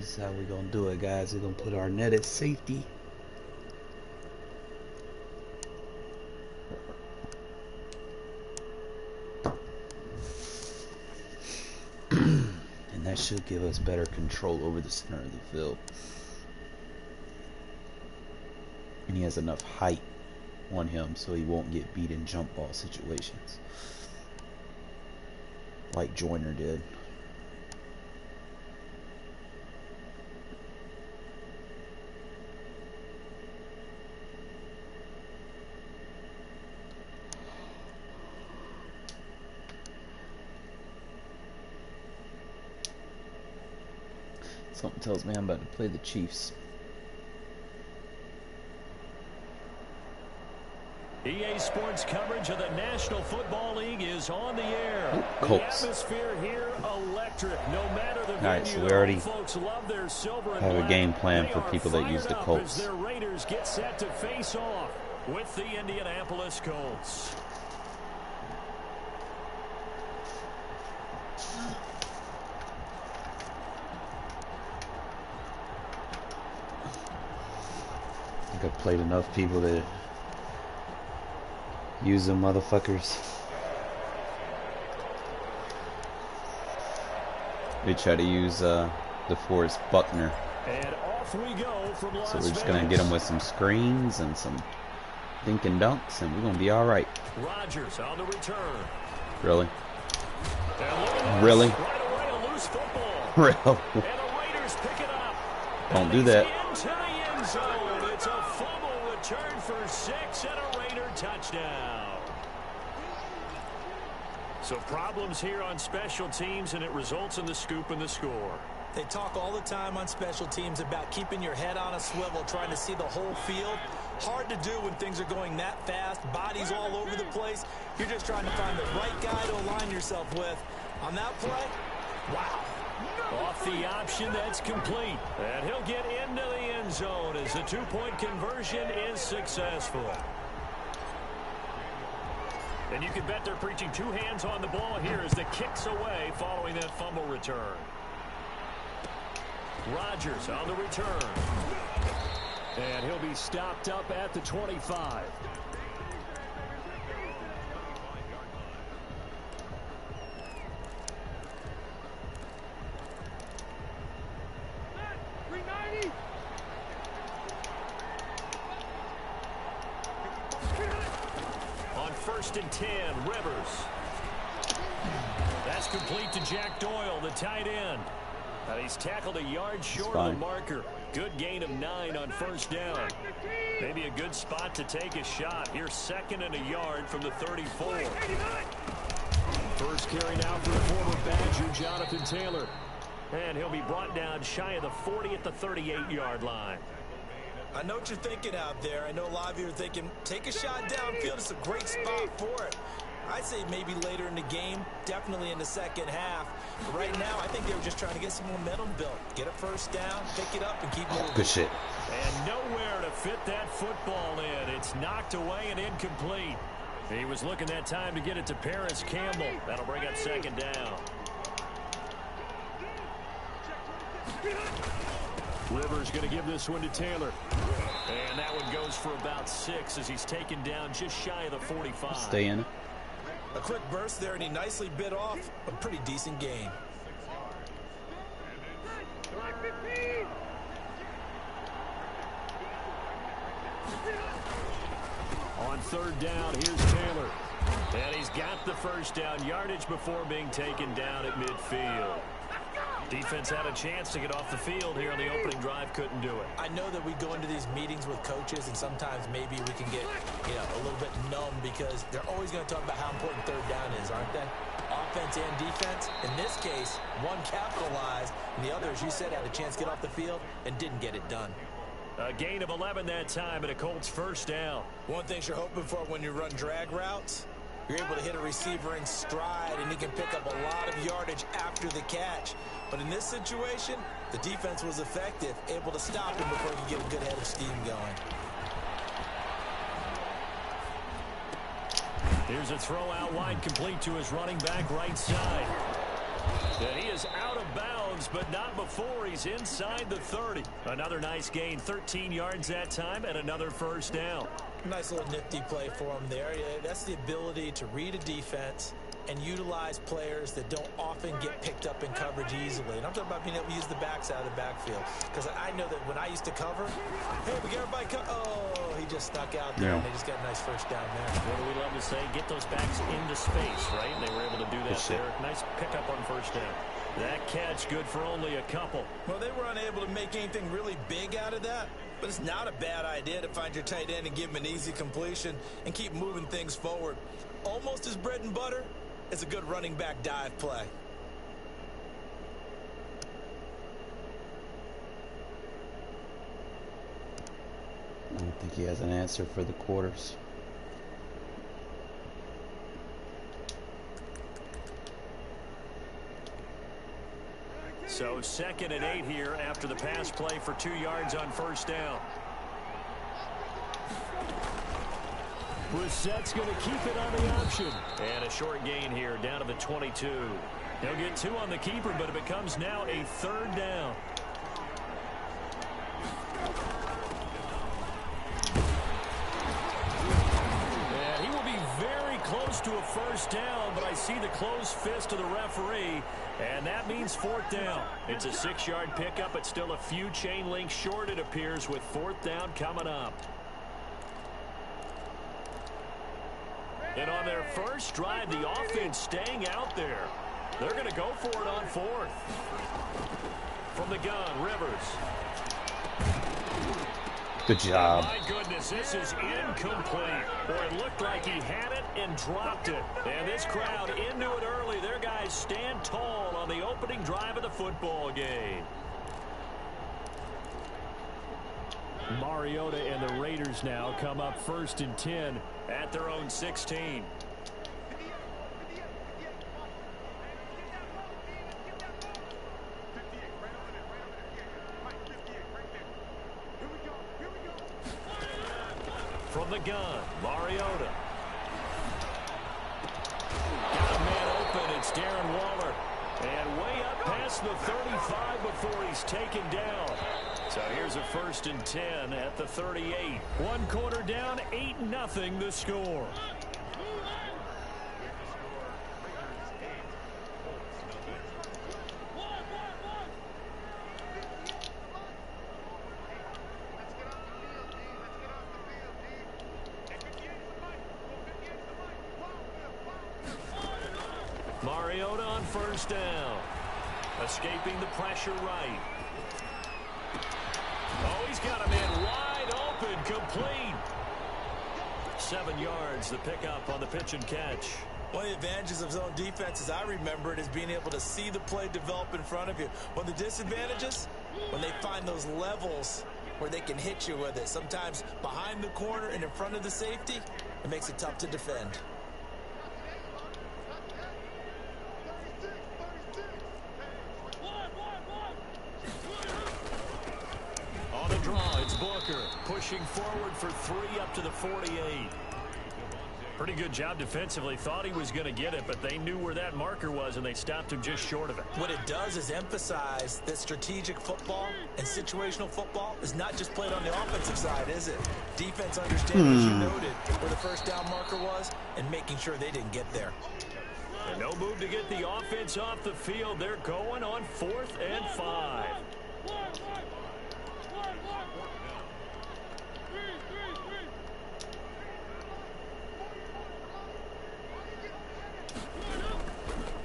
This is how we're gonna do it, guys. We're gonna put Arnette at safety. And that should give us better control over the center of the field. And he has enough height on him so he won't get beat in jump ball situations like Joyner did. Something tells me I'm about to play the Chiefs. EA Sports coverage of the National Football League is on the air. Colts. The atmosphere here electric. No matter the venue, Alright, so we already folks love their silver and have a black. game plan They for are people that use the fired up Colts. as their Raiders get set to face off with the Indianapolis Colts. I think I've played enough people that use them motherfuckers. They try to use DeForest Buckner. And off we go from Las So we're just Vegas. gonna get them with some screens and some dink and dunks, and we're gonna be all right. Rodgers on the return. Really? And Really? right away, a loose football. Really? And the Raiders pick it up. Don't do that. Into the end zone. It's a fumble return for 6 and a Raider touchdown. So problems here on special teams, and it results in the scoop and the score. They talk all the time on special teams about keeping your head on a swivel, trying to see the whole field. Hard to do when things are going that fast, bodies all over the place. You're just trying to find the right guy to align yourself with. On that play, wow. Off the option, that's complete. And he'll get into the end zone as the two-point conversion is successful. And you can bet they're preaching two hands on the ball here as the kick's away following that fumble return. Rodgers on the return. And he'll be stopped up at the 25. On 1st and 10, Rivers. That's complete to Jack Doyle, the tight end. And he's tackled a yard short of the marker. Good gain of 9 on 1st down. Maybe a good spot to take a shot. Here's 2nd and a yard from the 34. First carry now for the former Badger, Jonathan Taylor. And he'll be brought down shy of the 40 at the 38-yard line. I know what you're thinking out there. I know a lot of you are thinking, take a shot downfield. It's a great spot for it. I'd say maybe later in the game, definitely in the second half. But right now, I think they were just trying to get some momentum built. Get a first down, pick it up, and keep moving. Good shit. And nowhere to fit that football in. It's knocked away and incomplete. He was looking that time to get it to Paris Campbell. That'll bring up 2nd down. Rivers going to give this one to Taylor. And that one goes for about 6 as he's taken down just shy of the 45. Stay in it. A quick burst there, and he nicely bit off a pretty decent gain. On 3rd down, here's Taylor. And he's got the first down yardage before being taken down at midfield. Defense had a chance to get off the field here on the opening drive, couldn't do it. I know that we go into these meetings with coaches, and sometimes maybe we can get, a little bit numb because they're always going to talk about how important 3rd down is, aren't they? Offense and defense. In this case, one capitalized, and the other, as you said, had a chance to get off the field and didn't get it done. A gain of 11 that time, and a Colts first down. One thing you're hoping for when you run drag routes, you're able to hit a receiver in stride, and he can pick up a lot of yardage after the catch. But in this situation, the defense was effective, able to stop him before he could get a good head of steam going. Here's a throw out wide, complete to his running back right side. And he is out of bounds, but not before he's inside the 30. Another nice gain, 13 yards that time, and another first down. Nice little nifty play for him there. Yeah, that's the ability to read a defense and utilize players that don't often get picked up in coverage easily. And I'm talking about being able to use the backs out of the backfield. Because I know that when I used to cover, hey, we get everybody oh, he just snuck out there, and they just got a nice first down there. What do we love to say? Get those backs into space, right? And they were able to do that there. Nice pickup on first down. That catch good for only a couple. Well, they were unable to make anything really big out of that. But it's not a bad idea to find your tight end and give him an easy completion and keep moving things forward. Almost his bread and butter is a good running back dive play. I don't think he has an answer for the quarters. So 2nd and 8 here after the pass play for 2 yards on first down. Brissett's going to keep it on the option. And a short gain here down to the 22. He'll get 2 on the keeper, but it becomes now a 3rd down. And he will be very close to a first down, but I see the closed fist of the referee, and that means 4th down. It's a 6-yard pickup. It's still a few chain links short, it appears, with 4th down coming up. And on their first drive, the offense staying out there. They're going to go for it on 4th. From the gun, Rivers. Good job. My goodness, this is incomplete. Boy, it looked like he had it and dropped it. And this crowd into it early. Their guys stand tall on the opening drive of the football game. Mariota and the Raiders now come up 1st and 10 at their own 16. From the gun, Mariota. Got a man open. It's Darren Waller. And way up past the 35 before he's taken down. So here's a 1st and 10 at the 38. 1 quarter down, 8-0 the score. Mariota on first down. Escaping the pressure right. Oh, he's got a man wide open, complete. 7 yards, the pickup on the pitch and catch. One of the advantages of zone defense, as I remember it, is being able to see the play develop in front of you. One of the disadvantages, when they find those levels where they can hit you with it, sometimes behind the corner and in front of the safety, it makes it tough to defend. On the draw, it's Booker pushing forward for 3 up to the 48. Pretty good job defensively. Thought he was going to get it, but they knew where that marker was, and they stopped him just short of it. What it does is emphasize that strategic football and situational football is not just played on the offensive side, is it? Defense understands, as you noted, where the first down marker was and making sure they didn't get there. And no move to get the offense off the field. They're going on 4th and 5.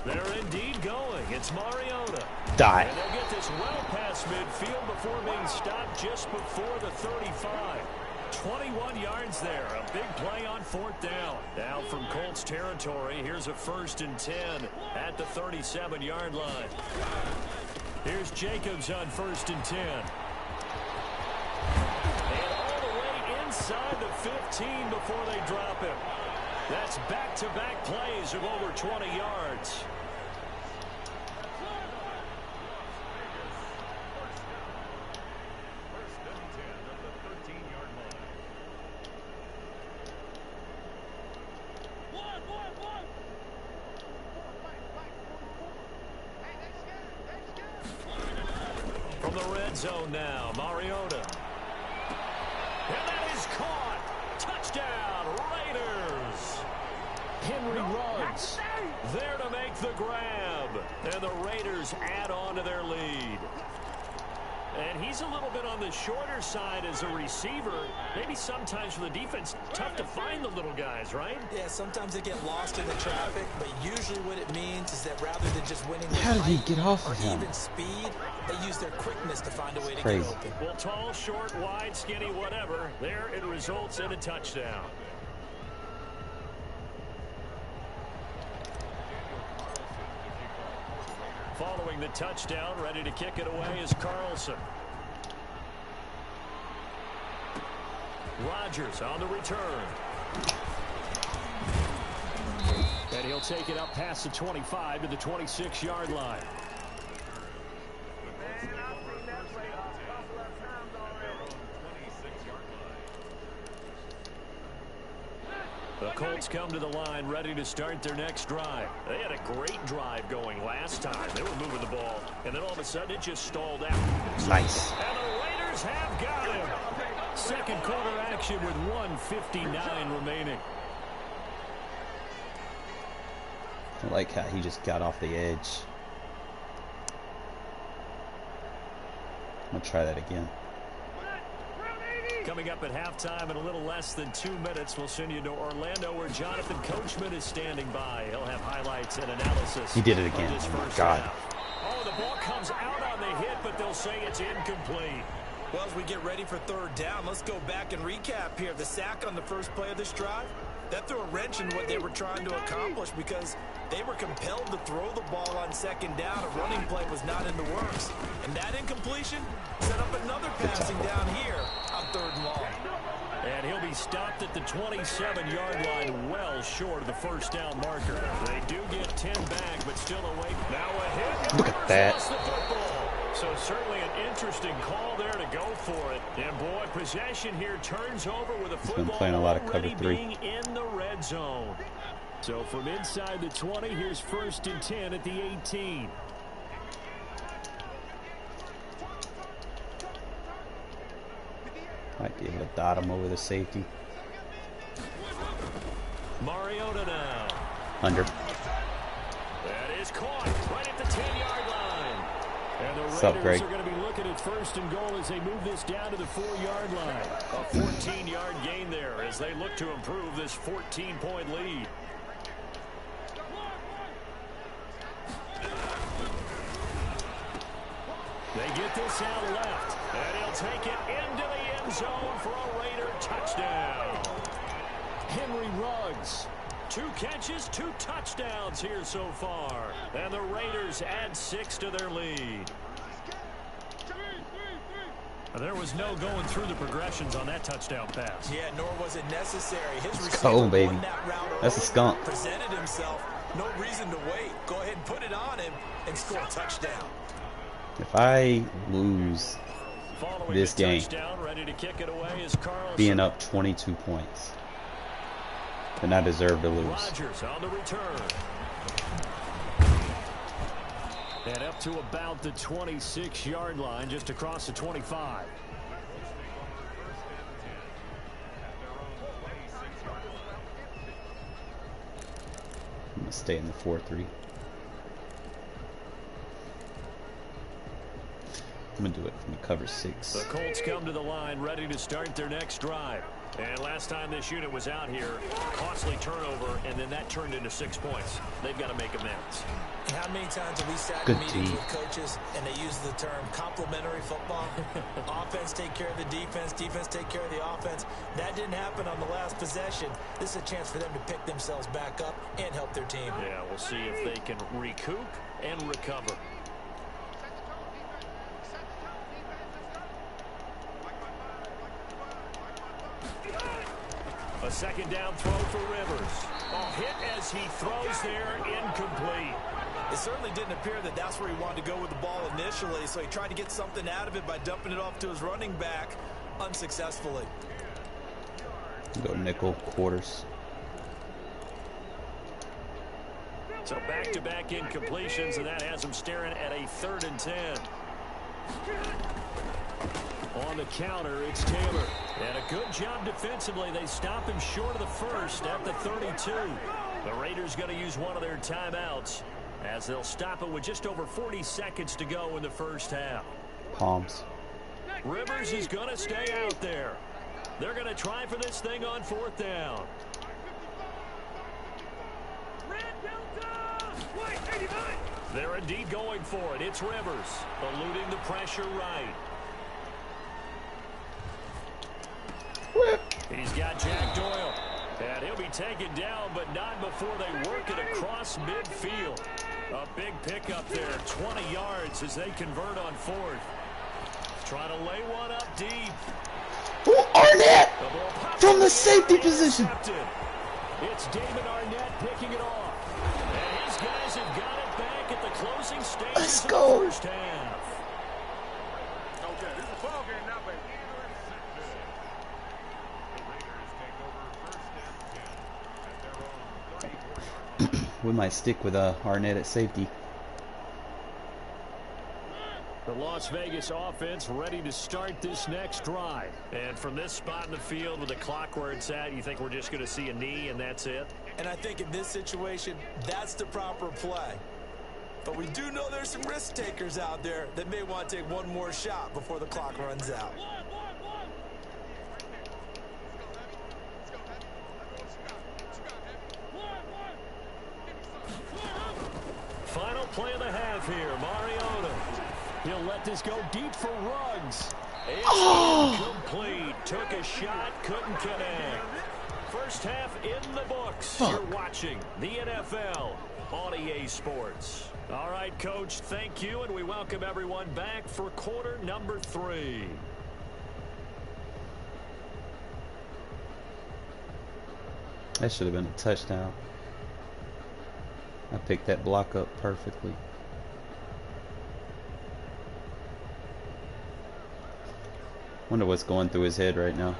They're indeed going. It's Mariota. Die. And they'll get this well past midfield before being stopped just before the 35. 21 yards there. A big play on 4th down. Now from Colts territory, here's a 1st and 10 at the 37-yard line. Here's Jacobs on 1st and 10. And all the way inside the 15 before they drop him. That's back-to-back plays of over 20 yards. zone now. Mariota. And that is caught. Touchdown, Raiders. Henry Ruggs there to make the grab. And the Raiders add on to their lead. And he's a little bit on the shorter side as a receiver. Maybe sometimes for the defense, tough to find the little guys, right? Yeah, sometimes they get lost in the traffic, but usually what it means is that rather than just winning with How did he height get off or of him? even speed, they use their quickness to find a way to Crazy. get open. Well, tall, short, wide, skinny, whatever. There it results in a touchdown. Following the touchdown, ready to kick it away is Carlson. Rodgers on the return. And he'll take it up past the 25 to the 26-yard line. The Colts come to the line ready to start their next drive. They had a great drive going last time. They were moving the ball, and then all of a sudden it just stalled out. Nice. And the Raiders have got him. Second quarter action with 1:59 remaining. I like how he just got off the edge. I'm going to try that again. Coming up at halftime in a little less than 2 minutes, we'll send you to Orlando where Jonathan Coachman is standing by. He'll have highlights and analysis. He did it again. Oh my God. Oh, the ball comes out on the hit, but they'll say it's incomplete. Well, as we get ready for third down, let's go back and recap here. The sack on the first play of this drive, that threw a wrench in what they were trying to accomplish because they were compelled to throw the ball on second down. A running play was not in the works. And that incompletion set up another passing down here on third and long. And he'll be stopped at the 27-yard line, well short of the first down marker. They do get 10 back, but still away. Now a hit. Look at that. The football. So certainly an interesting call there to go for it. And boy, possession here turns over with a football been playing a lot of cover already 3. being in the red zone. So from inside the 20, here's 1st and 10 at the 18. Might be able to dot him over the safety. Mariota now. Under. That is caught right at the 10-yard line. And the What's up, Raiders Greg? are going to be looking at 1st and goal as they move this down to the 4-yard line. A 14-yard gain there as they look to improve this 14-point lead. They get this out left, and he'll take it into the end zone for a Raider touchdown. Henry Ruggs. 2 catches, 2 touchdowns here so far. And the Raiders add 6 to their lead. There was no going through the progressions on that touchdown pass. Yeah, nor was it necessary. His receiver go, baby. won that route That's a early, skunk. presented himself. No reason to wait. Go ahead and put it on him and score a touchdown. If I lose Following this the game, touchdown, ready to kick it away is Carlson. being up 22 points, then I deserve to lose. Rodgers on the return. And up to about the 26-yard line, just across the 25. I'm going to stay in the 4-3. I'm going to do it from the cover 6. The Colts come to the line ready to start their next drive. And last time this unit was out here, costly turnover, and then that turned into 6 points. They've got to make amends. How many times have we sat Good in meetings team. with coaches and they use the term complementary football? Offense take care of the defense, defense take care of the offense. That didn't happen on the last possession. This is a chance for them to pick themselves back up and help their team. Yeah, we'll see if they can recoup and recover. A second down throw for Rivers. Oh, hit as he throws there, incomplete. It certainly didn't appear that that's where he wanted to go with the ball initially, so he tried to get something out of it by dumping it off to his running back unsuccessfully. Go nickel quarters. So back-to-back incompletions, and that has him staring at a 3rd and 10. On the counter, it's Taylor. And a good job defensively. They stop him short of the first at the 32. The Raiders going to use one of their timeouts as they'll stop it with just over 40 seconds to go in the first half. Palms. Rivers is going to stay out there. They're going to try for this thing on 4th down. They're indeed going for it. It's Rivers eluding the pressure right. He's got Jack Doyle. And he'll be taken down, but not before they work it across midfield. A big pickup there, 20 yards as they convert on 4th. Trying to lay one up deep. Oh, Arnette! From the safety position. It's David Arnette picking it off. And his guys have got it back at the closing stages of the first half. Okay, this is a ball game now, baby. We might stick with Arnette at safety. The Las Vegas offense ready to start this next drive. And from this spot in the field with the clock where it's at, you think we're just going to see a knee and that's it? And I think in this situation, that's the proper play. But we do know there's some risk takers out there that may want to take one more shot before the clock runs out. Final play of the half here, Mariota. He'll let this go deep for Ruggs. It's incomplete. Took a shot, couldn't connect. First half in the books. You're watching the NFL on EA Sports. All right, Coach, thank you, and we welcome everyone back for quarter number 3. That should have been a touchdown. I picked that block up perfectly. Wonder what's going through his head right now.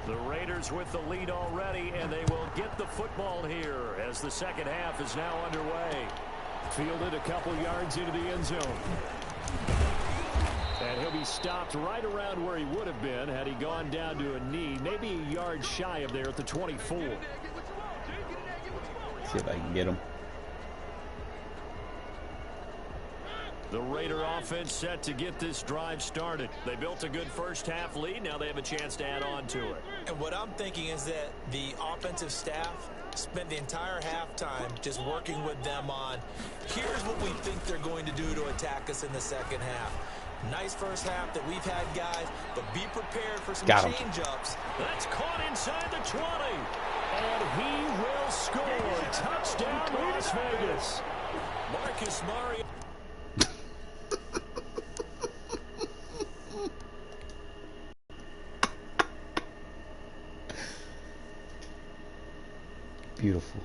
The Raiders with the lead already, and they will get the football here as the second half is now underway. Fielded a couple yards into the end zone. And he'll be stopped right around where he would have been had he gone down to a knee, maybe a yard shy of there at the 24. See if I can get him. The Raider offense set to get this drive started. They built a good first half lead. Now they have a chance to add on to it. And what I'm thinking is that the offensive staff spent the entire halftime just working with them on, here's what we think they're going to do to attack us in the second half. Nice first half that we've had, guys, but be prepared for some change-ups. That's caught inside the 20. And he will score. Touchdown, Las Vegas. Marcus Mariota. Beautiful.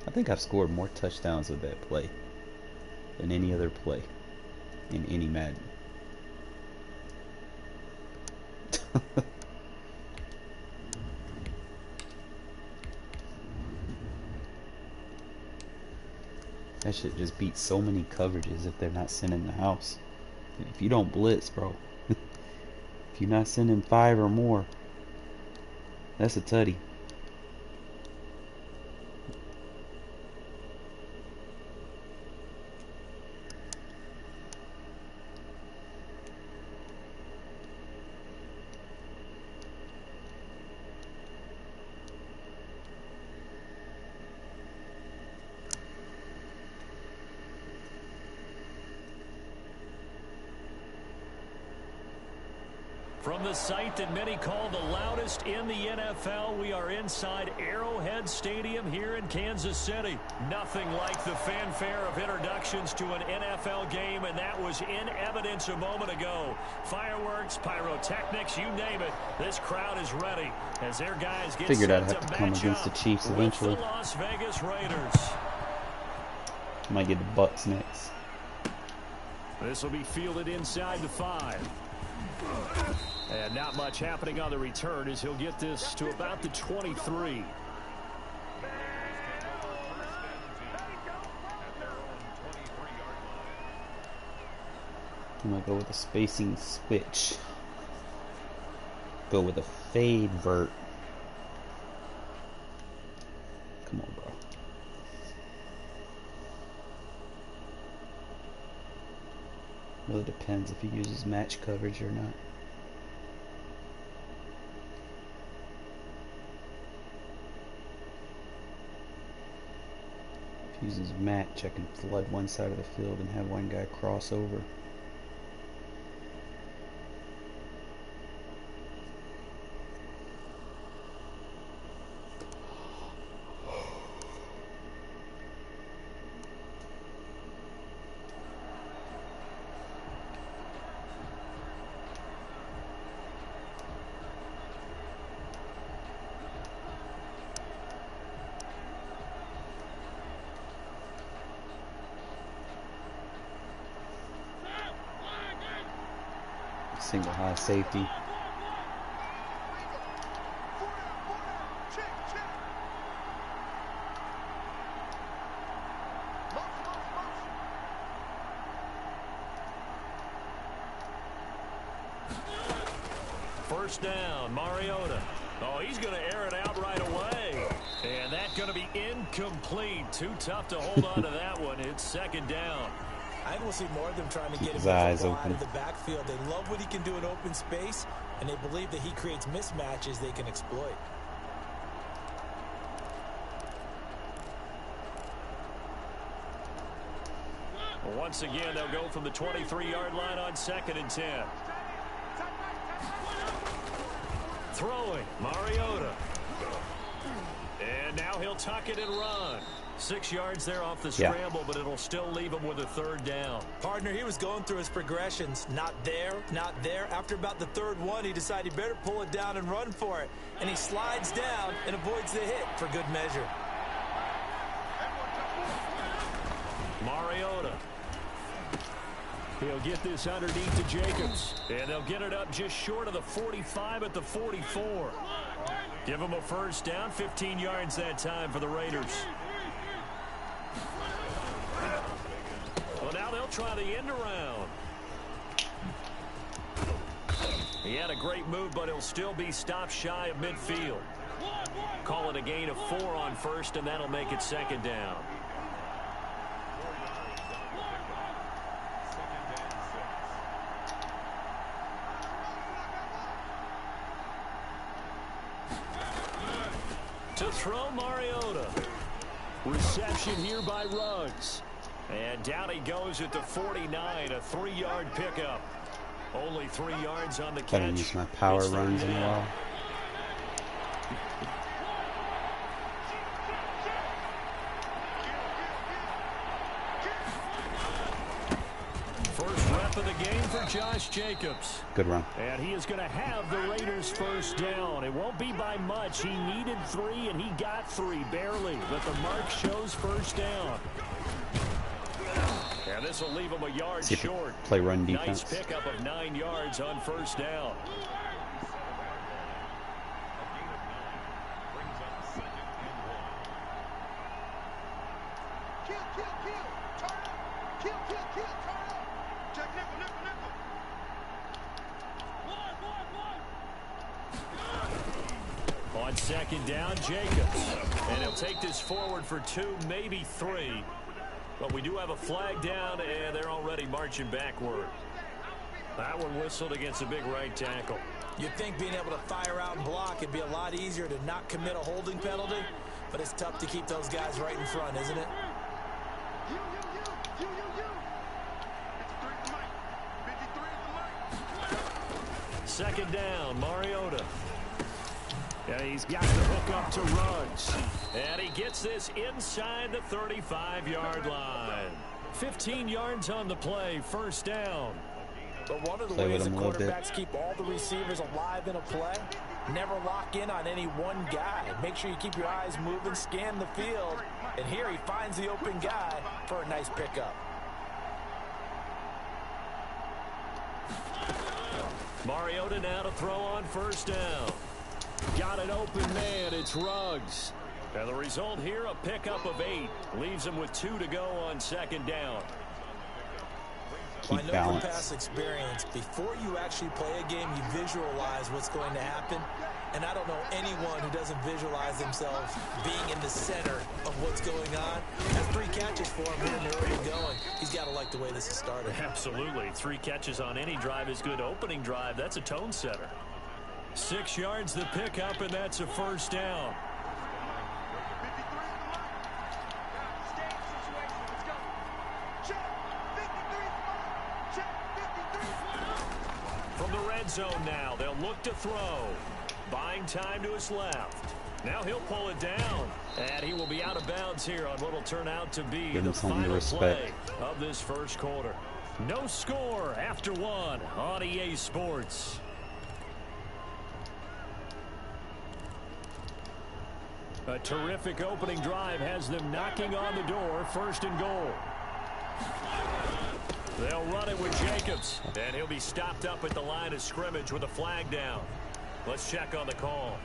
I think I've scored more touchdowns with that play than any other play in any Madden. That shit just beats so many coverages if they're not sending the house. If you don't blitz, bro. If you're not sending 5 or more, that's a tutty. From the site that many call the loudest in the NFL, we are inside Arrowhead Stadium here in Kansas City. Nothing like the fanfare of introductions to an NFL game, and that was in evidence a moment ago. Fireworks, pyrotechnics, you name it. This crowd is ready as their guys get Figured I'd set have to to come match against the up Chiefs with eventually. the Las Vegas Raiders. Might get the Bucks next. This will be fielded inside the 5. And not much happening on the return as he'll get this to about the 23. I'm going to go with a spacing switch. Go with a fade vert. Come on, bro. Really depends if he uses match coverage or not. If he uses match, I can flood one side of the field and have one guy cross over. Single high safety. First down, Mariota. Oh, he's going to air it out right away. And that's going to be incomplete. Too tough to hold on to that one. It's second down. I think we'll see more of them trying to get his him eyes out open of the backfield. They love what he can do in open space, and they believe that he creates mismatches they can exploit. Once again, they'll go from the 23-yard line on 2nd and 10. Throwing, Mariota. And now he'll tuck it and run. 6 yards there off the scramble, but it'll still leave him with a third down. Partner, he was going through his progressions. Not there, not there. After about the third one, he decided he better pull it down and run for it. And he slides down and avoids the hit for good measure. Mariota. He'll get this underneath to Jacobs. And they'll get it up just short of the 45 at the 44. Give him a first down, 15 yards that time for the Raiders. Well, now they'll try the end around. He had a great move, but he'll still be stopped shy of midfield. Call it a gain of 4 on first, and that'll make it second down. To throw, Mariota. Reception here by Ruggs. And down he goes at the 49, a 3-yard pickup. Only 3 yards on the catch. I haven't used my power runs in a while. First rep of the game for Josh Jacobs. Good run. And he is going to have the Raiders first down. It won't be by much. He needed 3, and he got 3, barely. But the mark shows first down. And this will leave him a yard short. Play run defense. Nice pickup of 9 yards on first down. On second down, Jacobs. And he'll take this forward for 2, maybe 3. But we do have a flag down, and they're already marching backward. That one whistled against a big right tackle. You'd think being able to fire out and block, it'd be a lot easier to not commit a holding penalty, but it's tough to keep those guys right in front, isn't it? Second down, Mariota. And he's got the hook up to Ruggs. And he gets this inside the 35-yard line. 15 yards on the play, first down. But one of the ways the quarterbacks keep all the receivers alive in a play, never lock in on any one guy. Make sure you keep your eyes moving, scan the field. And here he finds the open guy for a nice pickup. Mariota now to throw on first down. Got an open man. It's Ruggs. And the result here, a pickup of 8. Leaves him with 2 to go on second down. Keep I know balance. from past experience, before you actually play a game, you visualize what's going to happen. And I don't know anyone who doesn't visualize themselves being in the center of what's going on. That's 3 catches for him here in the early going. He's got to like the way this is started. Absolutely. 3 catches on any drive is good. Opening drive, that's a tone setter. 6 yards the pickup, and that's a first down. From the red zone now, they'll look to throw. Buying time to his left. Now he'll pull it down. And he will be out of bounds here on what will turn out to be the final play of this first quarter. No score after 1 on EA Sports. A terrific opening drive has them knocking on the door. First and goal. They'll run it with Jacobs. And he'll be stopped up at the line of scrimmage with a flag down. Let's check on the call.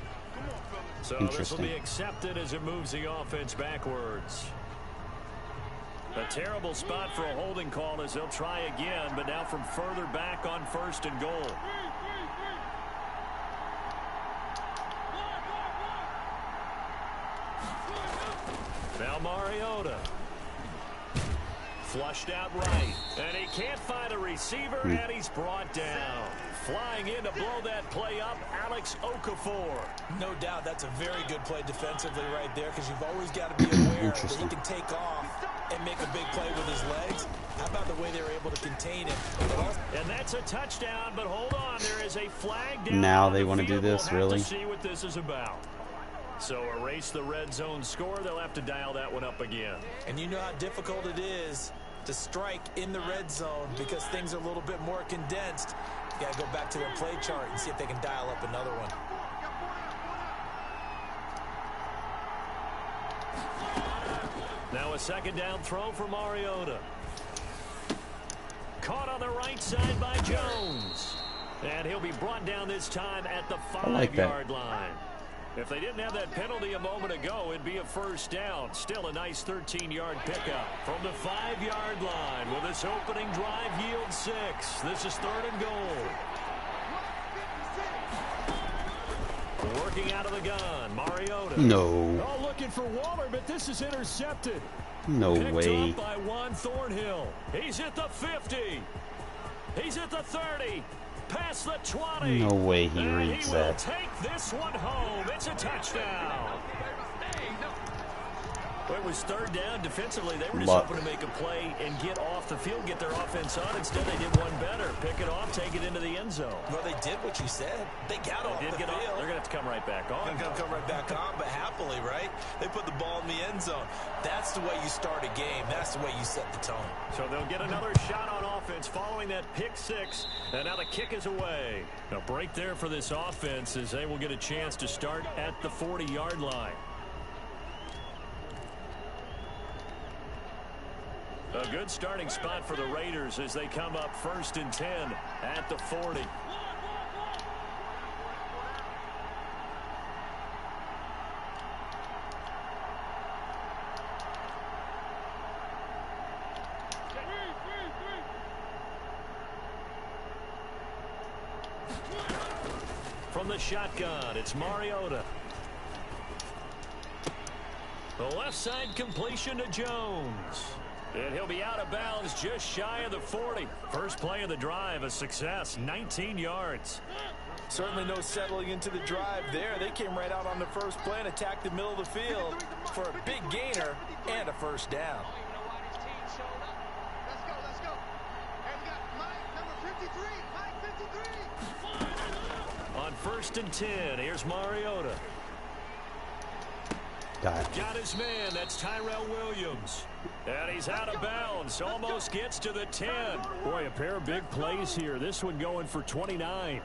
So this will be accepted as it moves the offense backwards. A terrible spot for a holding call as they'll try again, but now from further back on first and goal. Now Mariota. Flushed out right. And he can't find a receiver, and he's brought down. Flying in to blow that play up, Alex Okafor. No doubt that's a very good play defensively right there, because you've always got to be aware that he can take off and make a big play with his legs. How about the way they were able to contain him? And that's a touchdown, but hold on, there is a flag down. Now they want to do this, we'll have really? to see what this is about. So erase the red zone score. They'll have to dial that one up again. And you know how difficult it is to strike in the red zone because things are a little bit more condensed. You got to go back to their play chart and see if they can dial up another one. Now a second down throw for Mariota. Caught on the right side by Jones. And he'll be brought down this time at the 5-yard line. If they didn't have that penalty a moment ago, it'd be a first down. Still a nice 13-yard pickup from the 5-yard line. Will this opening drive yield 6? This is 3rd and goal. Working out of the gun, Mariota. No. Oh, looking for Waller, but this is intercepted. No Picked way. up by Juan Thornhill. He's at the 50. He's at the 30. Past the 20. No way he and reads he will that. take this one home. It's a touchdown. It was 3rd down. Defensively, they were just hoping to make a play and get off the field, get their offense on. Instead, they did one better. Pick it off, take it into the end zone. Well, they did what you said. They got off the field. They're going to have to come right back on. They're going to come right back on, but happily, right? They put the ball in the end zone. That's the way you start a game. That's the way you set the tone. So they'll get another shot on offense following that pick 6. And now the kick is away. A break there for this offense as they will get a chance to start at the 40-yard line. A good starting spot for the Raiders as they come up 1st and 10 at the 40. From the shotgun, it's Mariota. The left side completion to Jones. And he'll be out of bounds just shy of the 40. First play of the drive, a success, 19 yards. Certainly no settling into the drive there. They came right out on the first play and attacked the middle of the field for a big gainer and a first down. Let's go. And we got Mike, number 53. Mike, 53. On 1st and 10, here's Mariota. Got his man, that's Tyrell Williams. And he's out of bounds, almost gets to the 10. Boy, a pair of big plays here. This one going for 29.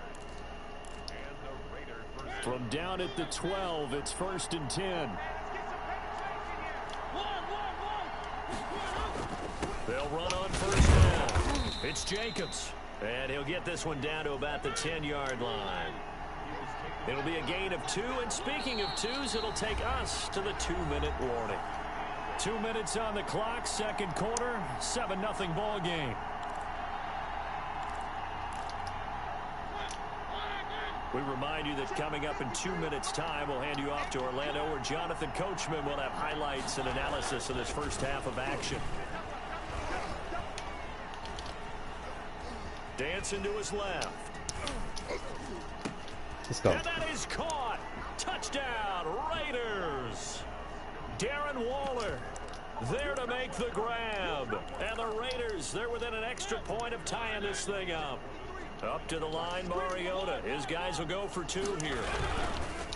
From down at the 12, it's 1st and 10. They'll run on 1st down. It's Jacobs. And he'll get this one down to about the 10-yard line. It'll be a gain of 2, and speaking of 2s, it'll take us to the 2-minute warning. 2 minutes on the clock, second quarter, 7-0 ball game. We remind you that coming up in 2 minutes' time, we'll hand you off to Orlando, where Jonathan Coachman will have highlights and analysis of this first half of action. Dancing to his left. Let's go. And that is caught. Touchdown, Raiders. Darren Waller there to make the grab. And the Raiders, they're within an extra point of tying this thing up. Up to the line, Mariota. His guys will go for 2 here.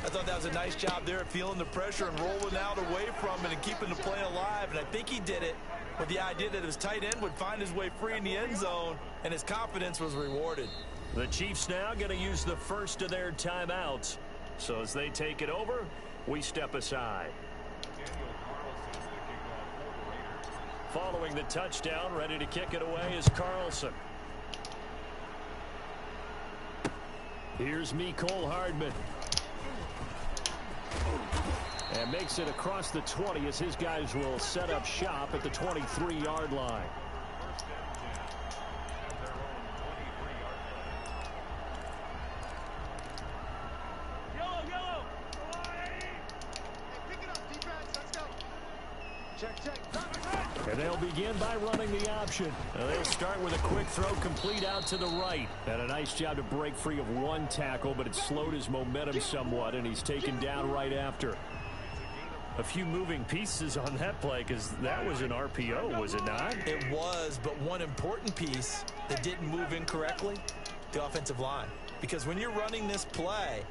I thought that was a nice job there at feeling the pressure and rolling out away from it and keeping the play alive. And I think he did it with the idea that his tight end would find his way free in the end zone, and his confidence was rewarded. The Chiefs now going to use the first of their timeouts. So as they take it over, we step aside. Following the touchdown, ready to kick it away is Carlson. Here's Mecole Hardman. And makes it across the 20 as his guys will set up shop at the 23-yard line. And they'll begin by running the option. Now they'll start with a quick throw complete out to the right. And a nice job to break free of one tackle, but it slowed his momentum somewhat, and he's taken down right after. A few moving pieces on that play, because that was an RPO, was it not? It was, but one important piece that didn't move incorrectly, the offensive line. Because when you're running this play,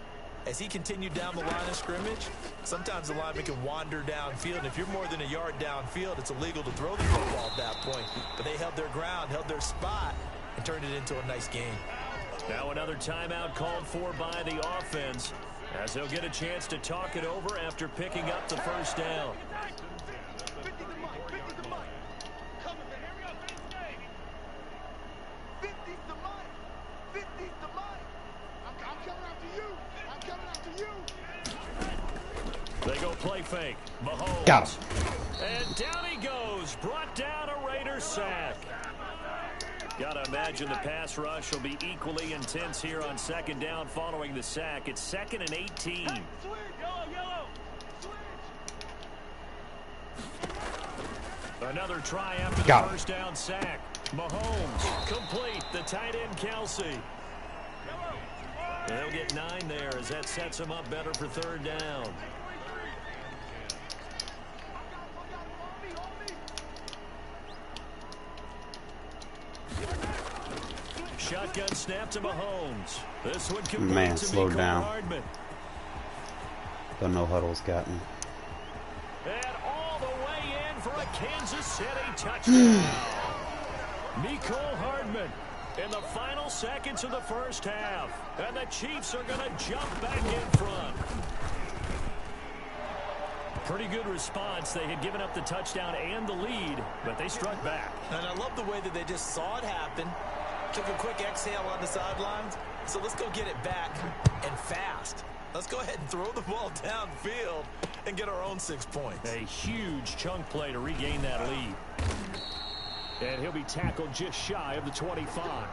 as he continued down the line of scrimmage, sometimes the lineman can wander downfield. And if you're more than a yard downfield, it's illegal to throw the football at that point. But they held their ground, held their spot, and turned it into a nice game. Now another timeout called for by the offense, as they'll get a chance to talk it over after picking up the first down. They go play fake. Mahomes. Got him. And down he goes. Brought down a Raiders sack. Got to imagine the pass rush will be equally intense here on second down following the sack. It's 2nd and 18. Another try after the first down sack. Mahomes complete. The tight end Kelsey. They'll get 9 there as that sets them up better for third down. Shotgun snap to Mahomes. This one complete. Man, to slow Mecole down. Hardman. The no huddle's got me. And all the way in for a Kansas City touchdown. Mecole Hardman in the final seconds of the first half. And the Chiefs are going to jump back in front. Pretty good response. They had given up the touchdown and the lead, but they struck back. And I love the way that they just saw it happen. Took a quick exhale on the sidelines. So let's go get it back, and fast. Let's go ahead and throw the ball downfield and get our own 6 points. A huge chunk play to regain that lead. And he'll be tackled just shy of the 25.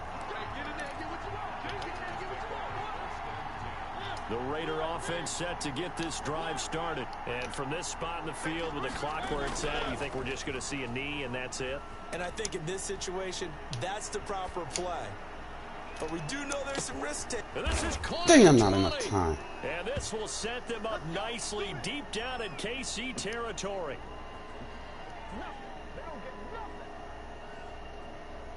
The Raider offense set to get this drive started. And from this spot in the field with the clock where it's at, you think we're just going to see a knee and that's it? And I think in this situation, that's the proper play. But we do know there's some risk taken. And this is Damn, not enough time. And this will set them up nicely deep down in KC territory.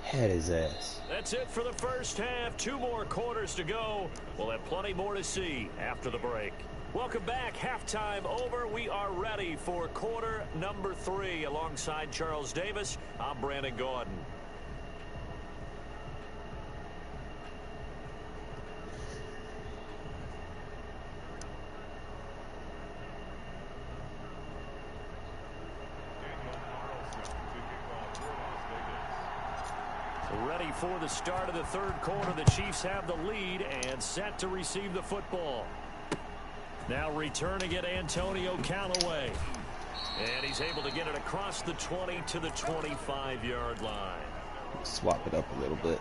Head his ass. That's it for the first half. 2 more quarters to go. We'll have plenty more to see after the break. Welcome back. Halftime over. We are ready for quarter number 3. Alongside Charles Davis, I'm Brandon Gordon. Ready for the start of the third quarter. The Chiefs have the lead and set to receive the football. Now returning it, Antonio Callaway. And he's able to get it across the 20 to the 25-yard line. Swap it up a little bit.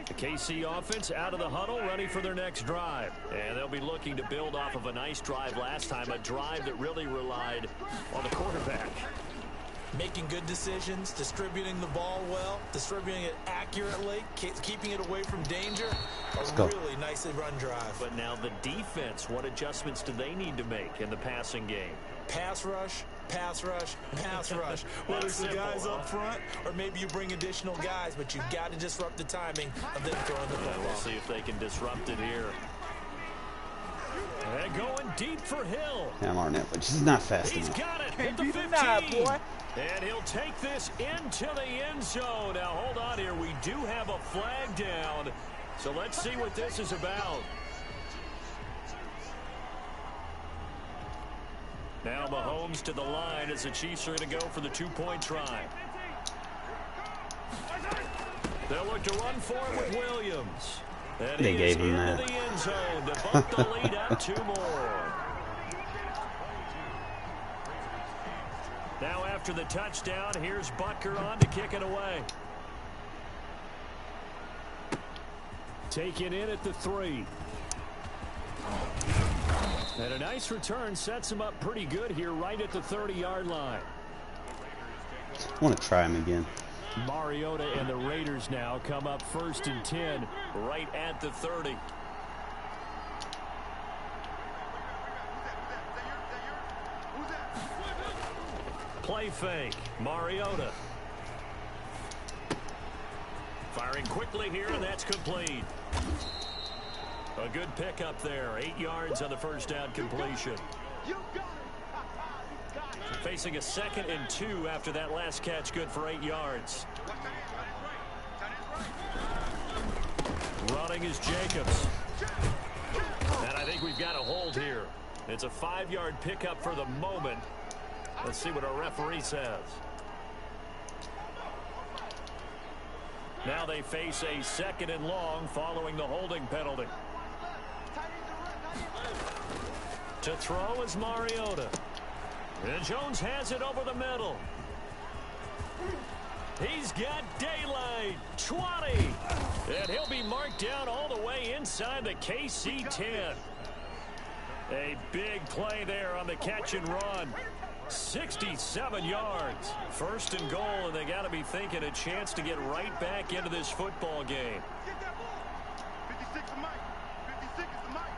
The KC offense out of the huddle, ready for their next drive. And they'll be looking to build off of a nice drive last time, a drive that really relied on the quarterback. Making good decisions, distributing the ball well, distributing it accurately, keeping it away from danger. A really nicely run drive. But now the defense, what adjustments do they need to make in the passing game? Pass rush, pass rush, pass rush. Whether it's the guys up front or maybe you bring additional guys, but you've got to disrupt the timing of them throwing the football. We'll see if they can disrupt it here. And going deep for Hill. Damn, Arnette, but just not fast He's enough. got it at the 15. And he'll take this into the end zone. Now, hold on here. We do have a flag down. So let's see what this is about. Now Mahomes to the line as the Chiefs are going to go for the two-point try. They'll look to run for it with Williams. And they gave him into that. the end zone to bump the lead up 2 more. Now after the touchdown, here's Butker on to kick it away. Taken in at the 3. And a nice return sets him up pretty good here right at the 30-yard line. I want to try him again. Mariota and the Raiders now come up 1st and 10 right at the 30. Play fake. Mariota. Firing quickly here, and that's complete. A good pickup there. 8 yards on the first down completion. Facing a 2nd and 2 after that last catch, good for 8 yards. Running is Jacobs. And I think we've got a hold here. It's a 5-yard pickup for the moment. Let's see what our referee says. Now they face a 2nd and long following the holding penalty. To throw is Mariota. And Jones has it over the middle. He's got daylight. 20. And he'll be marked down all the way inside the KC 10. A big play there on the catch and run. 67 yards. 1st and goal, and they got to be thinking a chance to get right back into this football game. 56 is Mike. 56 is the Mike.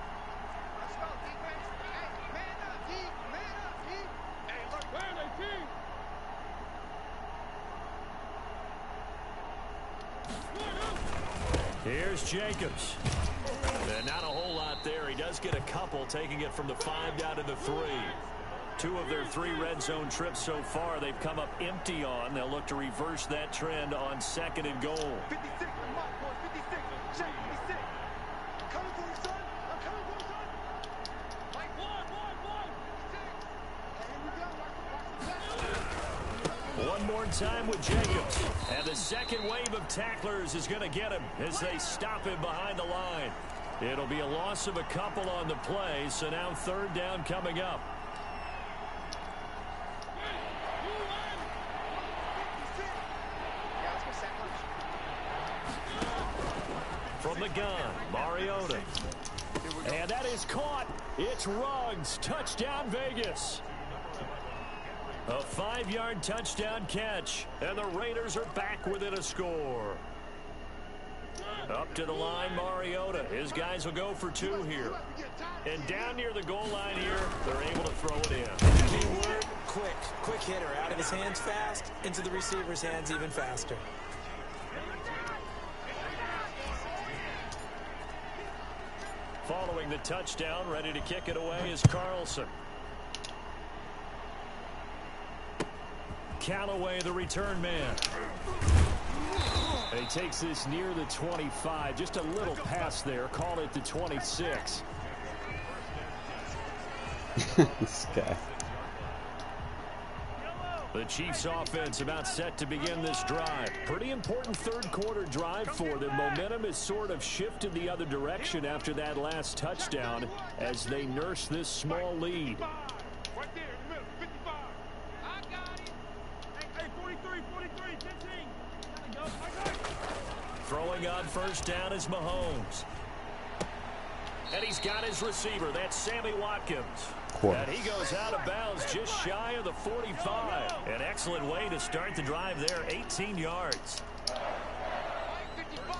Let's go, defense. Hey, man up, D. Man up, D. Hey, look, where are they, T? Here's Jacobs. And not a whole lot there. He does get a couple, taking it from the 5 down to the 3. 2 of their 3 red zone trips so far they've come up empty on. They'll look to reverse that trend on 2nd and goal. 56 is Mike, boys. 56. Check 56. I'm coming for you, son. I'm coming for you, son. Mike, one. 56. Hey, here we go. One more time with Jacobs. And the second wave of tacklers is going to get him as they stop him behind the line. It'll be a loss of a couple on the play, so now 3rd down coming up. From the gun, Mariota. And that is caught. It's Ruggs. Touchdown, Vegas. A 5-yard touchdown catch. And the Raiders are back within a score. Up to the line, Mariota. His guys will go for 2 here. And down near the goal line here, they're able to throw it in. Keyword, quick. Quick hitter. Out of his hands fast, into the receiver's hands even faster. Following the touchdown, ready to kick it away is Carlson. Callaway, the return man. And he takes this near the 25. Just a little pass there. Call it the 26. This guy. The Chiefs offense about set to begin this drive. Pretty important third quarter drive for them. Momentum has sort of shifted the other direction after that last touchdown as they nurse this small lead. Right there in the middle, 55. I got it. Hey, 43, 15. There we go. I got it. Throwing on first down is Mahomes. And he's got his receiver. That's Sammy Watkins. And he goes out of bounds just shy of the 45. An excellent way to start the drive there, 18 yards. 55.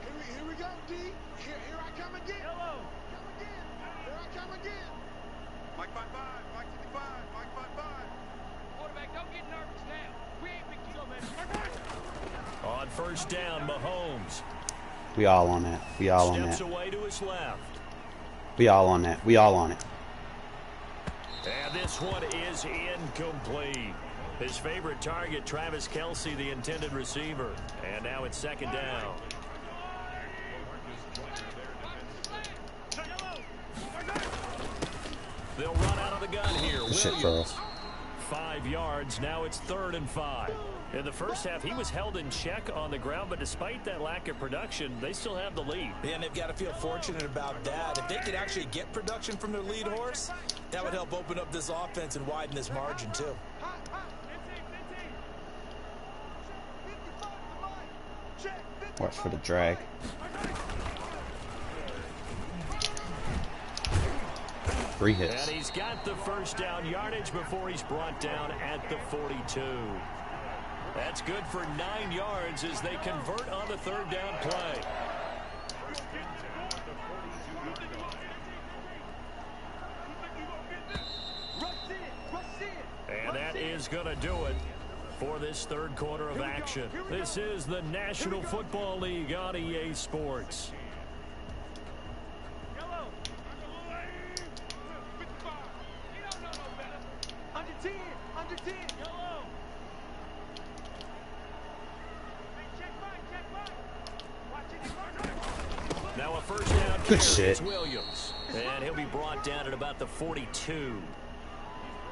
Here we go, D. Here I come again. Here I come again. Mike 55, Mike 55, Mike 55. Quarterback, don't get nervous now. We ain't been killed, man. On first down, Mahomes. We all on that. We all on Steps that. away to his left. We all on that. We all on it. And this one is incomplete. His favorite target, Travis Kelce, the intended receiver. And now it's second down. They'll run out of the gun here. Williams. 5 yards. Now it's 3rd and 5. In the first half, he was held in check on the ground, but despite that lack of production, they still have the lead. Yeah, and they've got to feel fortunate about that. If they could actually get production from their lead horse, that would help open up this offense and widen this margin, too. Watch for the drag. Three hits. And he's got the first down yardage before he's brought down at the 42. That's good for 9 yards as they convert on the third down play. And that is going to do it for this third quarter of action. This is the National Football League on EA Sports. Under 10. Now a first down. Good shit. Williams. And he'll be brought down at about the 42.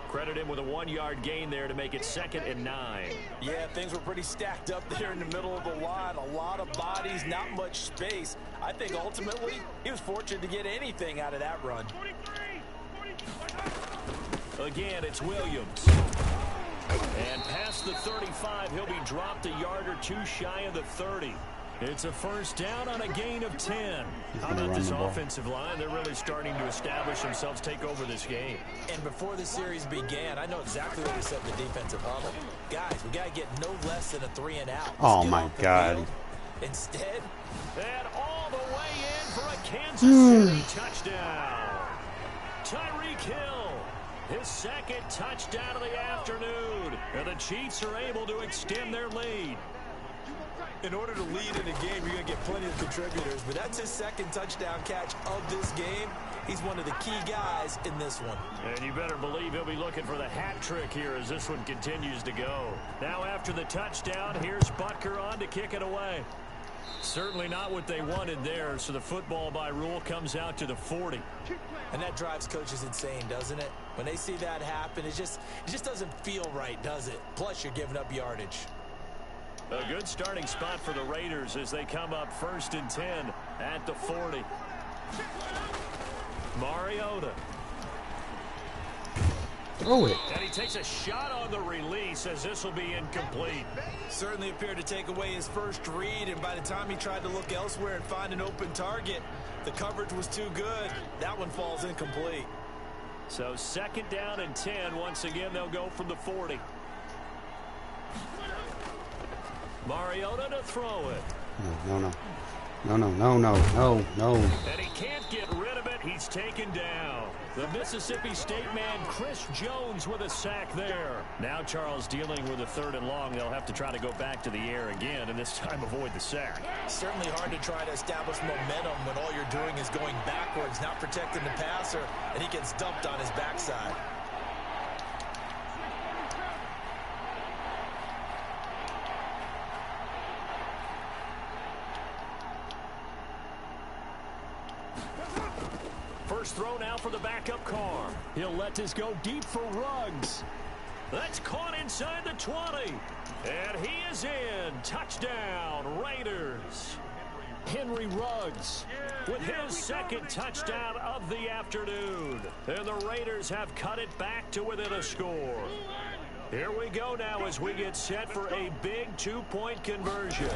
Credit him with a 1-yard gain there to make it 2nd and 9. Yeah, things were pretty stacked up there in the middle of the line. A lot of bodies, not much space. I think ultimately he was fortunate to get anything out of that run. Again, it's Williams. And past the 35, he'll be dropped a yard or two shy of the 30. It's a first down on a gain of 10. How about this offensive line? They're really starting to establish themselves, take over this game. And before the series began, I know exactly what we said in the defensive huddle. Guys, we got to get no less than a 3 and out. Oh, my God. Instead. And all the way in for a Kansas City touchdown. Tyreek Hill, his 2nd touchdown of the afternoon. And the Chiefs are able to extend their lead. In order to lead in a game, you're going to get plenty of contributors, but that's his 2nd touchdown catch of this game. He's one of the key guys in this one. And you better believe he'll be looking for the hat trick here as this one continues to go. Now after the touchdown, here's Butker on to kick it away. Certainly not what they wanted there, so the football by rule comes out to the 40. And that drives coaches insane, doesn't it? When they see that happen, it just doesn't feel right, does it? Plus, you're giving up yardage. A good starting spot for the Raiders as they come up 1st and 10 at the 40. Mariota. Throw it. And he takes a shot on the release as this will be incomplete. Certainly appeared to take away his first read, and by the time he tried to look elsewhere and find an open target, the coverage was too good. That one falls incomplete. So 2nd down and 10. Once again, they'll go from the 40. Mariota to throw it. No. No, no, no, no, no, no. And he can't get rid of it. He's taken down. The Mississippi State man, Chris Jones, with a sack there. Now Charles dealing with a 3rd and long. They'll have to try to go back to the air again, and this time avoid the sack. Certainly hard to try to establish momentum when all you're doing is going backwards, not protecting the passer, and he gets dumped on his backside. First throw now for the backup Carr. He'll let this go deep for Ruggs. That's caught inside the 20. And he is in. Touchdown, Raiders. Henry Ruggs with his 2nd touchdown of the afternoon. And the Raiders have cut it back to within a score. Here we go now as we get set for a big 2-point conversion.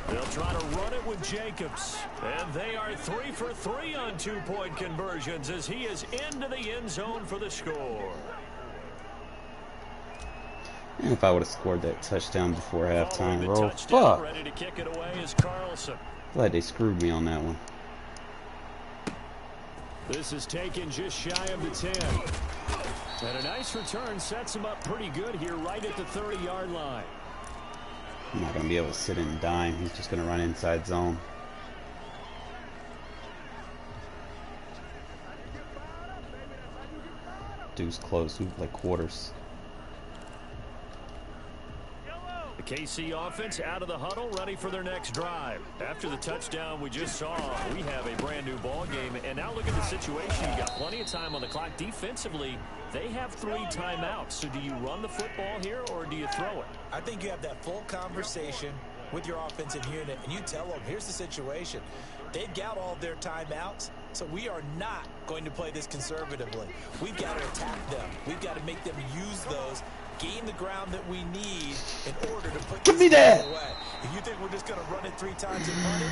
They'll try to run it with Jacobs. And they are 3 for 3 on 2-point conversions as he is into the end zone for the score. And if I would have scored that touchdown before halftime, bro. Fuck. Ready to kick it away is Carlson. Glad they screwed me on that one. This is taken just shy of the 10. And a nice return sets him up pretty good here right at the 30-yard line. I'm not going to be able to sit in dime. He's just going to run inside zone. Dude's close. Like quarters. The KC offense out of the huddle, ready for their next drive. After the touchdown we just saw, we have a brand new ball game. And now look at the situation. You got plenty of time on the clock. Defensively, they have 3 timeouts. So do you run the football here or do you throw it? I think you have that full conversation with your offensive unit, and you tell them, here's the situation. They've got all their timeouts, so we are not going to play this conservatively. We've got to attack them. We've got to make them use those, gain the ground that we need in order to put Give me that away. If you think we're just going to run it 3 times and punt it,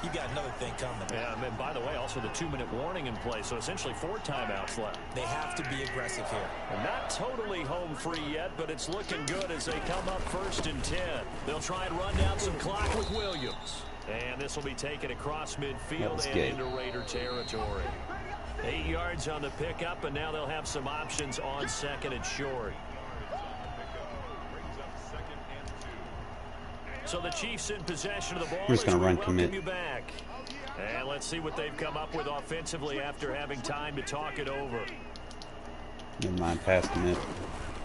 you got another thing coming. Yeah, and by the way, also the 2-minute warning in play, so essentially 4 timeouts left. They have to be aggressive here. And not totally home free yet, but it's looking good as they come up 1st and 10. They'll try and run down some clock with Williams. And this will be taken across midfield and into Raider territory. 8 yards on the pickup, and now they'll have some options on 2nd and short. So the Chiefs in possession of the ball. We're just going to run commit. You back. And let's see what they've come up with offensively after having time to talk it over. Never mind, pass commit.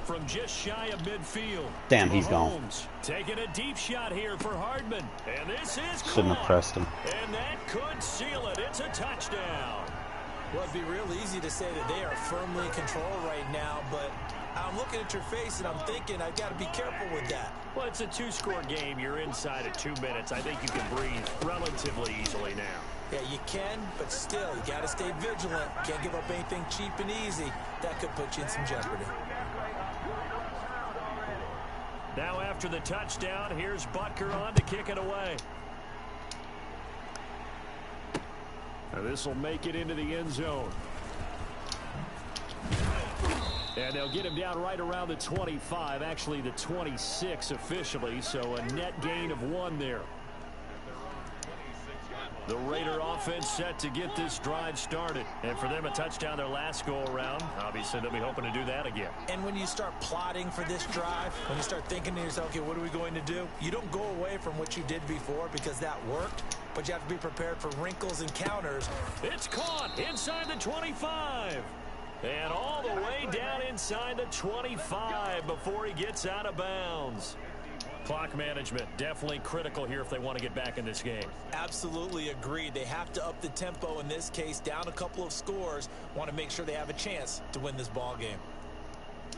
From just shy of midfield. Damn, he's gone. Taking a deep shot here for Hardman. And this is shouldn't have pressed him. And that could seal it. It's a touchdown. Well, it'd be real easy to say that they are firmly in control right now, but I'm looking at your face and I'm thinking I've got to be careful with that. Well, it's a 2-score game. You're inside of 2 minutes. I think you can breathe relatively easily now. Yeah, you can, but still, you got to stay vigilant. Can't give up anything cheap and easy. That could put you in some jeopardy. Now after the touchdown, here's Butker on to kick it away. Now this will make it into the end zone. And they'll get him down right around the 25, actually the 26 officially, so a net gain of 1 there. The Raider offense set to get this drive started. And for them, a touchdown their last go-around. Obviously, they'll be hoping to do that again. And when you start plotting for this drive, when you start thinking to yourself, okay, what are we going to do? You don't go away from what you did before because that worked, but you have to be prepared for wrinkles and counters. It's caught inside the 25. And all the way down inside the 25 before he gets out of bounds. Clock management definitely critical here if they want to get back in this game. Absolutely agreed. They have to up the tempo in this case, down a couple of scores. Want to make sure they have a chance to win this ball game.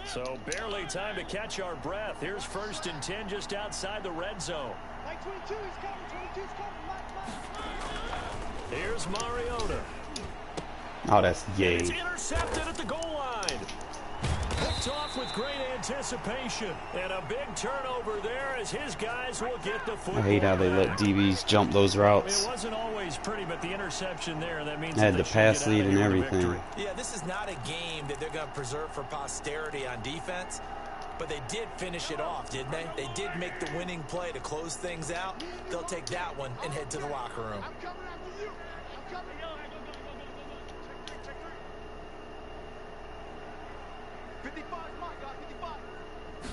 So barely time to catch our breath. Here's 1st and 10 just outside the red zone. Like 22, he's coming, 22's coming. Here's Mariota. Oh, that's yay. It's intercepted at the goal line. Picked off with great anticipation. And a big turnover there as his guys will get the football. I hate how they let DBs jump those routes. It wasn't always pretty, but the interception there, that means had the pass lead and everything. Yeah, this is not a game that they're going to preserve for posterity on defense. but they did finish it off, didn't they? They did make the winning play to close things out. They'll take that one and head to the locker room. I'm coming after you. I'm coming. Check, 55, Mike, got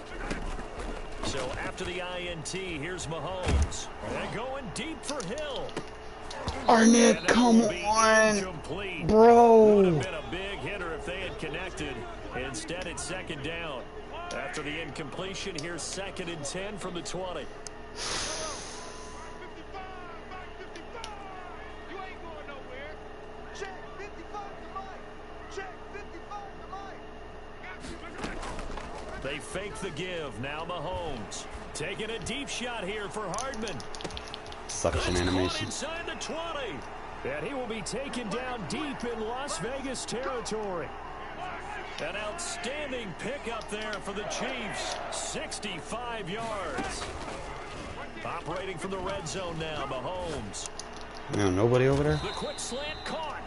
55. So after the INT, here's Mahomes. And going deep for Hill. Arnette, come on, Incomplete. bro. Would have been a big hitter if they had connected. Instead, it's second down. After the incompletion, here's 2nd and 10 from the 20. 55, back 55. You ain't going nowhere. Check, 55 to Mike. Check, 55 to Mike. Got you. They fake the give. Now Mahomes. Taking a deep shot here for Hardman. Suction animation. Inside the 20. And he will be taken down deep in Las Vegas territory. An outstanding pickup there for the Chiefs. 65 yards. Operating from the red zone now, Mahomes. No, nobody over there? The quick slant caught.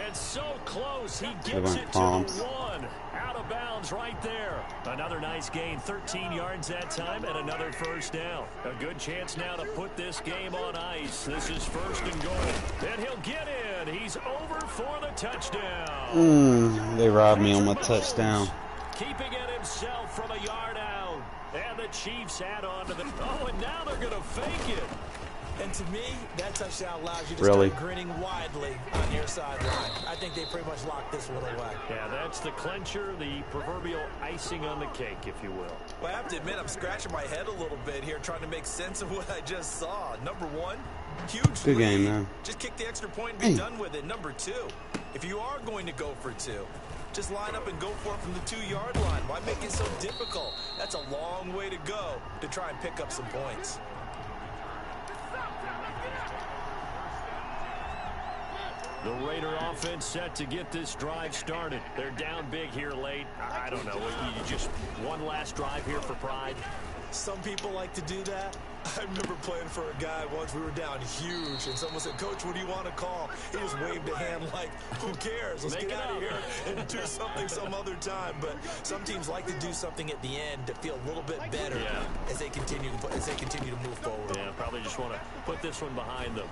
And so close, he They gets went it to palms. the 1. Out of bounds right there. Another nice gain, 13 yards that time, and another first down. A good chance now to put this game on ice. This is 1st and goal. And he'll get in. He's over for the touchdown. They robbed me on my touchdown. Keeping it himself from a yard out. And the Chiefs add on to the... Oh, and now they're going to fake it. And to me, that touchdown allows you to Really? start grinning widely on your sideline. I think they pretty much locked this one away. Yeah, that's the clincher, the proverbial icing on the cake, if you will. Well, I have to admit, I'm scratching my head a little bit here trying to make sense of what I just saw. Number one, huge Good lead. game, man. Just kick the extra point and be done with it. Number two, if you are going to go for two, just line up and go for it from the 2-yard line. Why make it so difficult? That's a long way to go to try and pick up some points. The Raider offense set to get this drive started. They're down big here late. I don't know. You just one last drive here for pride. Some people like to do that. I remember playing for a guy once. We were down huge, and someone said, "Coach, what do you want to call?" He just waved a hand like, "Who cares? Let's get out of here and do something some other time." But some teams like to do something at the end to feel a little bit better as they continue to move forward. Yeah, probably just want to put this one behind them.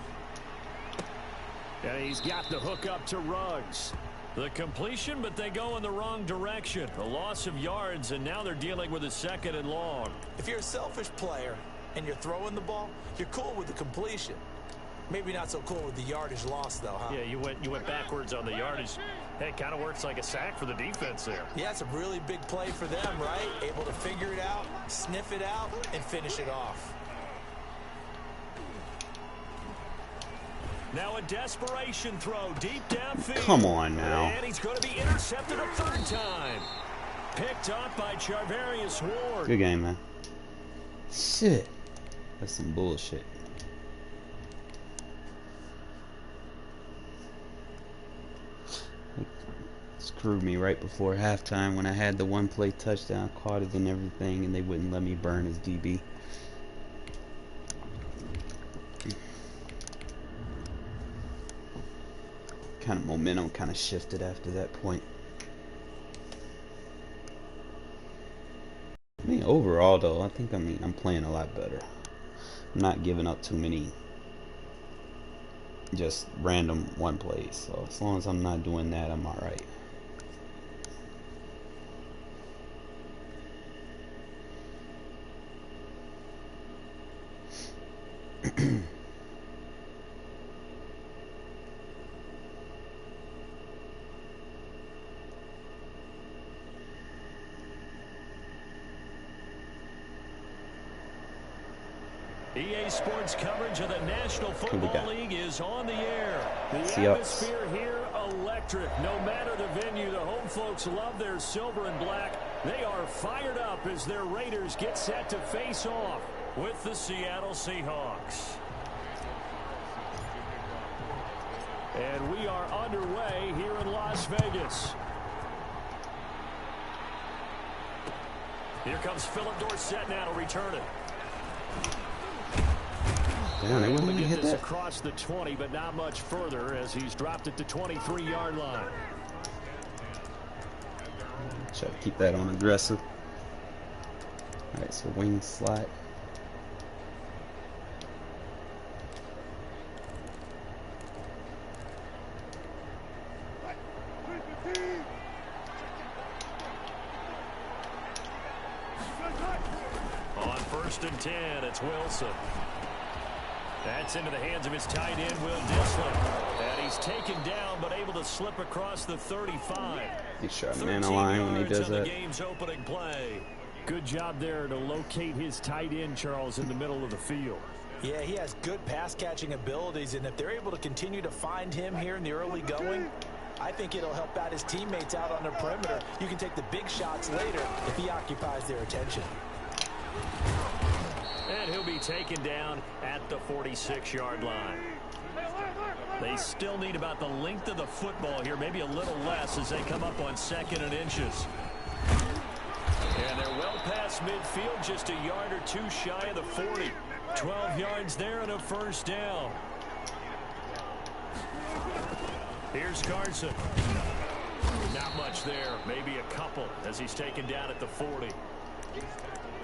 And he's got the hook up to Ruggs. The completion, but they go in the wrong direction. A loss of yards, and now they're dealing with a 2nd and long. If you're a selfish player and you're throwing the ball, you're cool with the completion. Maybe not so cool with the yardage loss, though, huh? Yeah, you went backwards on the yardage. Hey, it kind of works like a sack for the defense there. Yeah, it's a really big play for them, right? Able to figure it out, sniff it out, and finish it off. Now a desperation throw deep downfield. Come on now. And he's going to be intercepted a 3rd time. Picked up by Charvarius Ward. Good game, man. Shit. That's some bullshit. Screwed me right before halftime when I had the one play touchdown, caught it and everything, and they wouldn't let me burn his DB. Kind of momentum kind of shifted after that point. I mean, overall though, I think I'm playing a lot better. I'm not giving up too many just random one plays. So as long as I'm not doing that, I'm all right. EA Sports coverage of the National Football League is on the air. The Seahawks. atmosphere here electric. No matter the venue, the home folks love their silver and black. They are fired up as their Raiders get set to face off with the Seattle Seahawks. And we are underway here in Las Vegas. Here comes Philip Dorsett now to return it. Damn, they wouldn't let me hit this that. across the 20, but not much further as he's dropped it to 23-yard line. Try to keep that on aggressive. Alright, so wing slot. On 1st and 10, it's Wilson. That's into the hands of his tight end, Will Disley. And he's taken down, but able to slip across the 35. He's shot man a line when he does that. The game's opening play. Good job there to locate his tight end, Charles, in the middle of the field. Yeah, he has good pass-catching abilities, and if they're able to continue to find him here in the early going, I think it'll help out his teammates out on the perimeter. You can take the big shots later if he occupies their attention. And he'll be taken down at the 46-yard line. They still need about the length of the football here, maybe a little less as they come up on 2nd and inches. And they're well past midfield, just a yard or two shy of the 40. 12 yards there and a 1st down. Here's Carson. Not much there, maybe a couple as he's taken down at the 40.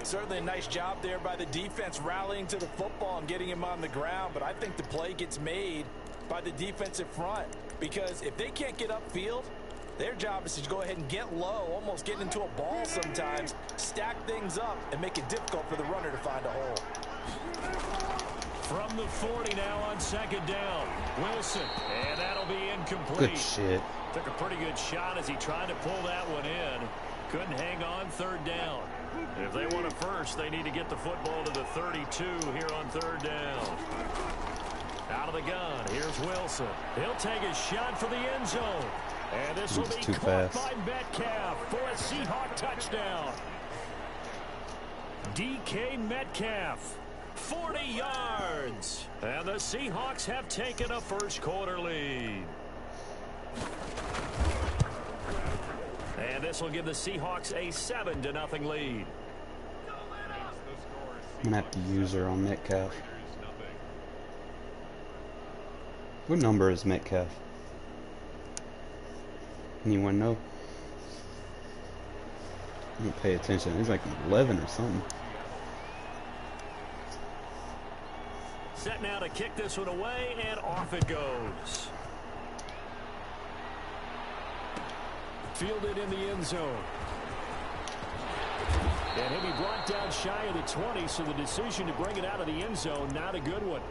Certainly a nice job there by the defense rallying to the football and getting him on the ground, but I think the play gets made by the defensive front because if they can't get upfield, their job is to go ahead and get low, almost get into a ball sometimes, stack things up, and make it difficult for the runner to find a hole. From the 40 now on 2nd down. Wilson, and that'll be incomplete. Good shit. Took a pretty good shot as he tried to pull that one in. Couldn't hang on 3rd down. If they want a first, they need to get the football to the 32 here on 3rd down. Out of the gun, here's Wilson. He'll take a shot for the end zone. And this will be caught by Metcalf for a Seahawk touchdown. DK Metcalf, 40 yards. And the Seahawks have taken a 1st quarter lead. And this will give the Seahawks a 7-0 lead. I'm gonna have to use her on Metcalf. What number is Metcalf? Anyone know? I don't pay attention. He's like 11 or something. Set now to kick this one away, and off it goes. Fielded in the end zone. And he'll be brought down shy of the 20, so the decision to bring it out of the end zone, not a good one.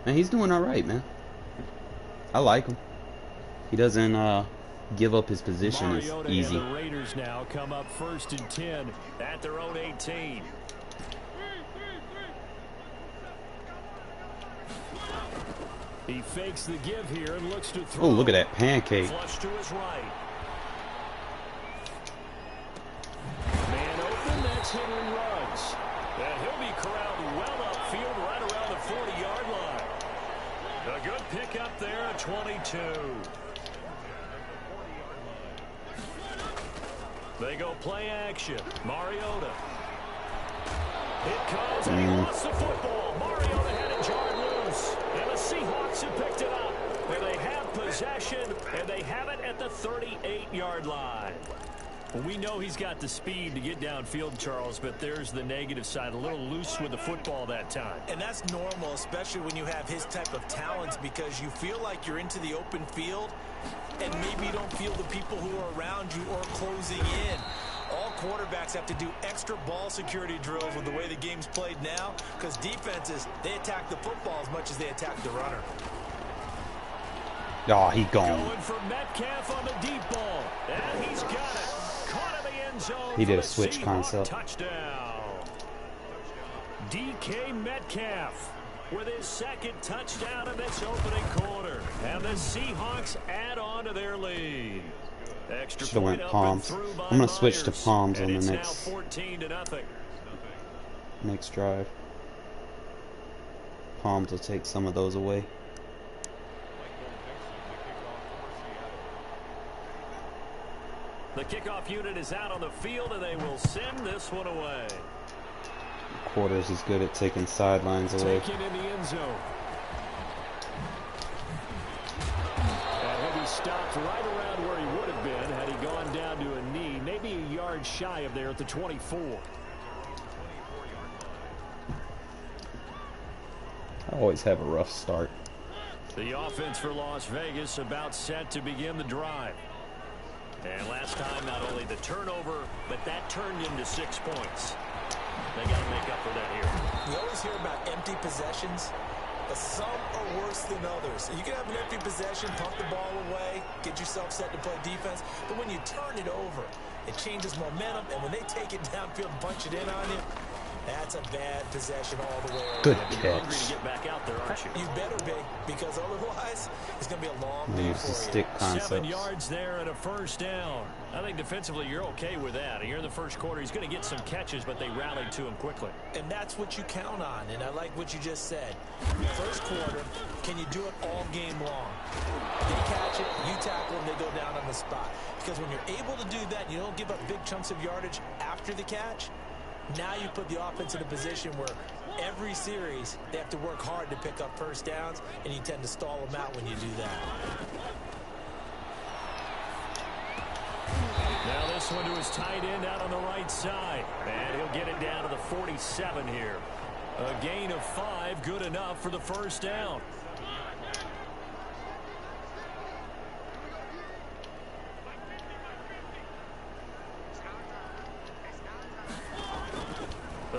Man, he's doing all right, man. I like him. He doesn't give up his position as easy. And the Raiders now come up 1st and 10 at their own 18. He fakes the give here and looks to throw. Oh, look at that pancake. Flush to his right. Man open, that's Henry Ruggs. And he'll be corralled well upfield right around the 40-yard line. A good pick up there at 22. They go play action. Mariota. It comes, and he lost the football. Mariota had it jarred loose. And the Seahawks have picked it up. And they have possession, and they have it at the 38-yard line. Well, we know he's got the speed to get downfield, Charles, but there's the negative side. A little loose with the football that time. And that's normal, especially when you have his type of talents, because you feel like you're into the open field, and maybe you don't feel the people who are around you or closing in. All quarterbacks have to do extra ball security drills with the way the game's played now, because defenses, they attack the football as much as they attack the runner. Oh, he gone. Going for Metcalf on the deep ball, and he's got it. Caught in the end zone. He did a switch concept. Touchdown. DK Metcalf with his 2nd touchdown in this opening quarter. And the Seahawks add on to their lead. Extra Should have point went up palms. and through by I'm gonna switch to Myers. palms And on it's the now next 14-0. next drive. Palms will take some of those away. The kickoff unit is out on the field, and they will send this one away. Quarters is good at taking sidelines away. Taken in the end zone. And he'll be stopped right around where he would have been had he gone down to a knee, maybe a yard shy of there at the 24. I always have a rough start. The offense for Las Vegas about set to begin the drive. And last time, not only the turnover, but that turned into 6 points. They got to make up for that here. You always hear about empty possessions, but some are worse than others. You can have an empty possession, pump the ball away, get yourself set to play defense, but when you turn it over, it changes momentum, and when they take it downfield and punch it in on you, that's a bad possession all the way around. Good You're hungry to catch. get back out there, aren't you? You better be, because otherwise, it's going to be a long day Use for the you. stick 7 concepts. yards there and a first down. I think defensively you're okay with that. Here in the first quarter, he's going to get some catches, but they rallied to him quickly. And that's what you count on, and I like what you just said. First quarter, can you do it all game long? They catch it, you tackle them, they go down on the spot. Because when you're able to do that, you don't give up big chunks of yardage after the catch. Now you put the offense in a position where every series they have to work hard to pick up first downs, and you tend to stall them out when you do that. Now this one to his tight end out on the right side. And he'll get it down to the 47 here. A gain of 5, good enough for the first down.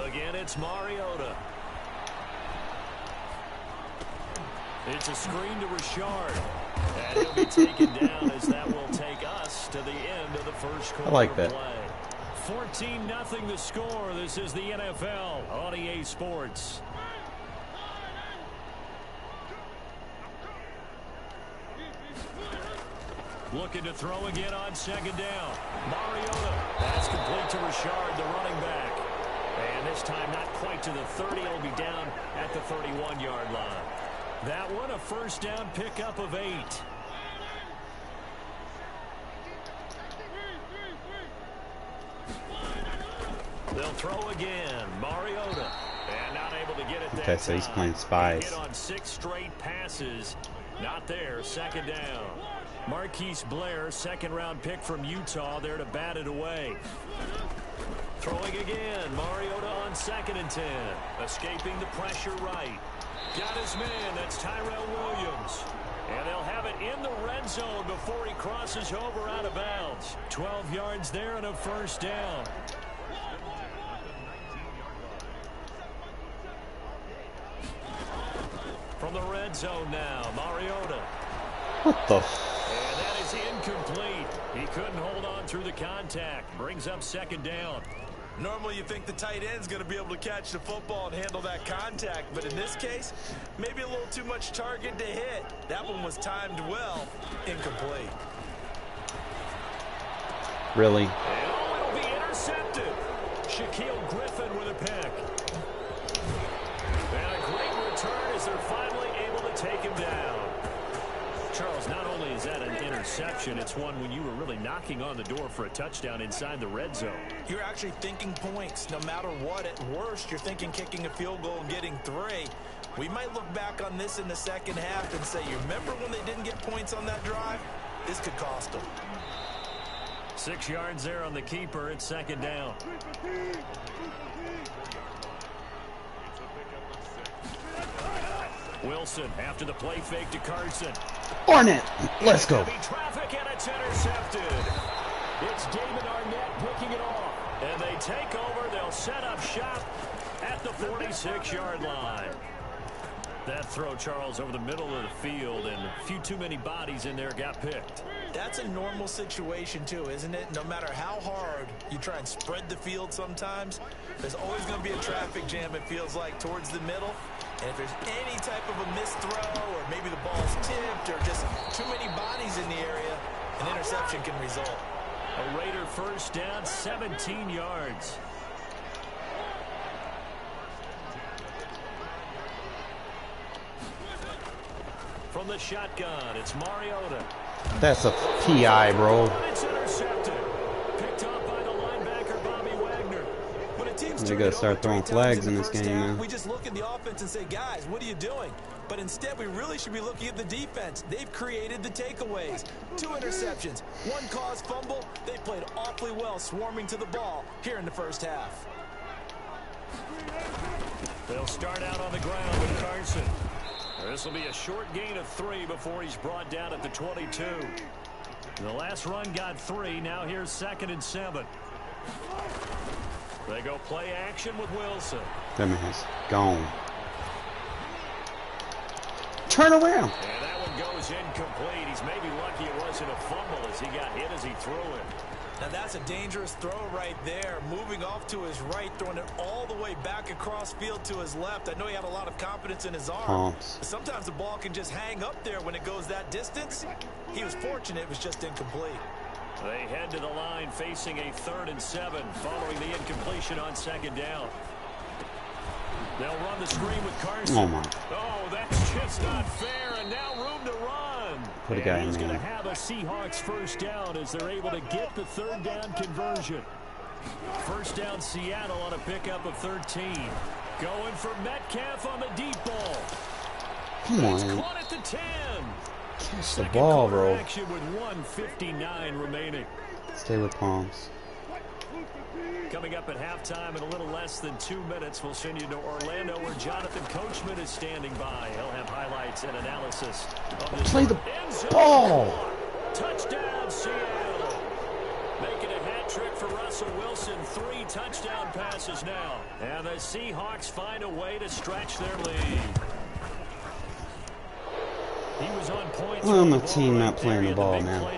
Again, it's Mariota. It's a screen to Richard. And he'll be taken down as that will take us to the end of the first quarter. I like that. Play. 14-0 the score. This is the NFL on EA Sports. Looking to throw again on second down. Mariota. That's complete to Richard, the running back. And this time not quite to the 30. It'll be down at the 31-yard line. That one a first down pickup of 8. They'll throw again. Mariota. And not able to get it that Okay, so he's time. playing spies. Hit on 6 straight passes. Not there. Second down. Marquise Blair, second-round pick from Utah, there to bat it away. Throwing again. Mariota on 2nd and 10. Escaping the pressure right. Got his man. That's Tyrell Williams. And they'll have it in the red zone before he crosses over out of bounds. 12 yards there and a first down. From the red zone now, Mariota. What the? And that is incomplete. He couldn't hold on through the contact. Brings up second down. Normally you think the tight end's going to be able to catch the football and handle that contact, but in this case, maybe a little too much target to hit. That one was timed well. Incomplete. Really? And it'll be intercepted. Shaquille Griffin with a pick. And a great return as they're finally able to take him down. Charles, not only is that an interception, it's one when you were really knocking on the door for a touchdown inside the red zone. You're actually thinking points no matter what. At worst, you're thinking kicking a field goal and getting 3. We might look back on this in the second half and say, you remember when they didn't get points on that drive? This could cost them. 6 yards there on the keeper. It's second down. Wilson after the play fake to Carson. Arnette, let's go. Heavy traffic and it's intercepted. It's David Arnette picking it off. And they take over. They'll set up shop at the 46-yard line. That throw, Charles, over the middle of the field, and a few too many bodies in there got picked. That's a normal situation, too, isn't it? No matter how hard you try and spread the field sometimes, there's always going to be a traffic jam, it feels like, towards the middle. And if there's any type of a missed throw, or maybe the ball's tipped, or just too many bodies in the area, an interception can result. A Raider first down, 17 yards. From the shotgun, it's Mariota. That's a PI, bro. It's intercepted. turn gotta it over start 3 throwing times flags in in the this first game, half, man. we just look at the offense and say, guys, what are you doing? But instead, we really should be looking at the defense. They've created the takeaways. 2 interceptions, 1 caused fumble. They played awfully well swarming to the ball here in the first half. They'll start out on the ground with Carson. This will be a short gain of 3 before he's brought down at the 22. The last run got 3. Now here's 2nd and 7. They go play action with Wilson. That man's gone. Turn around. And that one goes incomplete. He's maybe lucky it wasn't a fumble as he got hit as he threw it. Now that's a dangerous throw right there. Moving off to his right, throwing it all the way back across field to his left. I know he had a lot of confidence in his arm. Sometimes the ball can just hang up there when it goes that distance. He was fortunate it was just incomplete. They head to the line facing a 3rd and 7 following the incompletion on 2nd down. They'll run the screen with Carson. Oh, my. Oh, that's just not fair, and now room to run. Put a guy in He's going to there. have a Seahawks first down as they're able to get the 3rd down conversion. First down Seattle on a pickup of 13. Going for Metcalf on the deep ball. Come He's on. caught at the 10. Catch the ball, bro. Action with 1:59 remaining. Stay with Palms. Coming up at halftime in a little less than 2 minutes, we'll send you to Orlando where Jonathan Coachman is standing by. He'll have highlights and analysis of this. Play the ball. Touchdown, Seattle. Making a hat trick for Russell Wilson. 3 touchdown passes now. And the Seahawks find a way to stretch their lead. He was on point. Well, my team not playing the ball now.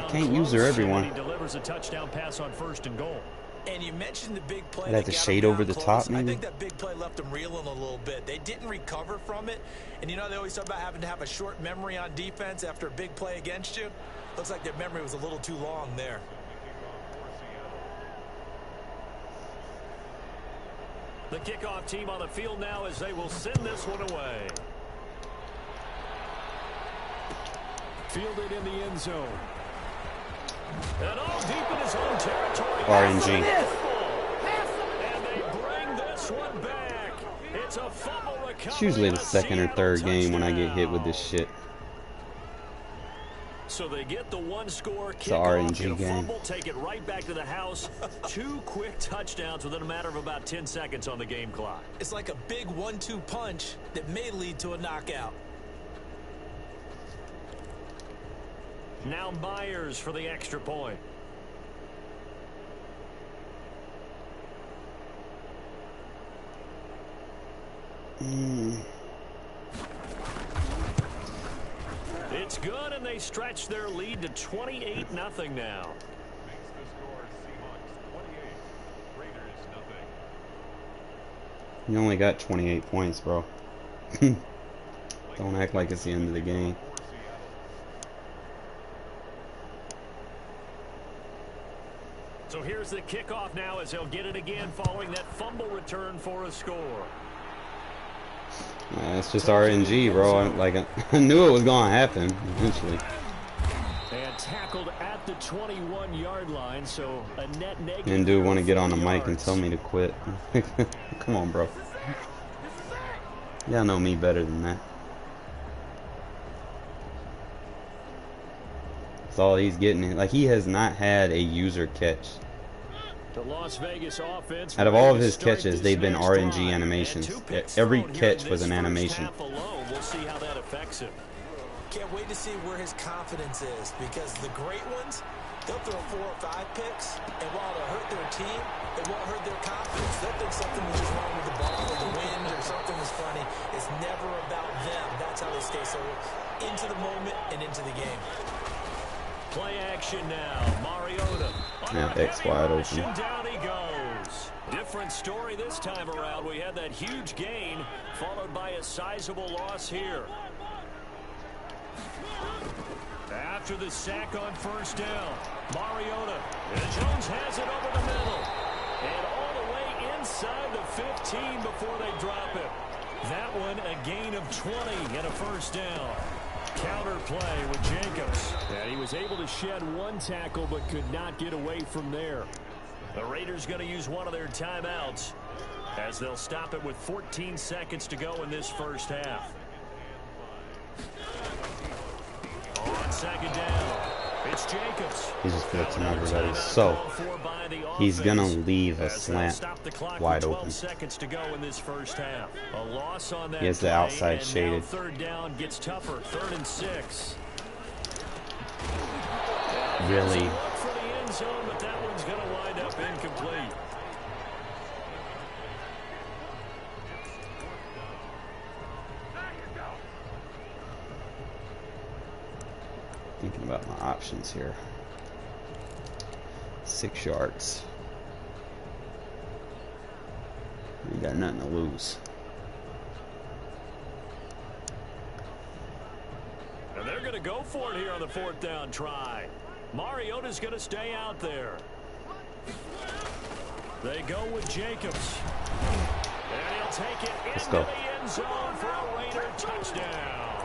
Can't use her, everyone. He delivers a touchdown pass on 1st and goal. And you mentioned the big play. I'd have to shade over the top, maybe. I think that big play left them reeling a little bit. They didn't recover from it. And you know, they always talk about having to have a short memory on defense after a big play against you. Looks like their memory was a little too long there. The kickoff team on the field now as they will send this one away. Fielded in the end zone. And all deep in his own territory. RNG. And they bring this one back. It's a fumble recovery. It's usually the 2nd or 3rd game when I get hit with this shit. So they get the 1-score It's an RNG game. fumble, take it right back to the house. 2 quick touchdowns within a matter of about 10 seconds on the game clock. It's like a big 1-2 punch that may lead to a knockout. Now Myers for the extra point. It's good, and they stretch their lead to 28-0 now. You only got 28 points, bro. Don't act like it's the end of the game. So here's the kickoff now as they'll get it again following that fumble return for a score. It's just RNG, bro. I knew it was going to happen eventually. And tackled at the 21-yard line, so a net negative. And dude want to get on the mic and tell me to quit. Come on, bro. Y'all know me better than that. That's all he's getting. Like, he has not had a user catch. The Las Vegas offense, out of all of his catches, they've been RNG animations. Every catch was an animation. We'll see how that affects him. Can't wait to see where his confidence is, because the great ones, they'll throw 4 or 5 picks, and while it'll hurt their team, it won't hurt their confidence. They'll think something was just wrong with the ball or the wind or something was funny. It's never about them. That's how they stay so into the moment and into the game. Play action now. Mariota. Now X wide open. Down he goes. Different story this time around. We had that huge gain followed by a sizable loss here. After the sack on first down, Mariota. And Jones has it over the middle. And all the way inside the 15 before they drop it. That one a gain of 20 and a first down. Counter play with Jacobs. And he was able to shed 1 tackle but could not get away from there. The Raiders going to use one of their timeouts. as they'll stop it with 14 seconds to go in this first half. On second down, it's Jacobs. He's just blitzing everybody. So he's gonna leave a slant wide open. Seconds to go in this first half. A loss on that. He has the outside and shaded. now third down gets tougher. 3rd and 6. Really? Look for the end zone, but that one's going to wind up incomplete. Thinking about my options here. 6 yards. You got nothing to lose. And they're going to go for it here on the 4th down try. Mariota's going to stay out there. They go with Jacobs. And he'll take it into the end zone for a Raider touchdown.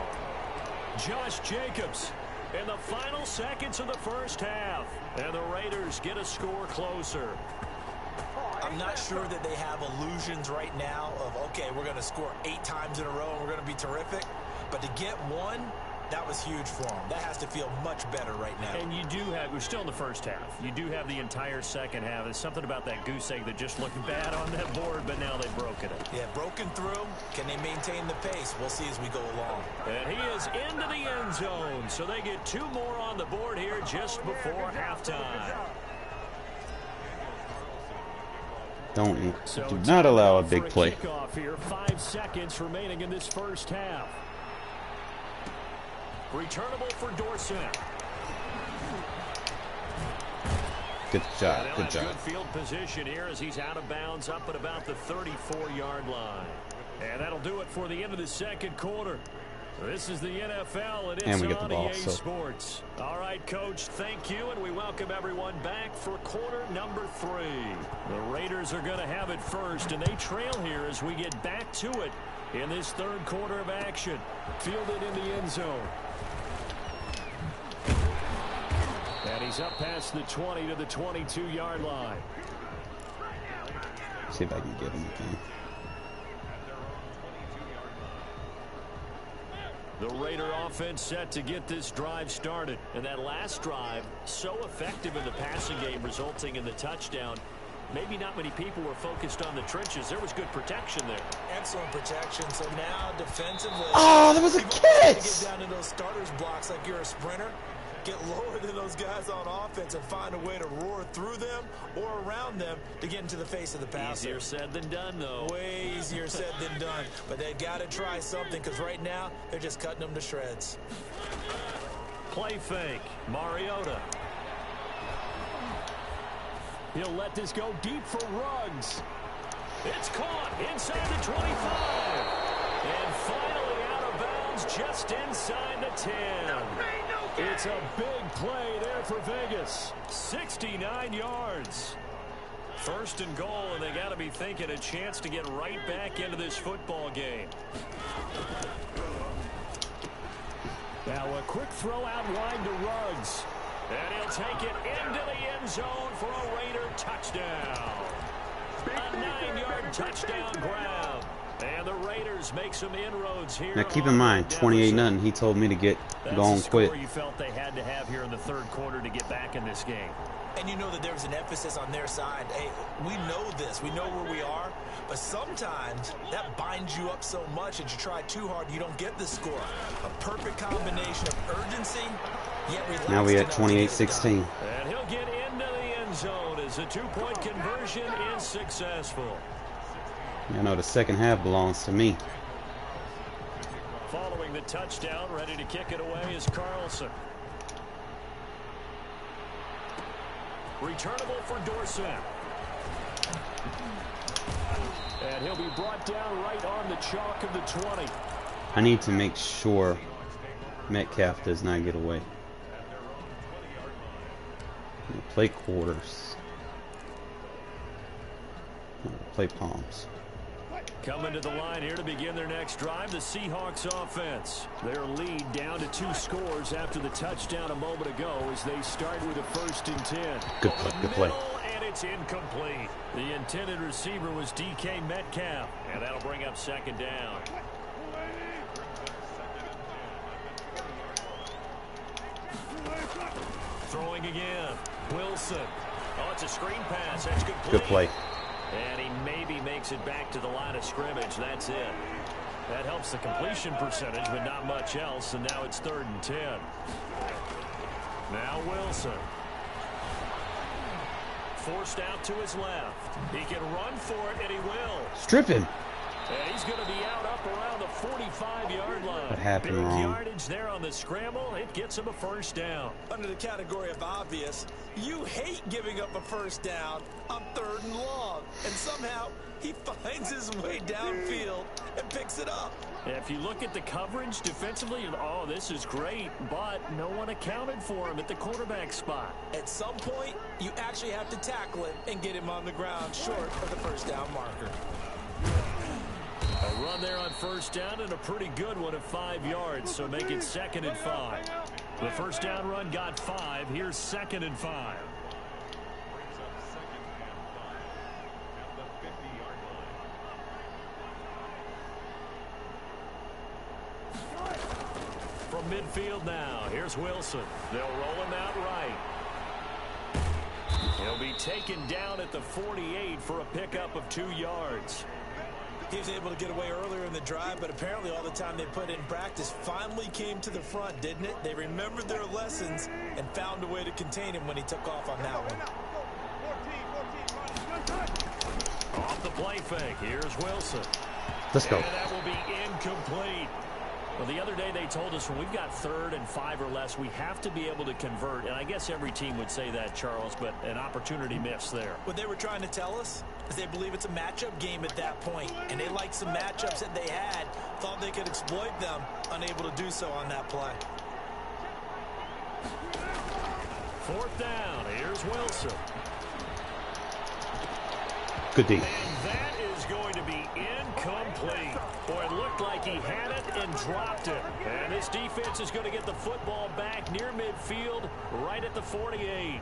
Josh Jacobs in the final seconds of the first half. And the Raiders get a score closer. I'm not sure that they have illusions right now of, okay, we're going to score 8 times in a row and we're going to be terrific. But to get one, that was huge for them. That has to feel much better right now. And you do have, we're still in the first half. You do have the entire second half. There's something about that goose egg that just looked bad on that board, but now they've broken it. Yeah, broken through. Can they maintain the pace? We'll see as we go along. And he is into the end zone, so they get 2 more on the board here just before halftime. Do not allow a big play. Kickoff here, 5 seconds remaining in this first half. Returnable for Dorsett. Good job. Good job. Good field position here as he's out of bounds up at about the 34-yard line. And that'll do it for the end of the second quarter. This is the NFL, and it's on EA Sports. All right, Coach, thank you, and we welcome everyone back for quarter number 3. The Raiders are going to have it first, and they trail here as we get back to it in this third quarter of action. Fielded in the end zone. And he's up past the 20 to the 22-yard line. See if I can get him again. The Raider offense set to get this drive started. And that last drive, so effective in the passing game, resulting in the touchdown. Maybe not many people were focused on the trenches. There was good protection there. Excellent protection. So now defensively. Oh, that was a catch! Get down to those starters blocks like you're a sprinter. Get lower than those guys on offense and find a way to roar through them or around them to get into the face of the passer. Easier said than done, though. Way easier said than done. But they've got to try something because right now they're just cutting them to shreds. Play fake. Mariota. He'll let this go deep for Ruggs. It's caught inside the 25. And finally out of bounds just inside the 10. It's a big play there for Vegas. 69 yards. First and goal, and they got to be thinking a chance to get right back into this football game. Now a quick throw out wide to Ruggs. And he'll take it into the end zone for a Raider touchdown. A 9-yard touchdown grab. And the Raiders make some inroads here. Now keep in mind, 28-0. He told me to get going quick. You felt they had to have here in the third quarter to get back in this game. And you know that there's an emphasis on their side. Hey, we know this. We know where we are. But sometimes that binds you up so much that you try too hard, you don't get the score. A perfect combination of urgency, yet relaxed. Now we at 28-16. And he'll get into the end zone as the 2-point conversion is successful. You know, the second half belongs to me. Following the touchdown, ready to kick it away is Carlson. Returnable for Dorsett. And he'll be brought down right on the chalk of the 20. I need to make sure Metcalf does not get away. Play quarters. Play palms. Coming to the line here to begin their next drive, the Seahawks offense. Their lead down to 2 scores after the touchdown a moment ago as they start with a 1st and 10. Good play, good play. And It's incomplete. The intended receiver was DK Metcalf, and that'll bring up second down. Throwing again. Wilson. Oh, it's a screen pass. That's complete. Good play. And he maybe makes it back to the line of scrimmage. That's it. That helps the completion percentage, but not much else. And now it's 3rd and 10. Now Wilson. Forced out to his left. He can run for it, and he will. Strip him. And he's going to be out up around the 45-yard line. What happened Big wrong? yardage there on the scramble. It gets him a first down. Under the category of obvious, you hate giving up a first down on 3rd and long. And somehow he finds his way downfield and picks it up. If you look at the coverage defensively, oh, this is great, but no one accounted for him at the quarterback spot. At some point, you actually have to tackle it and get him on the ground short of the first down marker. A run there on first down and a pretty good one at 5 yards, so make it 2nd and 5. The first down run got 5. Here's 2nd and 5. From midfield now, here's Wilson. They'll roll him out right. He'll be taken down at the 48 for a pickup of 2 yards. He was able to get away earlier in the drive, but apparently all the time they put in practice finally came to the front, didn't it? They remembered their lessons and found a way to contain him when he took off on that one. Off the play fake, here's Wilson. Let's go. And that will be incomplete. Well, the other day they told us when we've got 3rd and 5 or less, we have to be able to convert. And I guess every team would say that, Charles, but an opportunity missed there. What they were trying to tell us is they believe it's a matchup game at that point, and they liked some matchups that they had, thought they could exploit them, unable to do so on that play. 4th down, here's Wilson. Good D. And that is going to be incomplete. Boy, it looked like he had it and dropped it. And this defense is going to get the football back near midfield, right at the 48.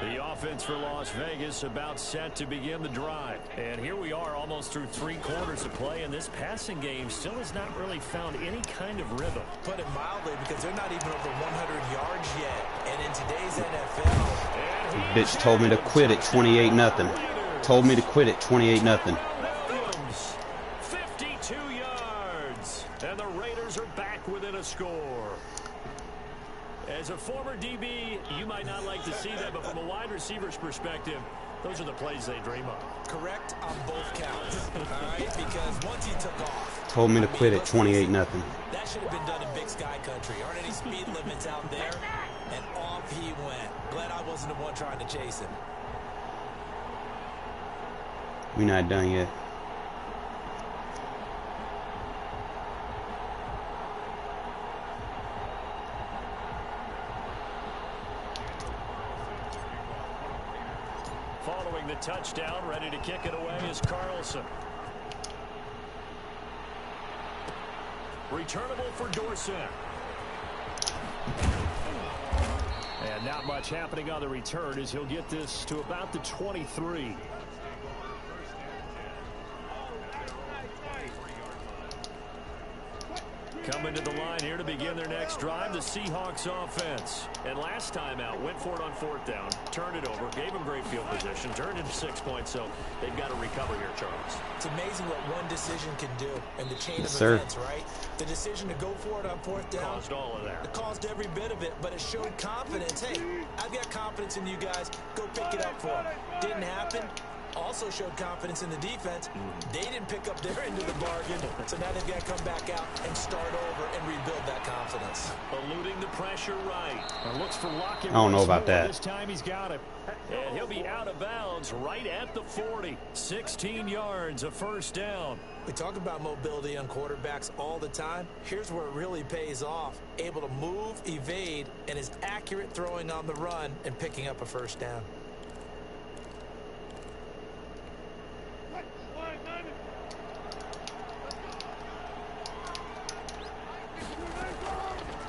The offense for Las Vegas about set to begin the drive. And here we are almost through 3 quarters of play, and this passing game still has not really found any kind of rhythm. Put it mildly, because they're not even over 100 yards yet. And in today's NFL... Bitch told me to quit at 28-0. Told me to quit at 28-0. 52 yards. And the Raiders are back within a score. As a former DB, you might not like to see that, but from a wide receiver's perspective, those are the plays they dream of. Correct on both counts, all right? Because once he took off... Told me to quit at 28-0. That should have been done in Big Sky Country. Aren't any speed limits out there? And off he went. Glad I wasn't the one trying to chase him. We're not done yet. Following the touchdown, ready to kick it away is Carlson. Returnable for Dorsett. And not much happening on the return as he'll get this to about the 23. Coming to the line here to begin their next drive, the Seahawks offense. And last time out, went for it on 4th down, turned it over, gave them great field position, turned into 6 points, so they've got to recover here, Charles. It's amazing what one decision can do in the chain of sir. events, right? The decision to go for it on 4th down. Caused all of that. It caused every bit of it, but it showed confidence. Hey, I've got confidence in you guys. Go pick it up for them. Didn't happen. Also showed confidence in the defense. They didn't pick up their end of the bargain, so now they've got to come back out and start over and rebuild that confidence. Eluding the pressure right. And looks for Lockett. I don't know about that. This time he's got it. And he'll be out of bounds right at the 40. 16 yards, a first down. We talk about mobility on quarterbacks all the time. Here's where it really pays off. Able to move, evade, and is accurate throwing on the run and picking up a first down.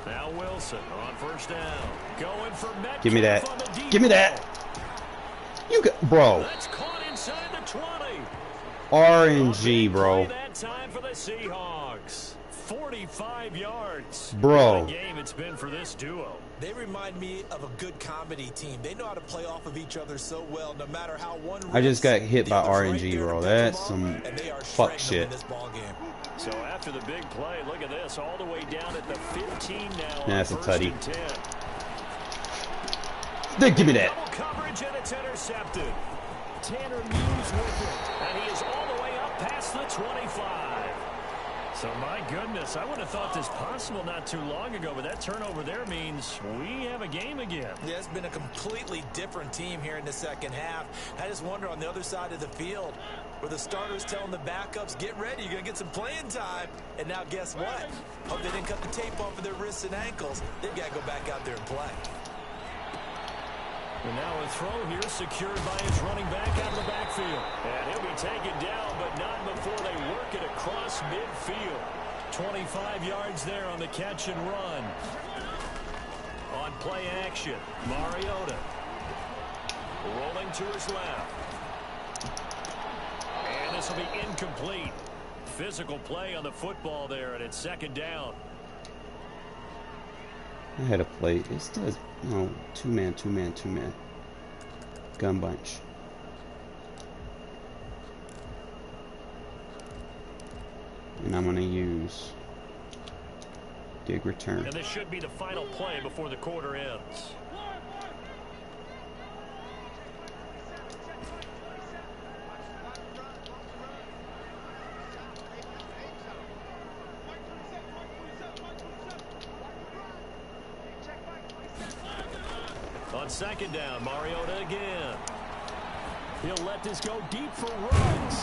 Now Now Wilson on first down. Going for Metcalf. Give me that. Give me that. You got, bro. That's caught inside the 20. RNG, bro. That time for the Seahawks. 45 yards. Bro. What a game it's been for this duo. They remind me of a good comedy team. They know how to play off of each other so well, no matter how one I just got hit by RNG, bro. That's some fuck shit. So after the big play, look at this, all the way down at the 15 now. That's a tutty. Then give me that. Double coverage and it's intercepted. Tanner Muse with it, and he is all the way up past the 25. So my goodness, I would have thought this possible not too long ago, but that turnover there means we have a game again. Yeah, it's been a completely different team here in the second half. I just wonder on the other side of the field, where the starters telling the backups, get ready, you're going to get some playing time. And now guess what? Hope they didn't cut the tape off of their wrists and ankles. They've got to go back out there and play. And now a throw here secured by his running back out of the backfield. And he'll be taken down, but not before they work it across midfield. 25 yards there on the catch and run. On play action, Mariota. Rolling to his left. And this will be incomplete. Physical play on the football there, and it's second down. I had a play. It does no two-man. Gun bunch. And I'm gonna use dig return. And this should be the final play before the quarter ends. On second down, Mariota again. He'll let this go deep for runs.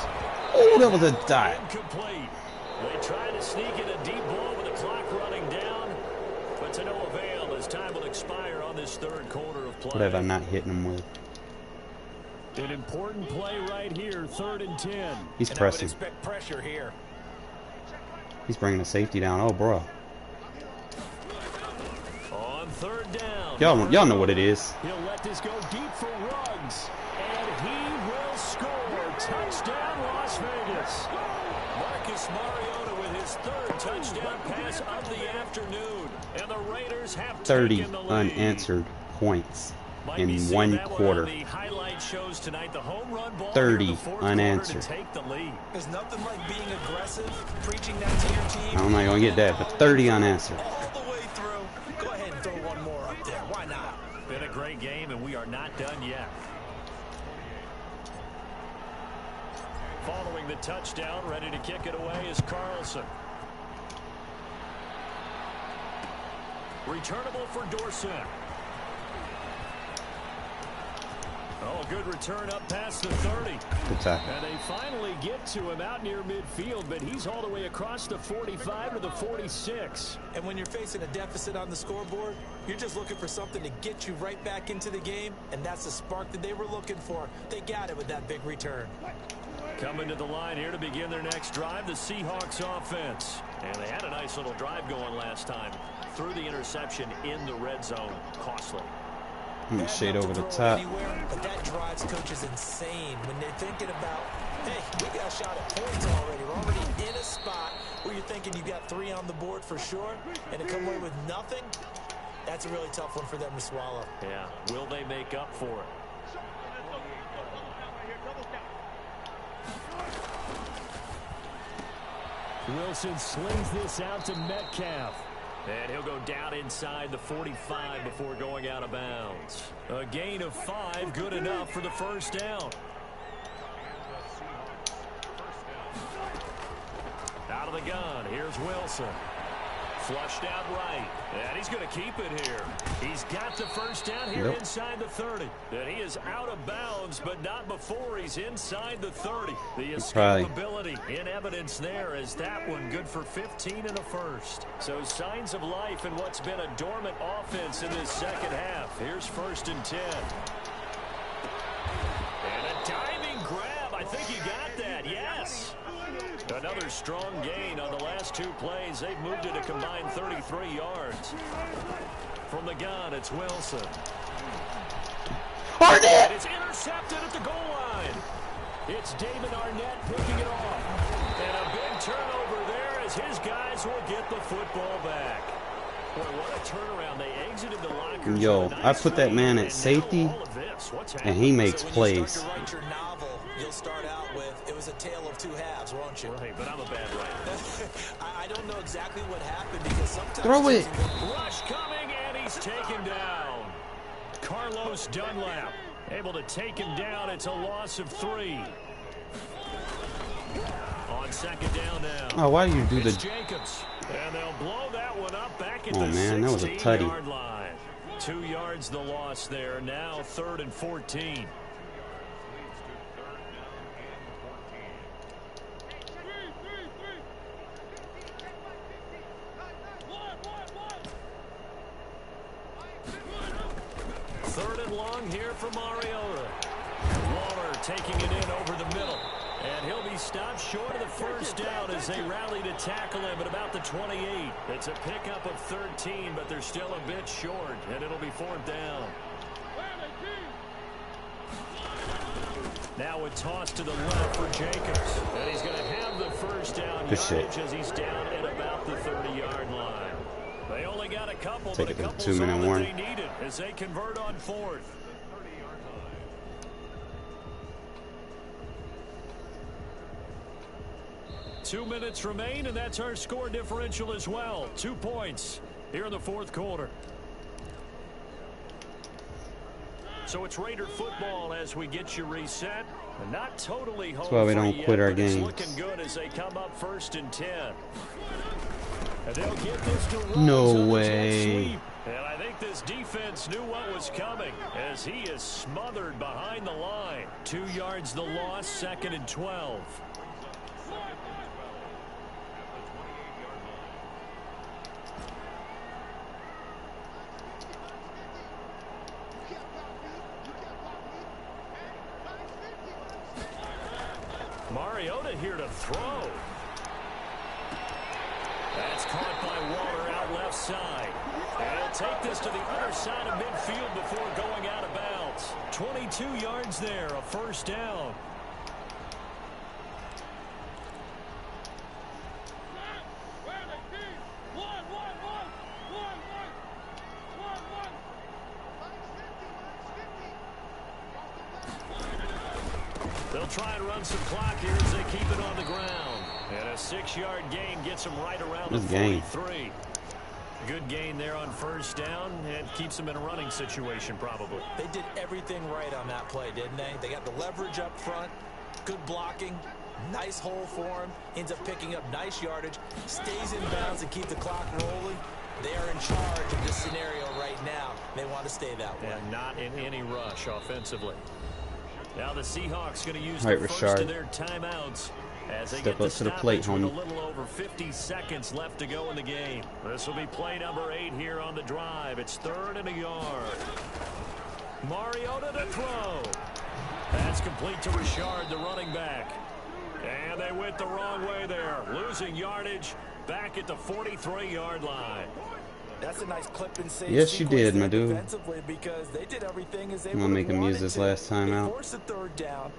Oh, that was a dot. Incomplete. They try to sneak in a deep ball with the clock running down, but to no avail as time will expire on this third quarter of play. What have I not hitting him with? An important play right here, 3rd and 10. He's pressing. I would expect pressure here. He's bringing the safety down. Oh, bro. On 3rd down. Y'all know what it is. He'll let this go deep for Ruggs, and he will score. Touchdown, Las Vegas. Marcus Mariota with his 3rd touchdown pass of the afternoon, and the Raiders have 30 taken the lead. unanswered points in one quarter. The highlight shows tonight, the home run ball 30 unanswered. to take the lead. There's nothing like being aggressive, preaching that to your team. I'm not gonna get that, but 30 unanswered. All the way through. Go ahead and throw one more up there. Why not? Been a great game, and we are not done yet. Following the touchdown, ready to kick it away is Carlson. Returnable for Dorsett. Oh, good return up past the 30. Good tackle. And they finally get to him out near midfield, but he's all the way across the 45 to the 46. And when you're facing a deficit on the scoreboard, you're just looking for something to get you right back into the game, and that's the spark that they were looking for. They got it with that big return. Coming to the line here to begin their next drive, the Seahawks offense. And they had a nice little drive going last time. Through the interception in the red zone. Costly. Shade over the top. Anywhere, but that drives coaches insane when they're thinking about, hey, we got a shot at points already. We're already in a spot where you're thinking you got 3 on the board for sure, and to come away with nothing, that's a really tough one for them to swallow. Yeah. Will they make up for it? Wilson slings this out to Metcalf. And he'll go down inside the 45 before going out of bounds. A gain of 5, good enough for the first down. Out of the gun, here's Wilson. Flushed out right. And he's going to keep it here. He's got the first down here inside the 30. And he is out of bounds, but not before he's inside the 30. The escapability in evidence there as that one good for 15 in the first. So signs of life in what's been a dormant offense in this second half. Here's 1st and 10. And a diving grab. I think you got that. Yes. A Another strong gain on the last 2 plays. They've moved it a combined 33 yards. From the gun, it's Wilson. Arnette! And it's intercepted at the goal line. It's David Arnette picking it off. And a big turnover there as his guys will get the football back. Boy, what a turnaround. They exited the locker room. Yo, I put that man at safety, and he makes plays. So when you start to write your novel, you'll start out with, it was a tale of 2 halves, won't you? Right, but I'm a bad writer. I don't know exactly what happened because sometimes... Throw it! Rush coming, and he's taken down. Carlos Dunlap able to take him down. It's a loss of 3. On second down now. Oh, why do you do It's the... Jacobs. And they'll blow that one up back at Oh, the man, that was a tutty. 16-yard line. 2 yards the loss there. Now 3rd and 14. Third and long here for Mariota. Waller taking it in over the middle. And he'll be stopped short of the first down as they rally to tackle him at about the 28. It's a pickup of 13, but they're still a bit short, and it'll be 4th down. Now a toss to the left for Jacobs. And he's going to have the first down yardage as he's down at about the 30-yard line. They only got a couple, but a couple's all that they needed as they convert on 4th. Two minutes remain, and that's our score differential as well. 2 points here in the 4th quarter. So it's Raider football as we get you reset. And not totally home. That's why we don't quit our games. It's looking good as they come up 1st and 10. And they'll get this to Rhodes. No way. And I think this defense knew what was coming as he is smothered behind the line. 2 yards the loss, 2nd and 12. Mariota here to throw. That's caught by Waller out left side. And he'll take this to the other side of midfield before going out of bounds. 22 yards there, a first down. They'll try and run some clock here as they keep it on the ground. And a 6-yard gain gets them right around the 43. Good gain there on first down and keeps them in a running situation probably. They did everything right on that play, didn't they? They got the leverage up front, good blocking, nice hole for him, ends up picking up nice yardage, stays in bounds and keep the clock rolling. They are in charge of this scenario right now. They want to stay that way. And not in any rush offensively. Now the Seahawks going to use the first of their timeouts as they Step get up to the plate, homie. with a little over 50 seconds left to go in the game. This will be play number 8 here on the drive. It's 3rd and a yard. Mariota to throw. That's complete to Richard, the running back. And they went the wrong way there, losing yardage back at the 43-yard line. That's a nice clip and save. Yes, you did, my dude. Because they did everything as they I'm gonna make him use this last time out. Forced the 3rd down,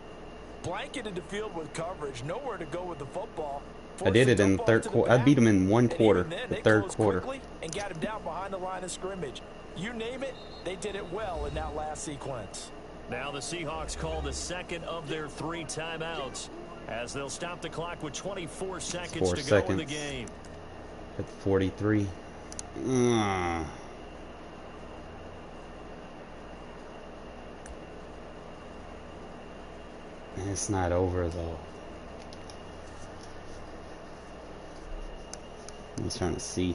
blanketed the field with coverage, nowhere to go with the football. I did it in the 3rd quarter. I beat him in 1 quarter, the 3rd quarter. And got him down behind the line of scrimmage. You name it, they did it well in that last sequence. Now the Seahawks call the 2nd of their 3 timeouts as they'll stop the clock with 24 seconds to go in the game. At 43. It's not over though. I'm just trying to see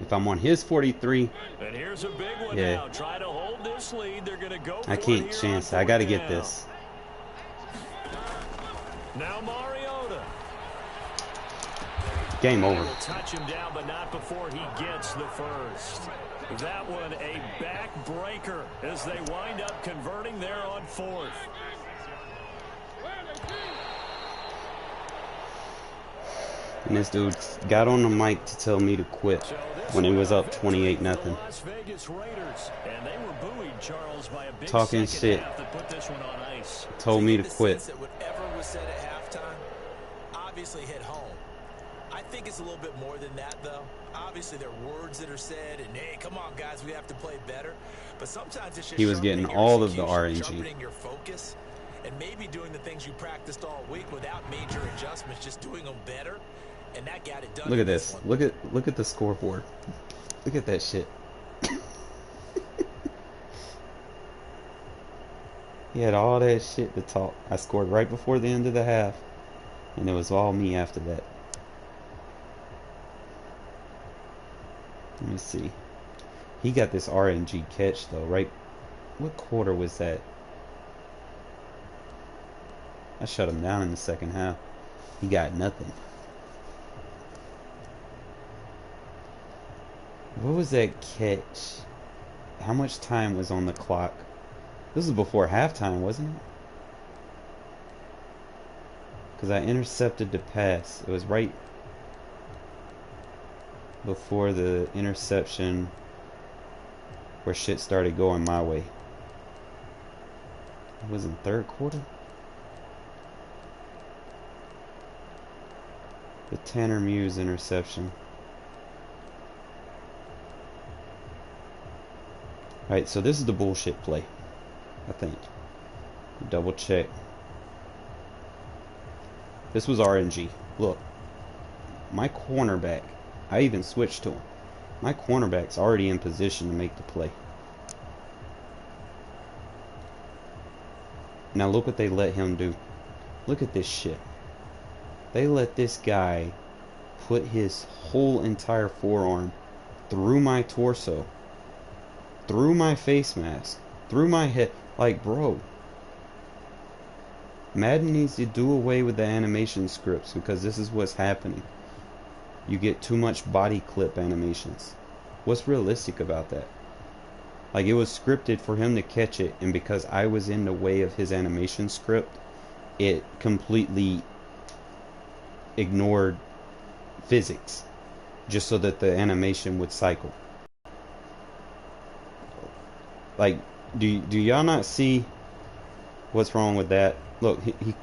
if I'm on his 43. And here's a big one Yeah. now. Try to hold this lead. They're going to go for I can't it chance it. here I got to on get 4th this. Now Mariota. Game over. Will touch him down, but not before he gets the first. That one a backbreaker as they wind up converting there on 4th. And this dude got on the mic to tell me to quit when it was up 28-0. Las Vegas Raiders, and they were buoyed, Charles, by a big Talking second shit. half that put this one on ice. Told me to quit. That whatever was said at halftime obviously hit home. I think it's a little bit more than that, though. Obviously, there are words that are said, and hey, come on, guys, we have to play better. But sometimes it's just he was getting all of the RNG. sharpening your focus, and maybe doing the things you practiced all week without major adjustments, just doing them better, and that got it done. Look at this. Look at the scoreboard. Look at that shit. He had all that shit to talk. I scored right before the end of the half, and it was all me after that. Let me see. He got this RNG catch though, right? What quarter was that? I shut him down in the second half. He got nothing. What was that catch? How much time was on the clock? This was before halftime, wasn't it? Because I intercepted the pass. It was right before the interception where shit started going my way. It was in third quarter? The Tanner Muse interception. Alright, so this is the bullshit play, I think. Double check. This was RNG. Look, my cornerback, I even switched to him. My cornerback's already in position to make the play. Now look what they let him do. Look at this shit. They let this guy put his whole entire forearm through my torso, through my face mask, through my head. Like, bro, Madden needs to do away with the animation scripts, because this is what's happening. You get too much body clip animations. What's realistic about that? Like, it was scripted for him to catch it, and because I was in the way of his animation script, it completely ignored physics just so that the animation would cycle. Like, do y'all not see what's wrong with that? Look,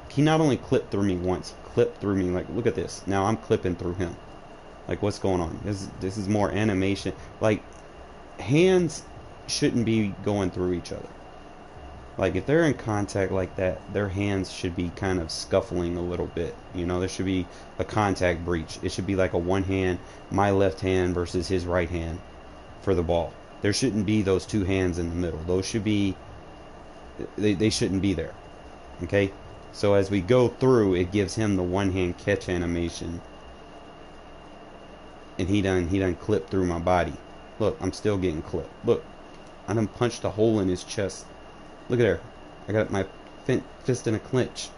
he not only clipped through me once, he clipped through me. Like, look at this. Now I'm clipping through him. Like, what's going on? This is more animation. Like, hands shouldn't be going through each other. Like, if they're in contact like that, their hands should be kind of scuffling a little bit. You know, there should be a contact breach. It should be like a one hand, my left hand versus his right hand for the ball. There shouldn't be those two hands in the middle. Those should be, they shouldn't be there. Okay? So as we go through, it gives him the one hand catch animation. And he done clipped through my body. Look, I'm still getting clipped. Look, I done punched a hole in his chest. Look at there. I got my fist in a clinch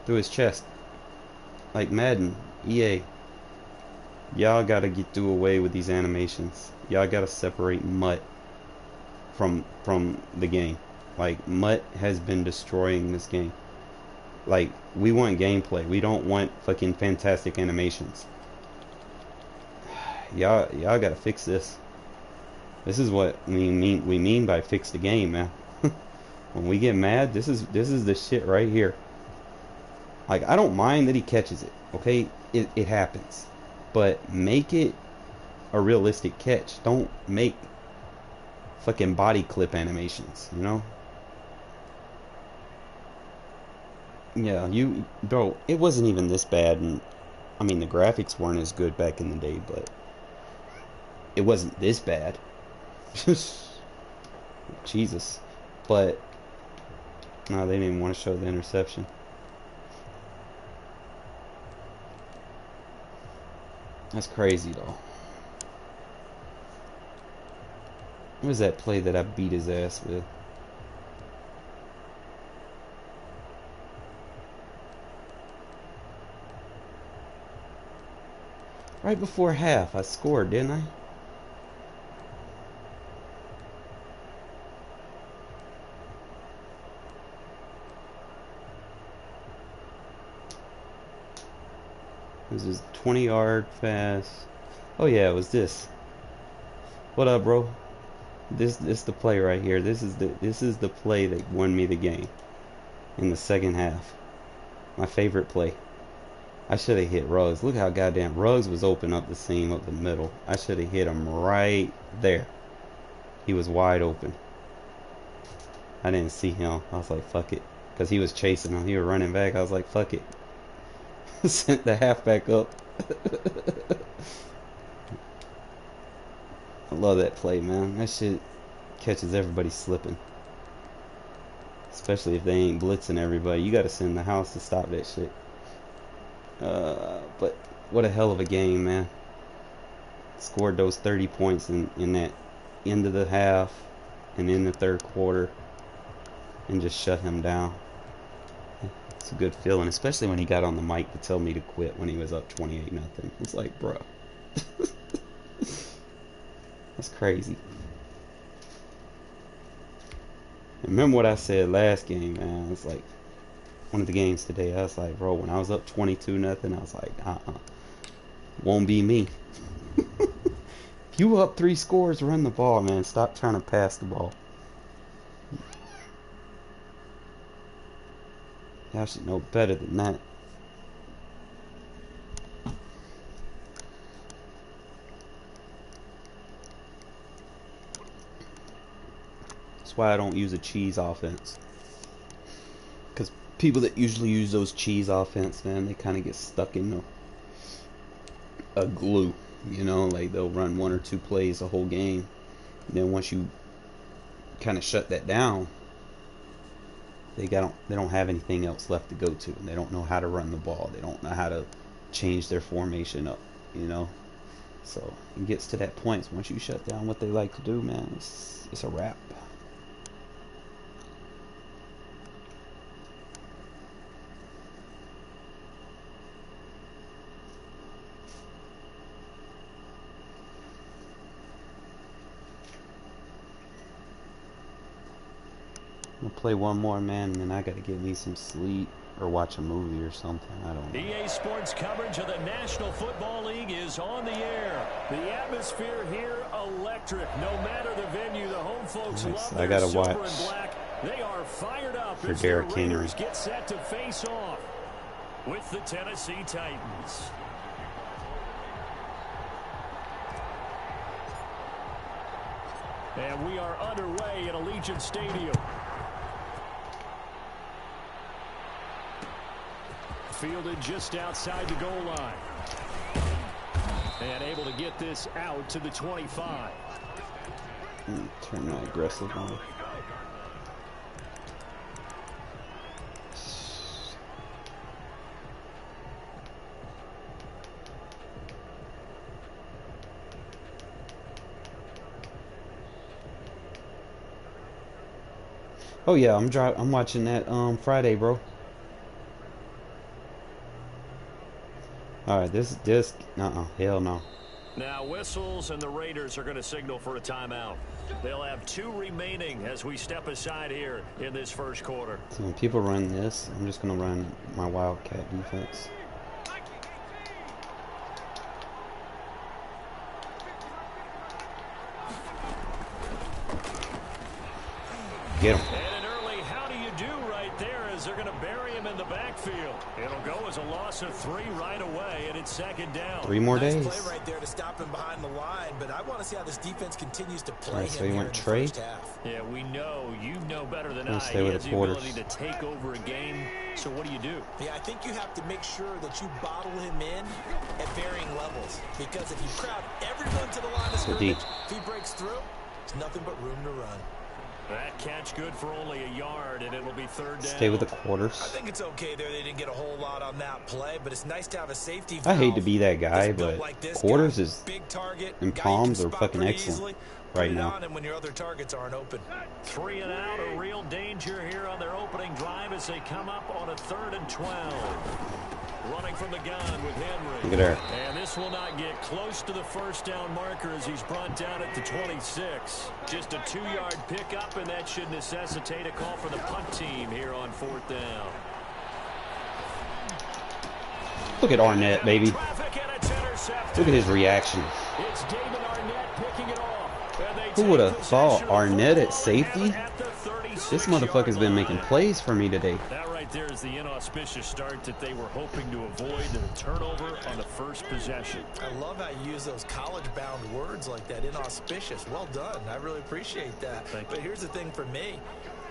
through his chest. Like Madden, EA. Y'all gotta do away with these animations. Y'all gotta separate Mutt from the game. Like, Mutt has been destroying this game. Like, we want gameplay. We don't want fucking fantastic animations. Y'all gotta fix this. This is what we mean by fix the game, man. When we get mad, this is the shit right here. Like, I don't mind that he catches it, okay? It happens. But make it a realistic catch. Don't make fucking body clip animations, you know? Yeah, bro, it wasn't even this bad, and I mean, the graphics weren't as good back in the day, but it wasn't this bad. Jesus. But no, they didn't even want to show the interception. That's crazy, though. What was that play that I beat his ass with? Right before half, I scored, didn't I? This is 20-yard pass. Oh yeah, it was this. What up, bro? This the play right here. This is the play that won me the game in the second half. My favorite play. I should have hit Ruggs. Look how goddamn Ruggs was open up the seam up the middle. I should have hit him right there. He was wide open. I didn't see him. I was like, fuck it. Because he was chasing him. He was running back. I was like, fuck it. Sent the halfback up. I love that play, man. That shit catches everybody slipping. Especially if they ain't blitzing everybody. You got to send the house to stop that shit. But what a hell of a game, man. Scored those 30 points in that end of the half and in the third quarter and just shut him down. It's a good feeling, especially when he got on the mic to tell me to quit when he was up 28-0. It's like, bro. That's crazy. Remember what I said last game, man. It's like one of the games today. I was like, bro, when I was up 22-0, I was like, won't be me. If you up 3 scores, run the ball, man. Stop trying to pass the ball. Y'all should know better than that. That's why I don't use a cheese offense. Because people that usually use those cheese offense, man, they kind of get stuck in a glue. You know, like they'll run 1 or 2 plays the whole game. And then once you kind of shut that down, they don't have anything else left to go to. And they don't know how to run the ball. They don't know how to change their formation up, you know. So it gets to that point. Once you shut down what they like to do, man, it's a wrap. I'll play one more, man, and then I gotta get me some sleep or watch a movie or something. I don't know. EA Sports coverage of the National Football League is on the air. The atmosphere here electric. No matter the venue, the home folks love I their gotta silver watch and black. They are fired up for as the Derrick Henry. Raiders get set to face off with the Tennessee Titans. And we are underway at Allegiant Stadium. Fielded just outside the goal line. And able to get this out to the 25. Turn my aggressive on. Oh yeah, I'm watching that Friday, bro. All right, this hell no. Now whistles and the Raiders are going to signal for a timeout. They'll have 2 remaining as we step aside here in this first quarter. So when people run this, I'm just gonna run my Wildcat defense. Get him. And an early how do you do right there as they're going to bury him in the backfield. It'll go as a loss of 3 right away, and it's second down. 3 more days. Nice play right there to stop him behind the line, but I want to see how this defense continues to play So him you here want in the trade? first half. Yeah, we know. You know better than I. Stay He with has the the quarters. ability to take over a game. So what do you do? Yeah, I think you have to make sure that you bottle him in at varying levels, because if you crowd everyone to the line of scrimmage, if he breaks through, it's nothing but room to run. That catch good for only a yard, and it'll be third down. Stay with the quarters. I think it's okay there. They didn't get a whole lot on that play, but it's nice to have a safety valve. I hate to be that guy, That's built but like this quarters guy. is Big target, and guy you palms can are spot fucking pretty excellent easily. right Put it now. on him when your other targets aren't open. 3 and out, a real danger here on their opening drive as they come up on a 3rd and 12. Running from the gun with Henry. Look at her. And this will not get close to the first down marker as he's brought down at the 26. Just a 2-yard pickup, and that should necessitate a call for the punt team here on 4th down. Look at Arnette, baby. Traffic and it's intercepted. Look at his reaction. It's David Arnette picking it off. And they Who take would have thought possession of the Arnette at football safety? and have it at the 36 This motherfucker's been making line. plays for me today. That right there is the inauspicious start that they were hoping to avoid, and a turnover on the first possession. I love how you use those college-bound words like that, inauspicious. Well done. I really appreciate that. But here's the thing for me.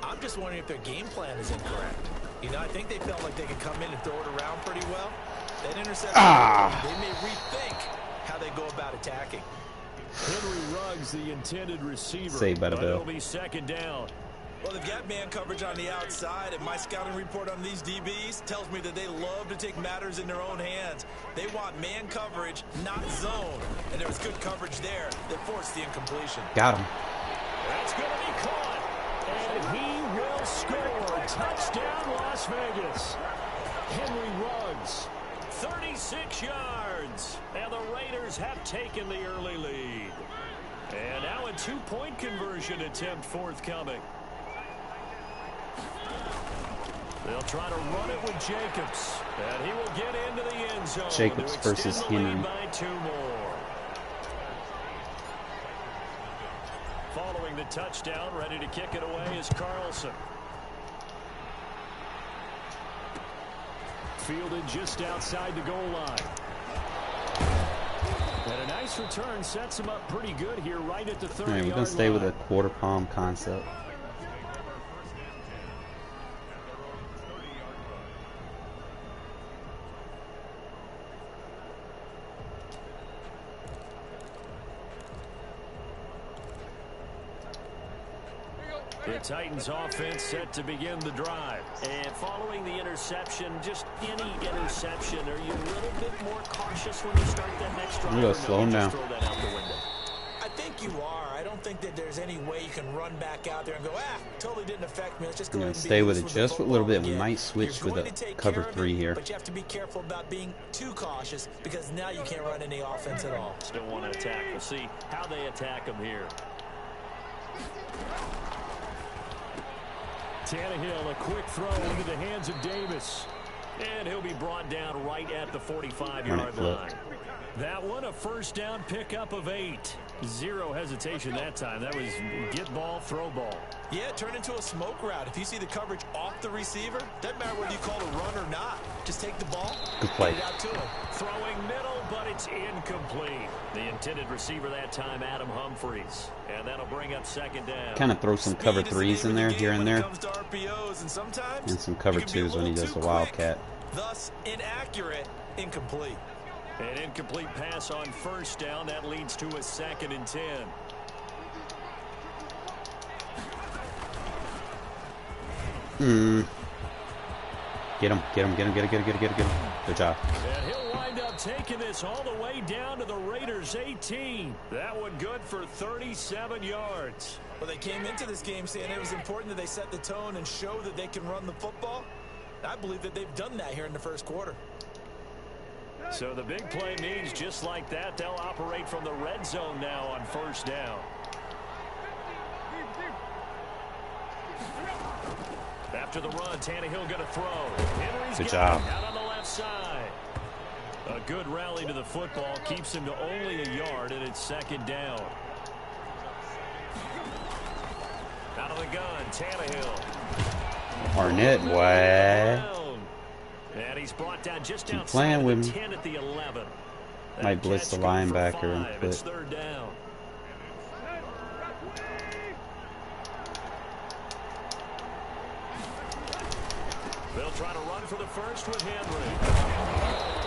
I'm just wondering if their game plan is incorrect. You know, I think they felt like they could come in and throw it around pretty well. That interception, they may rethink how they go about attacking. Henry Ruggs, the intended receiver. Saved by the But it'll bell. be second down. Well, they've got man coverage on the outside, and my scouting report on these DBs tells me that they love to take matters in their own hands. They want man coverage, not zone. And there was good coverage there that forced the incompletion. Got him. That's going to be caught. And he will score. Touchdown, Las Vegas. Henry Ruggs. 36 yards. And the Raiders have taken the early lead. And now a two-point conversion attempt forthcoming. They'll try to run it with Jacobs. And he will get into the end zone. Jacobs to versus extend the lead Henry. by 2 more. Following the touchdown, ready to kick it away is Carlson. Fielded just outside the goal line. And a nice return sets him up pretty good here right at the 30-yard line. Alright, we're going to stay with a quarter palm concept. The Titans offense set to begin the drive. And following the interception, just any interception, are you a little bit more cautious when you start that next drive? I'm gonna or no, slow him you just down. throw that out the window? I think you are. I don't think that there's any way you can run back out there and go, totally didn't affect me. Let's just go I'm ahead going to and be stay with loose it the just a little football bit. We again. might switch You're with going a to take cover care of 3 it, here. But you have to be careful about being too cautious because now you can't run any offense at all. Still want to attack. We'll see how they attack them here. Tannehill, a quick throw into the hands of Davis. And he'll be brought down right at the 45-yard Arnette line. flipped. That one, a first down pickup of 8. Zero hesitation that time. That was get ball, throw ball. Yeah, turn into a smoke route. If you see the coverage off the receiver, doesn't matter whether you call it a run or not. Just take the ball, Good play. get it out to him. Throwing middle, but it's incomplete. The intended receiver that time, Adam Humphries. And that'll bring up second down. Kind of throw some cover Speed is the 3s in name there, of the here game and when it there. comes to RPOs, and sometimes And some cover you can be a 2s when he little does the too wildcat. quick, thus inaccurate, incomplete. An incomplete pass on first down. That leads to a 2nd and 10. Get him, get him, get him, get him, get him, get him, get him, get him. Good job. And he'll wind up taking this all the way down to the Raiders' 18. That one good for 37 yards. Well, they came into this game saying it was important that they set the tone and show that they can run the football. I believe that they've done that here in the first quarter. So the big play means just like that, they'll operate from the red zone now on first down. After the run, Tannehill going to throw. Henry's Good got job. it out on the left side. A good rally to the football keeps him to only a yard, and it's 2nd down. Out of the gun, Tannehill. Arnette, boy. And he's brought down just Keep outside playing of with the me. 10 at the 11. Might blitz the linebacker and put. It's 3rd down. They'll try to run for the first with Henry.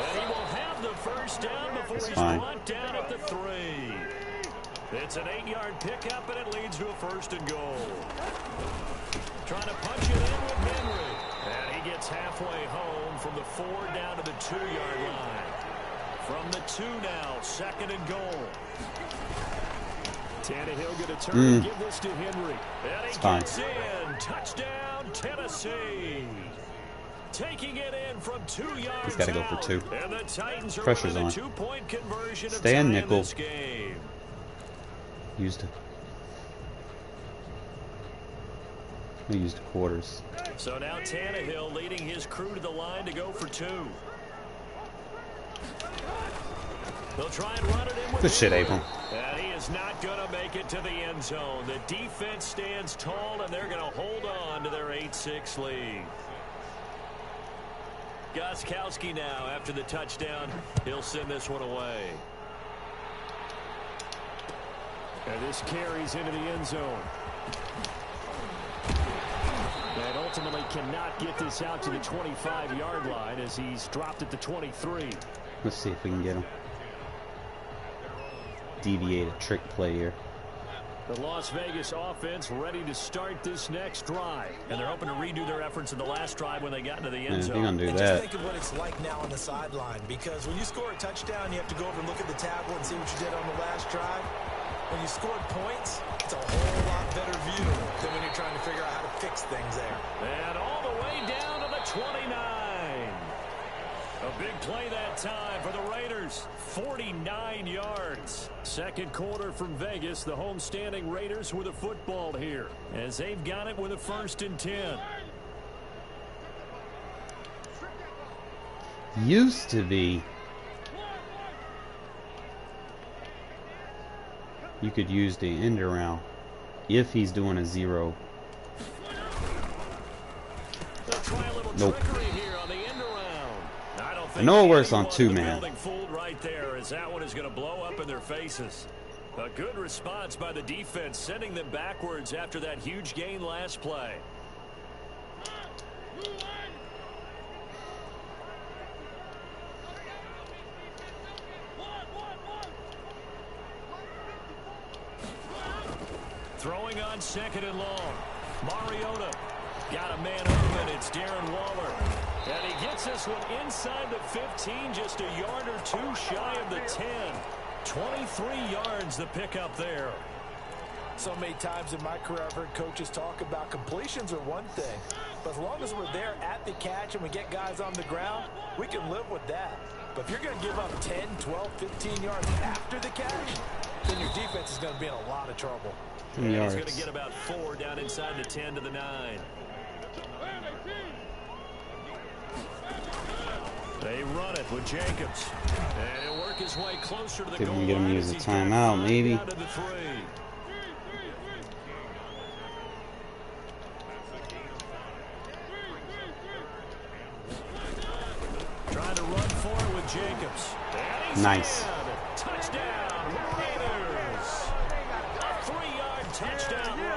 And he will have the first down before he's brought down at the 3. It's an 8-yard pickup, and it leads to a 1st and goal. Trying to punch it in with Henry. And he gets halfway home from the 4 down to the 2-yard line. From the 2 now, 2nd and goal. Tannehill going to turn and give this to Henry. And he fine. gets in. Touchdown, Tennessee. Taking it in from 2 yards He's got to go for 2. And the Titans are Pressure's running on. a 2-point conversion Stay of in time nickel. this game. Used it. We used quarters. So now Tannehill leading his crew to the line to go for 2. They'll try and run it in with Good shit, Abram. And he is not going to make it to the end zone. The defense stands tall, and they're going to hold on to their 8-6 lead. Gostkowski now, after the touchdown, he'll send this one away. And this carries into the end zone. And ultimately cannot get this out to the 25-yard line as he's dropped at the 23. Let's see if we can get him. Deviate a trick play here. The Las Vegas offense ready to start this next drive. And they're hoping to redo their efforts in the last drive when they got into the end zone. They're gonna do and that. just think of what it's like now on the sideline, because when you score a touchdown, you have to go over and look at the tablet and see what you did on the last drive. When you scored points, it's a whole lot better view than when you're trying to figure out how to fix things there. And all the way down to the 29. A big play that time for the Raiders. 49 yards. Second quarter from Vegas. The homestanding Raiders with a football here, as they've got it with a 1st and 10. Used to be you could use the end around if he's doing a zero. Nope. I know it works on 2-man. Fooled right there, as that one is going to blow up in their faces. A good response by the defense, sending them backwards after that huge gain last play. Throwing on 2nd and long. Mariota got a man open. It's Darren Waller. And he gets this one inside the 15, just a yard or two shy of the 10. 23 yards the pickup there. So many times in my career I've heard coaches talk about completions are one thing, but as long as we're there at the catch and we get guys on the ground, we can live with that. But if you're going to give up 10, 12, 15 yards after the catch, then your defense is going to be in a lot of trouble. And he's going to get about 4 down inside the 10 to the 9. They run it with Jacobs. And he'll work his way closer to the goal line. Get him to use a timeout, maybe. Trying to run for it with Jacobs. Nice. Touchdown, Raiders. A 3-yard touchdown run.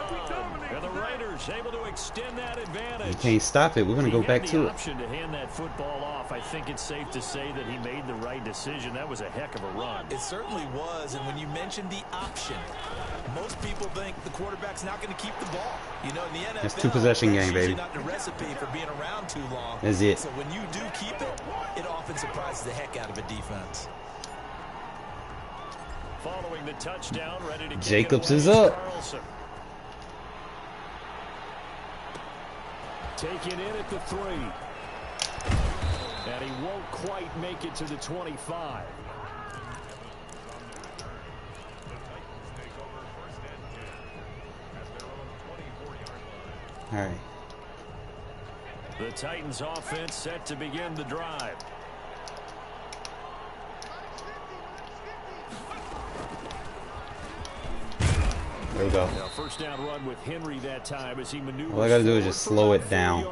And the Raiders able to extend that advantage. You can't stop it. We're going to go back to it. Option to hand that football off. I think it's safe to say that he made the right decision. That was a heck of a run. It certainly was. And when you mentioned the option, most people think the quarterback's not going to keep the ball. You know, in the NFL, it's 2-possession game, baby. Not the recipe for being around too long. That's it. So when you do keep it, it often surprises the heck out of a defense. Following the touchdown, ready to Jacobs is up. Carlson. Taken in at the 3. And he won't quite make it to the 25. All right. The Titans offense set to begin the drive. There we go. Now, first down run with Henry that time as he maneuvers. All I got to do is just slow it down.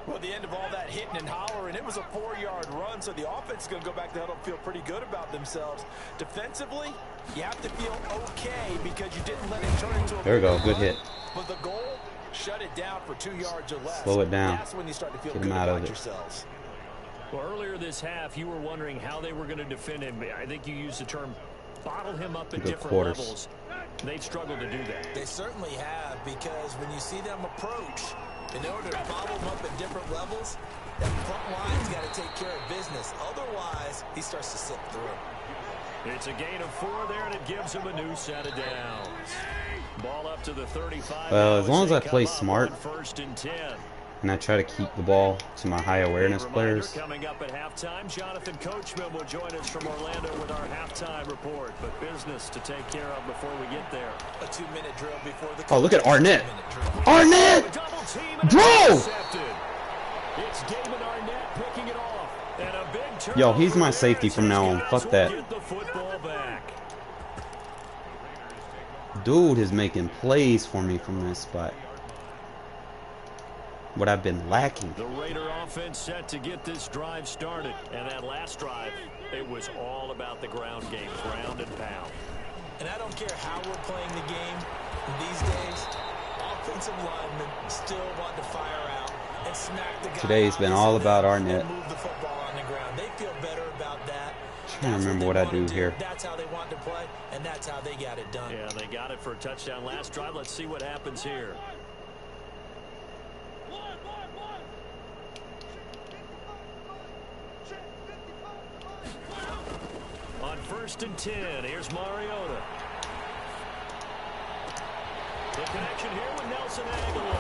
Well, at the end of all that hitting and hollering, it was a 4-yard run, so the offense is going to go back to huddle and feel pretty good about themselves. Defensively, you have to feel okay because you didn't let it turn into a there we go. Good hit. But the goal, shut it down for 2 yards or less. Slow it down. That's when you start to feel Get good him out of about it. yourselves. Well, earlier this half, you were wondering how they were going to defend him. I think you used the term bottle him up at different levels. They've struggled to do that. They certainly have, because when you see them approach, in order to bottle him up at different levels, that front line's got to take care of business. Otherwise, he starts to slip through. It's a gain of 4 there, and it gives him a new set of downs. Ball up to the 35. Well, as long as I play smart, 1st and 10. and I try to keep the ball to my high awareness players. Coming up at halftime, Jonathan Coachman will join us from Orlando with our halftime report. But business to take care of before we get there. A 2-minute drill before the. Oh, look at Arnette! Arnette! Bro! It's David Arnette picking it off. And a big Yo, he's my turnover safety there. from now on. These Fuck guys that. will get the football back. Dude is making plays for me from this spot. What I've been lacking. The Raider offense set to get this drive started. And that last drive, it was all about the ground game, ground and pound. And I don't care how we're playing the game these days, offensive linemen still want to fire out and smack the guy. Today's been all about Arnette. Move the football on the ground. They feel better about that. I'm trying to remember what I do here. That's how they want to play, and that's how they got it done. Yeah, they got it for a touchdown last drive. Let's see what happens here. On 1st and 10, here's Mariota. The connection here with Nelson Aguilar.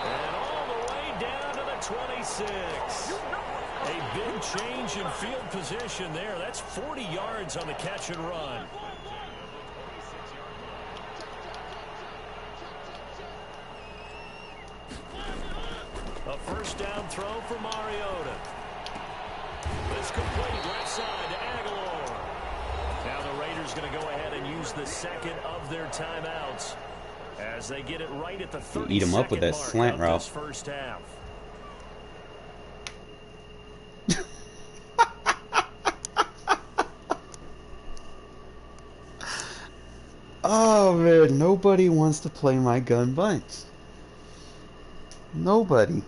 And all the way down to the 26. A big change in field position there. That's 40 yards on the catch and run. A first down throw for Mariota. It's complete left side to Aguilar. Now the Raiders going to go ahead and use the second of their timeouts as they get it right at the 30-second Eat him up with that mark slant of route. this first half. Oh man, nobody wants to play my gun bunch. Nobody.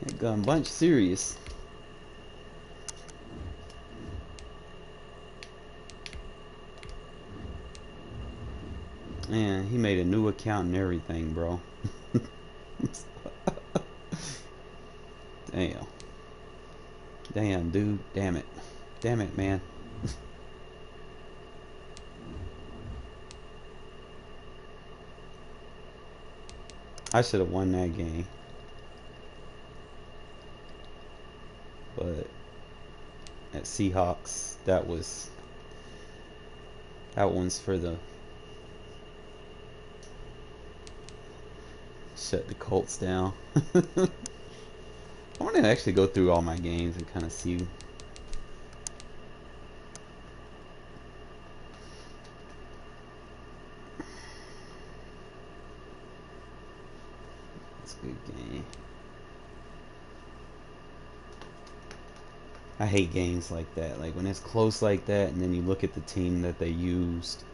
That gun bunch serious. Man, he made a new account and everything, bro. Damn. Damn, dude. Damn it. Damn it, man. I should have won that game. But at Seahawks, that one's for the shut the Colts down. I want to actually go through all my games and kind of see. It's a good game. I hate games like that. Like when it's close like that and then you look at the team that they used.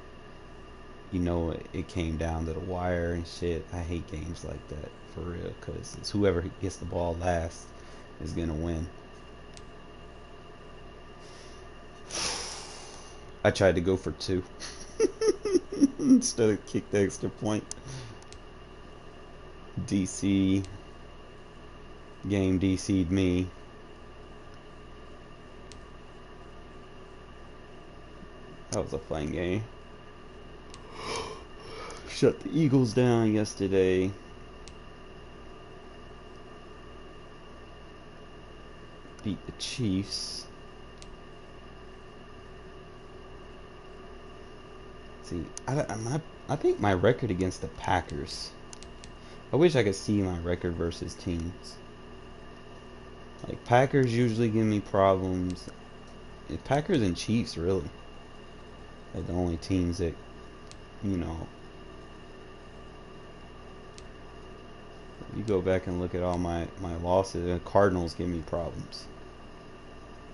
You know, it came down to the wire and shit. I hate games like that, for real, because it's whoever gets the ball last is going to win. I tried to go for 2 instead of kick the extra point. DC game DC'd me. That was a fun game. Shut the Eagles down yesterday. Beat the Chiefs. See, I think my record against the Packers. I wish I could see my record versus teams. Like Packers usually give me problems. Packers and Chiefs really. Like the only teams that, you know. You go back and look at all my losses, and Cardinals give me problems.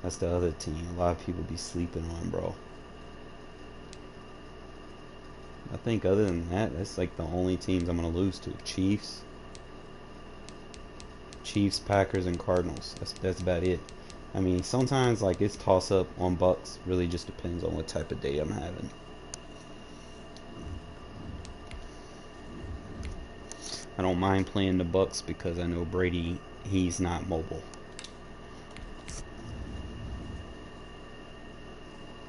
That's the other team a lot of people be sleeping on, bro. I think other than that, that's like the only teams I'm going to lose to. Chiefs, Packers, and Cardinals. That's about it. I mean, sometimes like it's toss up on Bucks. Really just depends on what type of day I'm having. I don't mind playing the Bucks because I know Brady, he's not mobile.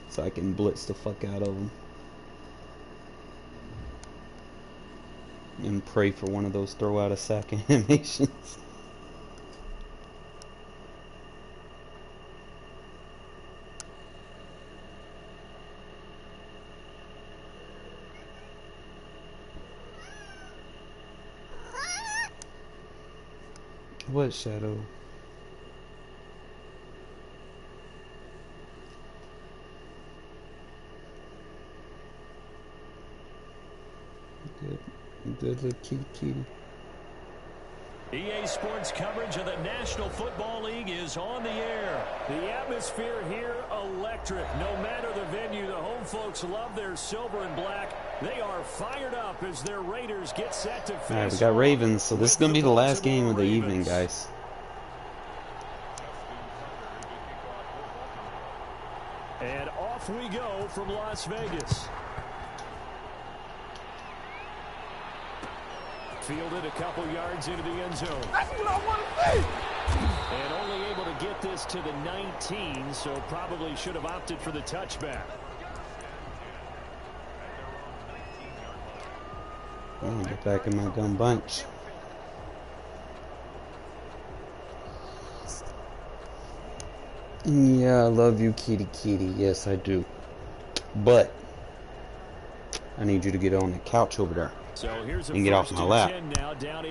So I can blitz the fuck out of him. And pray for one of those throw out a sack animations. What shadow? Good little kitty. EA Sports coverage of the National Football League is on the air. The atmosphere here, electric. No matter the venue, the home folks love their silver and black. They are fired up as their Raiders get set to face. All right, we got Ravens, so this is going to be the last game of the evening, guys. And off we go from Las Vegas. Fielded a couple yards into the end zone. That's what I want to see. And only able to get this to the 19, so probably should have opted for the touchback. I'm gonna get back in my gun bunch. Yeah, I love you, kitty kitty. Yes, I do. But I need you to get on the couch over there. So here's and get off my lap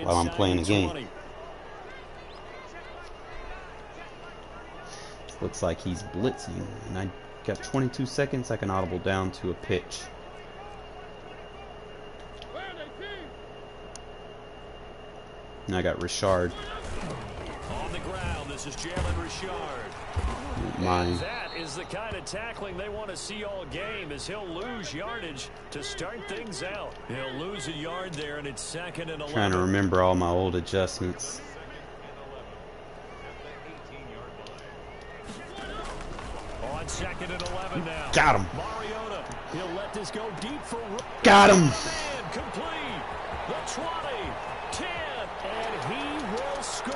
while I'm playing the game. 20. Looks like he's blitzing, and I got 22 seconds. I can audible down to a pitch. And I got Richard. On the ground, this is Jalen Richard. Mine. That is the kind of tackling they want to see all game, as he'll lose yardage to start things out. He'll lose a yard there, and it's 2nd and 11. Trying to remember all my old adjustments. On 2nd and 11 now. Got him. Mariota, he'll let this go deep for. Got him. Man, complete. The 20, 10, and he will score.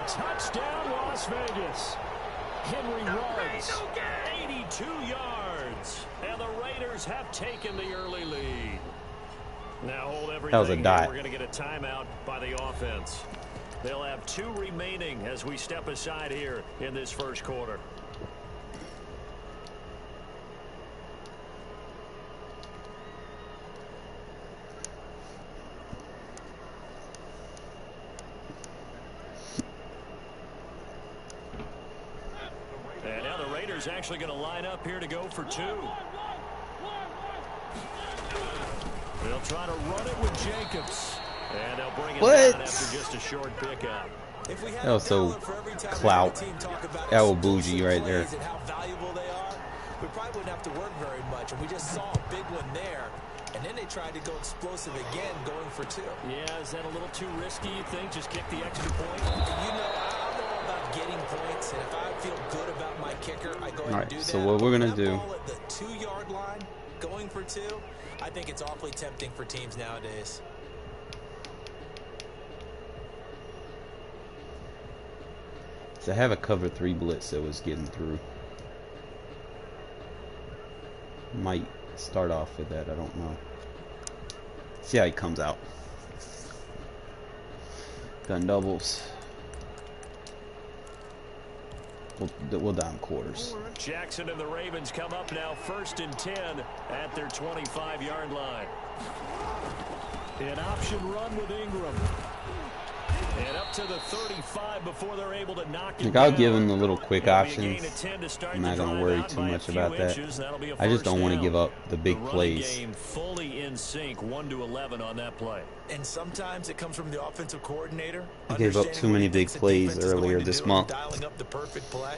Touchdown, Las Vegas. Henry runs 82 yards, and the Raiders have taken the early lead. Now hold everything. That was a dot. We're going to get a timeout by the offense. They'll have 2 remaining as we step aside here in this first quarter. And now the Raiders actually going to line up here to go for 2. They'll try to run it with Jacobs. And they'll bring it down after just a short pickup. That was so clout. That was bougie right there. How valuable they are, we probably wouldn't have to work very much. And we just saw a big one there. And then they tried to go explosive again, going for 2. Yeah, is that a little too risky, you think? Just kick the extra point? You know, I'm all about getting points. And if I feel good about my kicker, I go ahead and do that. So what we're going to do. Ball at the 2-yard line, going for 2, I think it's awfully tempting for teams nowadays. So I have a cover 3 blitz that was getting through. Might start off with that, I don't know. See how he comes out. Gun doubles. We'll down quarters. Jackson and the Ravens come up now 1st and 10 at their 25-yard line. An option run with Ingram. And up to the 35 before they're able to knock it I'll down. give him the little quick options. I'm not going to worry too much about that. I just don't want to give up the big plays. Game fully in sync, 1-11 on that play. And sometimes it comes from the offensive coordinator. I gave up too many big plays earlier this month. Dialing up the perfect play.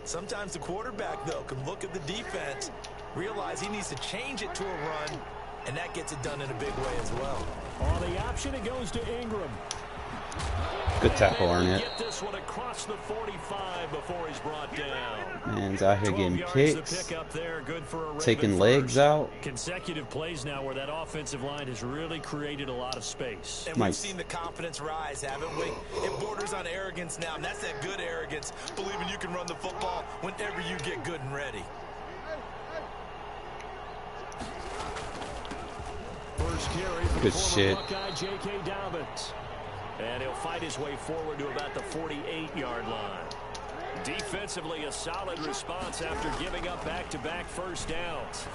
Sometimes the quarterback, though, can look at the defense, realize he needs to change it to a run, and that gets it done in a big way as well. On the option, it goes to Ingram. Good tackle, Arnette. Get this one across the 45 before he's brought down. Man's out here getting kicks, Good for a taking legs out. Consecutive plays now where that offensive line has really created a lot of space. And we've seen the confidence rise, haven't we? It borders on arrogance now, and that's that good arrogance, believing you can run the football whenever you get good and ready. First carry for good shit. Buckeye, J.K. Dobbins. And he'll fight his way forward to about the 48-yard line. Defensively, a solid response after giving up back-to-back first downs.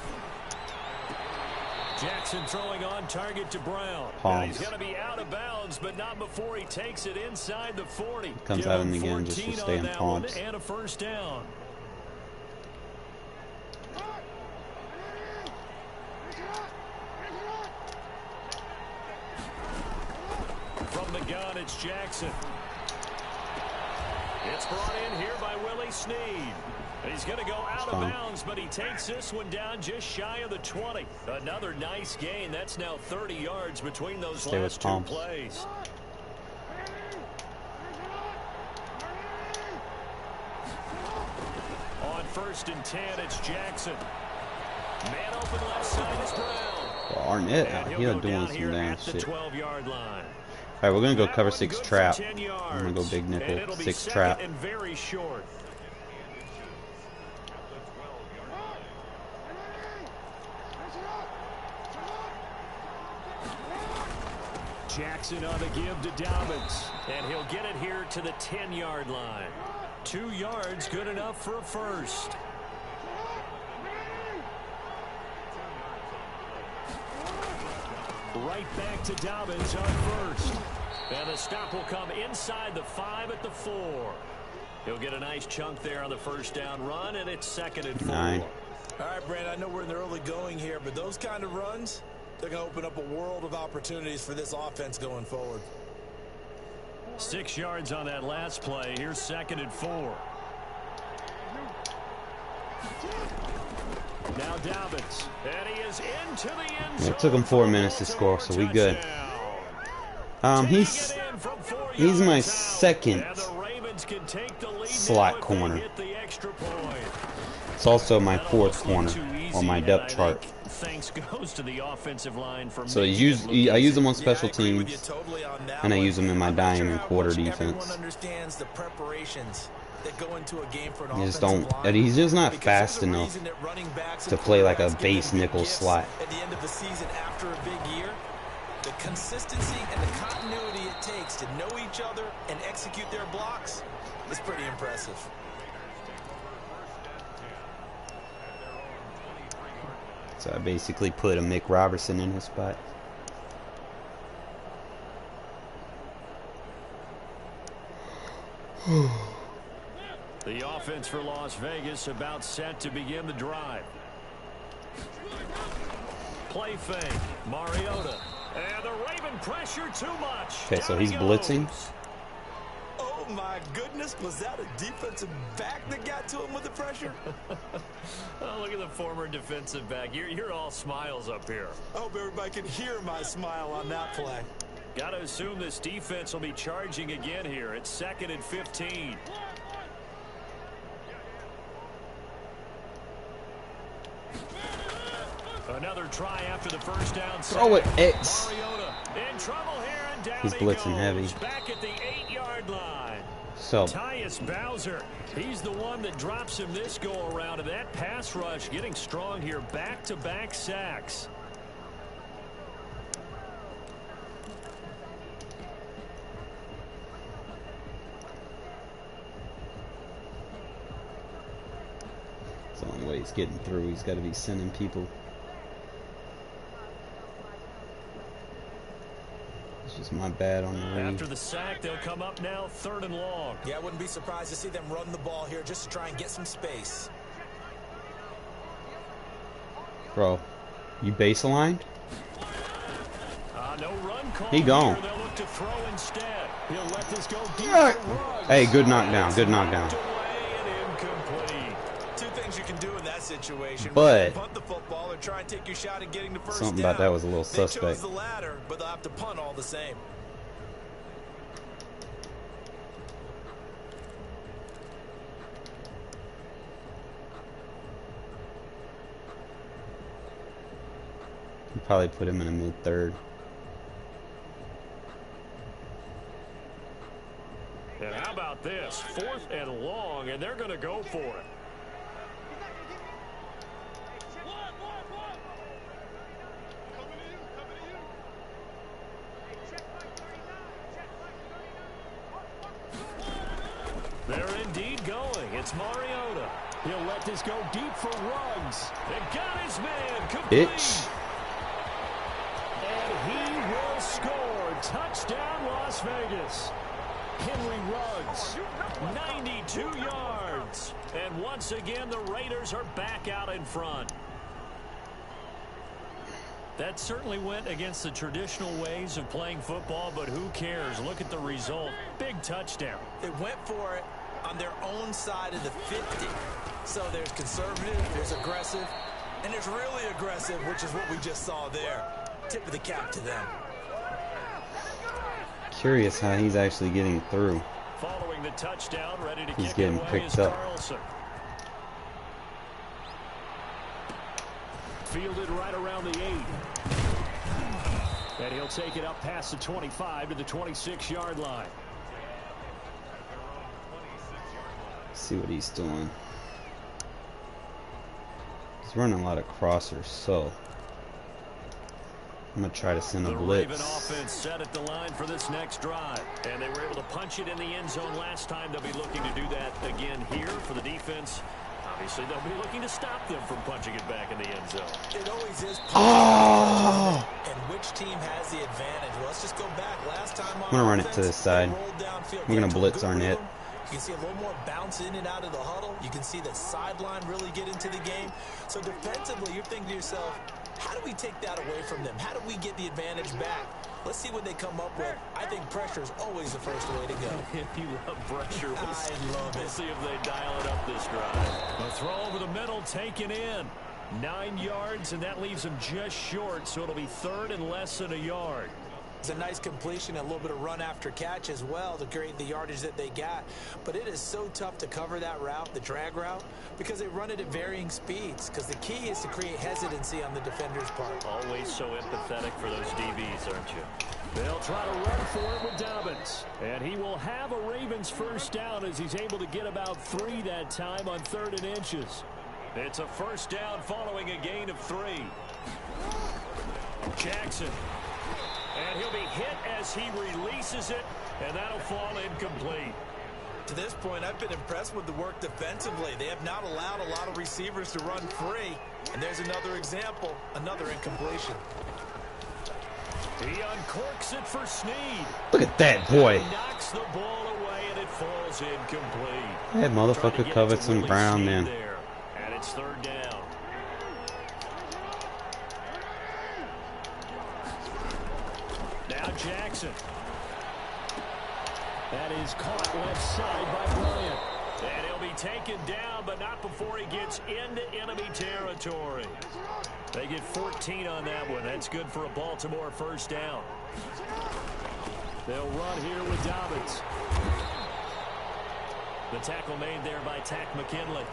Jackson throwing on target to Brown. Palms. He's going to be out of bounds, but not before he takes it inside the 40. Comes out in the again just for staying palms. And a first down. From the gun, it's Jackson. It's brought in here by Willie Snead. He's going to go out of bounds, but he takes this one down just shy of the 20. Another nice gain. That's now 30 yards between those last two plays. On 1st and 10, it's Jackson. Man open left side is Brown. Well, Arnette, he's doing some damn shit. 12-yard line. All right, we're going to go cover 6 trap. I'm going to go big nickel, 6 trap. And very short. Jackson on the give to Dobbins. And he'll get it here to the 10-yard line. 2 yards, good enough for a first. Right back to Dobbins on 1st. And the stop will come inside the 5 at the 4. He'll get a nice chunk there on the first down run, and it's 2nd and 4. 9. All right, Brandon, I know we're in the early going here, but those kind of runs, they're going to open up a world of opportunities for this offense going forward. 6 yards on that last play. Here's 2nd and 4. Now Dobbins, and he is into the end zone. It took him 4 minutes to score, so we good. He's my second slot corner. It's also my 4th corner on my depth chart. So I use them on special teams, and I use them in my dime and quarter defense. He's just not fast enough to play like a base nickel slot. At the end of the season after a big year, the consistency and the continuity it takes to know each other and execute their blocks is pretty impressive. So I basically put a Mick Robertson in his spot. The offense for Las Vegas about set to begin the drive. Play fake. Mariota. And the Raven pressure too much. Okay, so he's blitzing. Oh my goodness, was that a defensive back that got to him with the pressure? Oh, look at the former defensive back. You're all smiles up here. I hope everybody can hear my smile on that play. Got to assume this defense will be charging again here. It's 2nd and 15. Another try after the first down. Throw it, X. Mariota in trouble here, and down He's blitzing heavy. Back at the 8-yard line. So Tyus Bowser, he's the one that drops him this go around, and that pass rush getting strong here. Back-to-back sacks. it's the only way he's getting through. He's got to be sending people. Just my bad on the read. After the sack, they'll come up now 3rd and long. Yeah, I wouldn't be surprised to see them run the ball here just to try and get some space. Bro, you baseline? No run call. He gone. Here. They'll look to throw instead. He'll let this go deep. Hey, good knockdown. Good knockdown. Two things you can do in that situation. But punt the football or try and take your shot at getting the first something down. about that was a little They suspect. chose the latter, but they'll have to punt all the same. You probably put him in a mid-3rd. And how about this? 4th and long, and they're going to go for it. They're indeed going. It's Mariota. He'll let this go deep for Ruggs. It got his man. Complete. Bitch. once again, the Raiders are back out in front. That certainly went against the traditional ways of playing football, but who cares? Look at the result. Big touchdown. They went for it on their own side of the 50. So there's conservative, there's aggressive, and there's really aggressive, which is what we just saw there. Tip of the cap to them. Curious how he's actually getting through. Following the touchdown, ready to He's kick getting it away picked is up. Carlson. Fielded right around the 8. And he'll take it up past the 25 to the 26-yard line. See what he's doing. He's running a lot of crossers, so I'm gonna try to send a blitz. The Raven offense set at the line for this next drive, and they were able to punch it in the end zone last time. They'll be looking to do that again here for the defense. Obviously, they'll be looking to stop them from punching it back in the end zone. It always is. Oh! And which team has the advantage? Well, let's just go back. Last time I'm gonna run it to the side. We're gonna blitz Arnette. You can see a little more bounce in and out of the huddle. You can see the sideline really get into the game. So defensively, you're thinking to yourself, how do we take that away from them? How do we get the advantage back? Let's see what they come up with. I think pressure is always the first way to go. You love pressure. I love it. We'll see if they dial it up this drive. A throw over the middle taken in. 9 yards, and that leaves them just short, so it'll be third and less than a yard. It's a nice completion, a little bit of run after catch as well to create the yardage that they got. But it is so tough to cover that route, the drag route, because they run it at varying speeds. Because the key is to create hesitancy on the defender's part. Always so empathetic for those DBs, aren't you? They'll try to run for it with Dobbins. And he will have a Ravens first down as he's able to get about 3 that time on 3rd and inches. It's a first down following a gain of 3. Jackson. And he'll be hit as he releases it, and that'll fall incomplete. To this point, I've been impressed with the work defensively. They have not allowed a lot of receivers to run free. And there's another example, another incompletion. He uncorks it for Snead. Look at that boy. He knocks the ball away, and it falls incomplete. That motherfucker covered some ground, man. There, and it's 3rd down. Now Jackson. That is caught left side by Bryant. And he'll be taken down, but not before he gets into enemy territory. They get 14 on that one. That's good for a Baltimore first down. They'll run here with Dobbins. The tackle made there by Tack McKinley.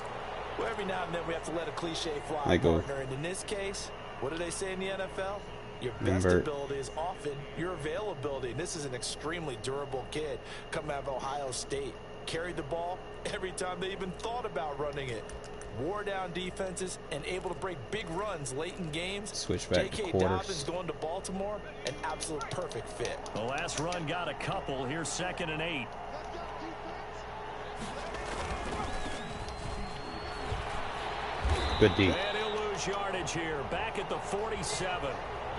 Well, every now and then we have to let a cliche fly, I go. partner. And in this case, what do they say in the NFL? Your best ability is often your availability. And this is an extremely durable kid coming out of Ohio State. Carried the ball every time they even thought about running it. Wore down defenses and able to break big runs late in games. Switch back to J.K. quarters. Dobbins going to Baltimore, an absolute perfect fit. The last run got a couple. Here's 2nd and 8. Good D. And he'll lose yardage here. Back at the 47.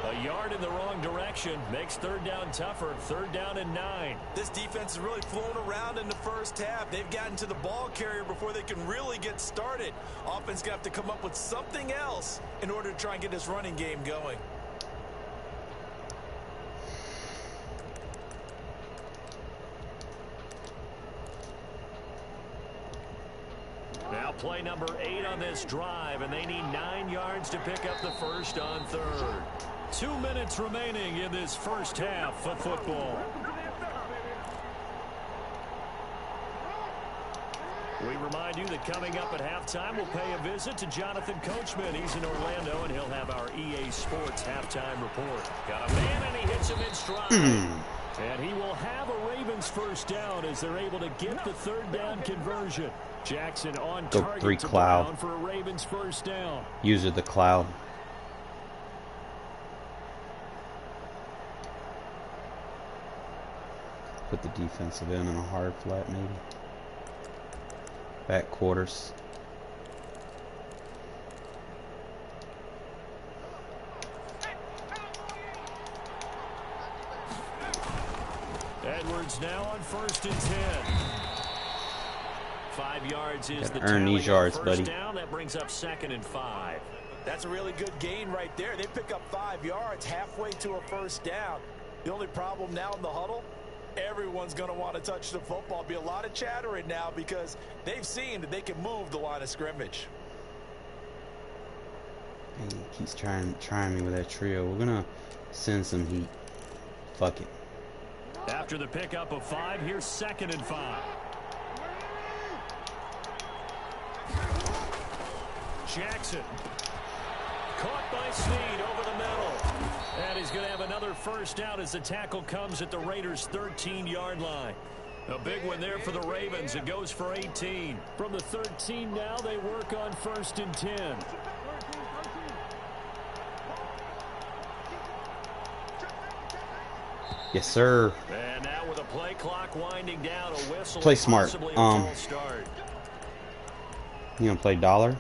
A yard in the wrong direction makes 3rd down tougher. 3rd down and 9. This defense is really flown around in the first half. They've gotten to the ball carrier before they can really get started. Offense going to have to come up with something else in order to try and get this running game going. Now play number 8 on this drive, and they need 9 yards to pick up the first on 3rd. 2 minutes remaining in this first half of football. We remind you that coming up at halftime, we'll pay a visit to Jonathan Coachman. He's in Orlando, and he'll have our EA Sports halftime report. Got a man, and he hits him in stride. And he will have a Ravens first down as they're able to get the 3rd down conversion. Jackson on Go target 3 to cloud. Brown for a Ravens first down. User the cloud. Put the defensive end in a hard flat, maybe. Back quarters. Edwards now on 1st and 10. 5 yards is the earn these yards, buddy. down. That brings up 2nd and 5. That's a really good gain right there. They pick up 5 yards halfway to a first down. The only problem now in the huddle, everyone's going to want to touch the football. Be a lot of chattering now because they've seen that they can move the line of scrimmage. And he keeps trying me with that trio. We're gonna send some heat. Fuck it. After the pickup of 5, here's 2nd and 5. Jackson. Caught by Snead over the middle. And he's going to have another first down as the tackle comes at the Raiders' 13-yard line. A big one there for the Ravens. It goes for 18. From the 13 now, they work on 1st and 10. Yes, sir. And now with a play clock winding down, a whistle. Play smart. You gonna play dollar?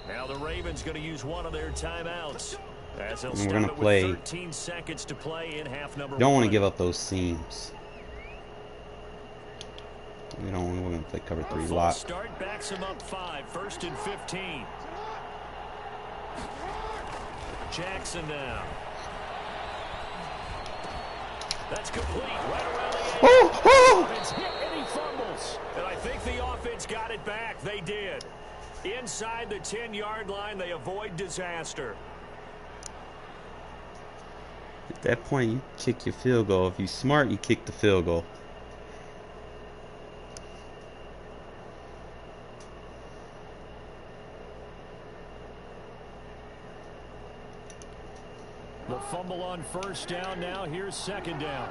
Now the Ravens going to use one of their timeouts. As they'll we're gonna with play. 13 seconds to play in half number 1. Don't want to give up those seams. We're gonna play cover 3 lot. Start backs him up 5. 1st and 15. Jackson now. That's complete. Right around the edge. It's hit and he fumbles. And I think the offense got it back. They did. Inside the 10-yard line, they avoid disaster. At that point, you kick your field goal. If you're smart, you kick the field goal. The fumble on 1st down now. Here's 2nd down.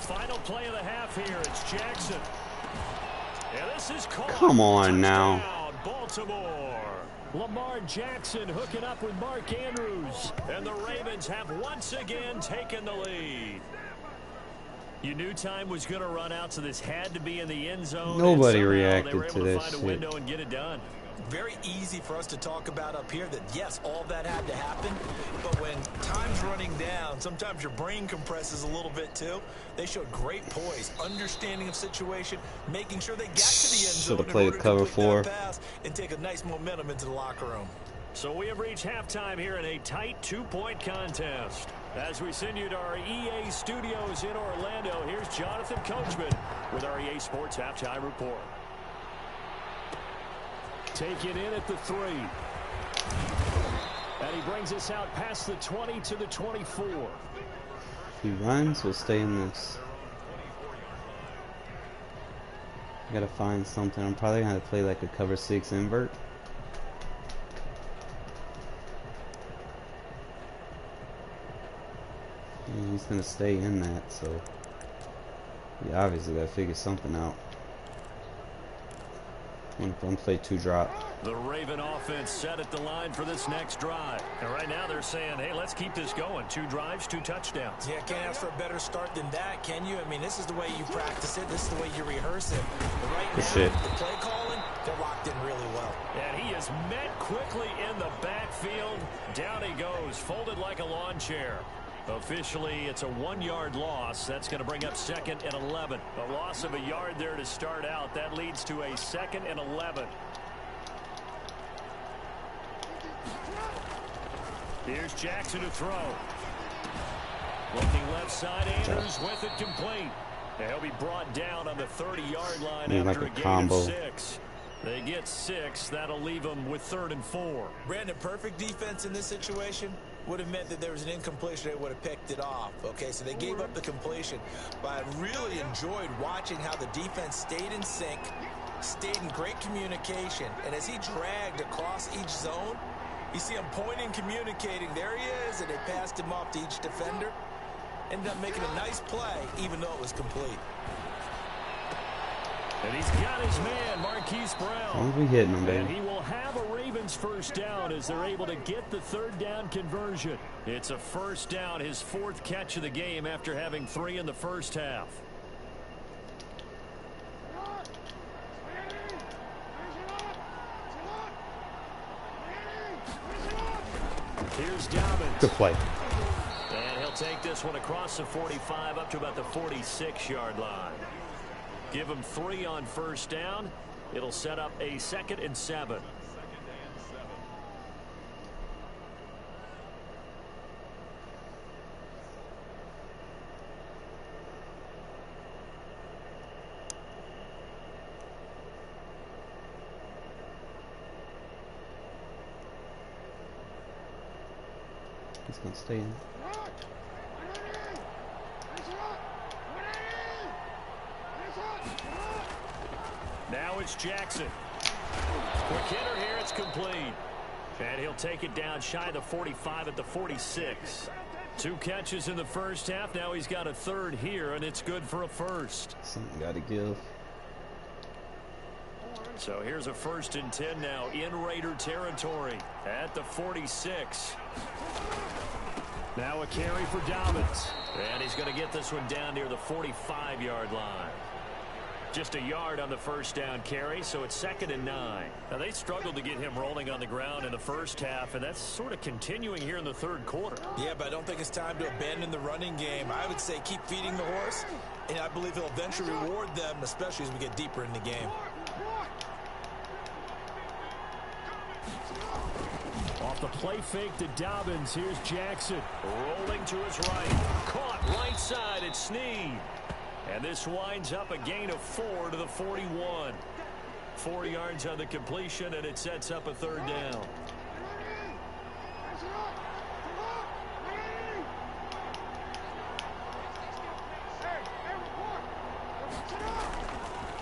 Final play of the half here. It's Jackson. And this is called. Come on now. Baltimore. Lamar Jackson hooking up with Mark Andrews. And the Ravens have once again taken the lead. You knew time was going to run out, so this had to be in the end zone. Nobody they reacted were able to this find a shit. window and get it done. Very easy for us to talk about up here that, yes, all that had to happen. But when time's running down, sometimes your brain compresses a little bit too. They showed great poise, understanding of situation, making sure they got to the end zone Should've played in order cover to complete 4. that pass and take a nice momentum into the locker room. So we have reached halftime here in a tight 2-point contest. As we send you to our EA studios in Orlando, here's Jonathan Coachman with our EA Sports Halftime Report. Take it in at the 3. And he brings us out past the 20 to the 24. If he runs, we'll stay in this. Gotta find something. I'm probably gonna play like a cover 6 invert. And he's gonna stay in that, so we obviously gotta figure something out. I'm gonna play 2 drop. The Raven offense set at the line for this next drive. And right now they're saying, hey, let's keep this going. 2 drives, 2 touchdowns. Yeah, can't ask for a better start than that, can you? I mean, this is the way you practice it. This is the way you rehearse it. But right now, the play calling, they're locked in really well. And he is met quickly in the backfield. Down he goes, folded like a lawn chair. Officially, it's a 1-yard loss. That's going to bring up 2nd and 11. A loss of a yard there to start out. That leads to a 2nd and 11. Here's Jackson to throw. Looking left side, Andrews with it complete. And he'll be brought down on the 30-yard line after like a gain combo. of 6. They get 6. That'll leave them with 3rd and 4. Brandon, perfect defense in this situation would have meant that there was an incompletion. They would have picked it off. Okay, so they gave up the completion. But I really enjoyed watching how the defense stayed in sync, stayed in great communication. And as he dragged across each zone, you see him pointing, communicating. There he is, and they passed him off to each defender. Ended up making a nice play, even though it was complete. And he's got his man, Marquise Brown. We hitting him, And baby. he will have a Ravens first down as they're able to get the 3rd down conversion. It's a first down, his 4th catch of the game after having 3 in the first half. Here's Dobbins. Good play. And he'll take this one across the 45 up to about the 46-yard line. Give him 3 on first down. It'll set up a 2nd and 7. He's going to stay in. Now it's Jackson. Quick hitter here. It's complete. And he'll take it down shy of the 45 at the 46. 2 catches in the first half. Now he's got a 3rd here, and it's good for a 1st. Something got to give. So here's a 1st and 10 now in Raider territory at the 46. Now a carry for Dobbins. And he's going to get this one down near the 45-yard line. Just a yard on the first down carry, so it's 2nd and 9. Now, they struggled to get him rolling on the ground in the first half, and that's sort of continuing here in the 3rd quarter. Yeah, but I don't think it's time to abandon the running game. I would say keep feeding the horse, and I believe he'll eventually reward them, especially as we get deeper in the game. Off the play fake to Dobbins, here's Jackson. Rolling to his right. Caught right side, it's Snead. And this winds up a gain of 4 to the 41. 4 yards on the completion, and it sets up a 3rd down.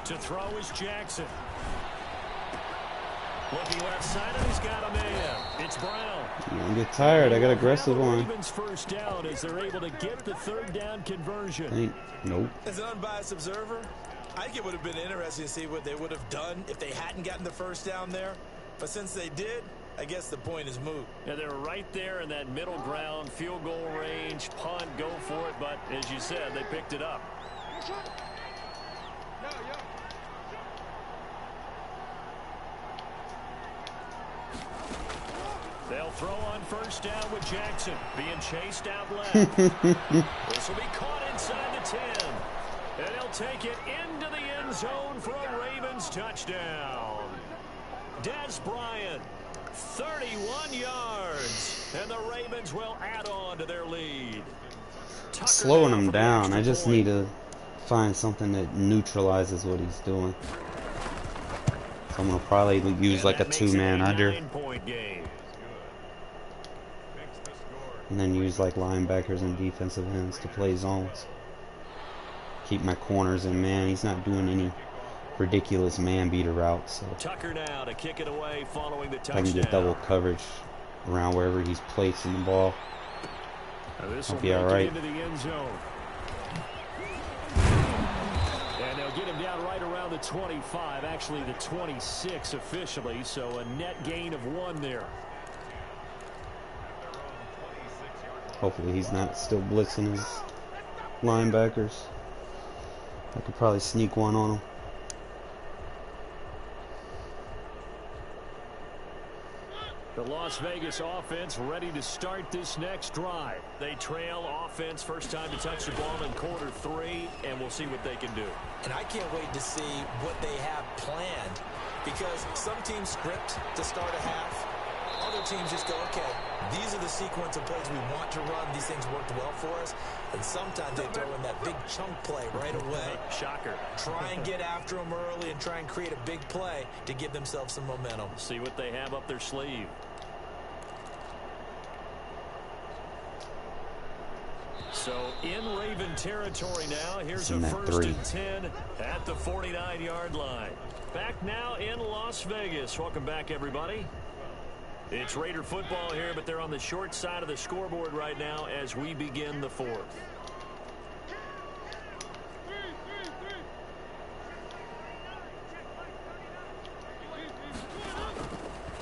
To throw is Jackson. Looking left side, and he's got a man. It's Brown. Don't get tired. I got aggressive on. Ravens first down as they're able to get the 3rd down conversion. Nope. As an unbiased observer, I think it would have been interesting to see what they would have done if they hadn't gotten the first down there. But since they did, I guess the point is moot. Yeah, they're right there in that middle ground, field goal range, punt, go for it. But as you said, they picked it up. They'll throw on first down with Jackson being chased out left. This will be caught inside the 10. And he'll take it into the end zone for a Ravens touchdown. Des Bryant, 31 yards. And the Ravens will add on to their lead. Slowing him down. I just need to find something that neutralizes what he's doing. So I'm going to probably use like a 2-man under. And then use like linebackers and defensive ends to play zones. Keep my corners in man. He's not doing any ridiculous man beater routes. So Tucker now to kick it away following the touchdown. I can get double coverage around wherever he's placing the ball. I'll be all right. Into the end zone. And they'll get him down right around the 25, actually the 26 officially. So a net gain of 1 there. Hopefully he's not still blitzing his linebackers. I could probably sneak one on him. The Las Vegas offense ready to start this next drive. They trail offense, first time to touch the ball in quarter 3, and we'll see what they can do. And I can't wait to see what they have planned, because some teams script to start a half. Other teams just go, okay, these are the sequence of plays we want to run. These things worked well for us. And sometimes they throw in that big chunk play right away. Shocker. Try and get after them early and try and create a big play to give themselves some momentum. See what they have up their sleeve. So in Raven territory now. Here's a 1st and 10 at the 49-yard line. Back now in Las Vegas. Welcome back, everybody. It's Raider football here, but they're on the short side of the scoreboard right now as we begin the 4th.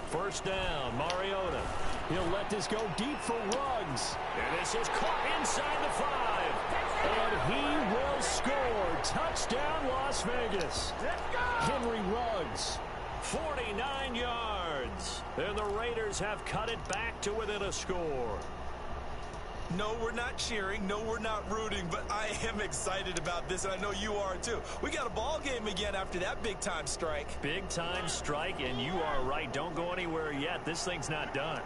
First down, Mariota. He'll let this go deep for Ruggs. And this is caught inside the 5. And he will score. Touchdown, Las Vegas. Henry Ruggs. 49 yards. And the Raiders have cut it back to within a score. No, we're not cheering. No, we're not rooting. But I am excited about this, and I know you are too. We got a ball game again after that big-time strike. Big-time strike, and you are right. Don't go anywhere yet. This thing's not done.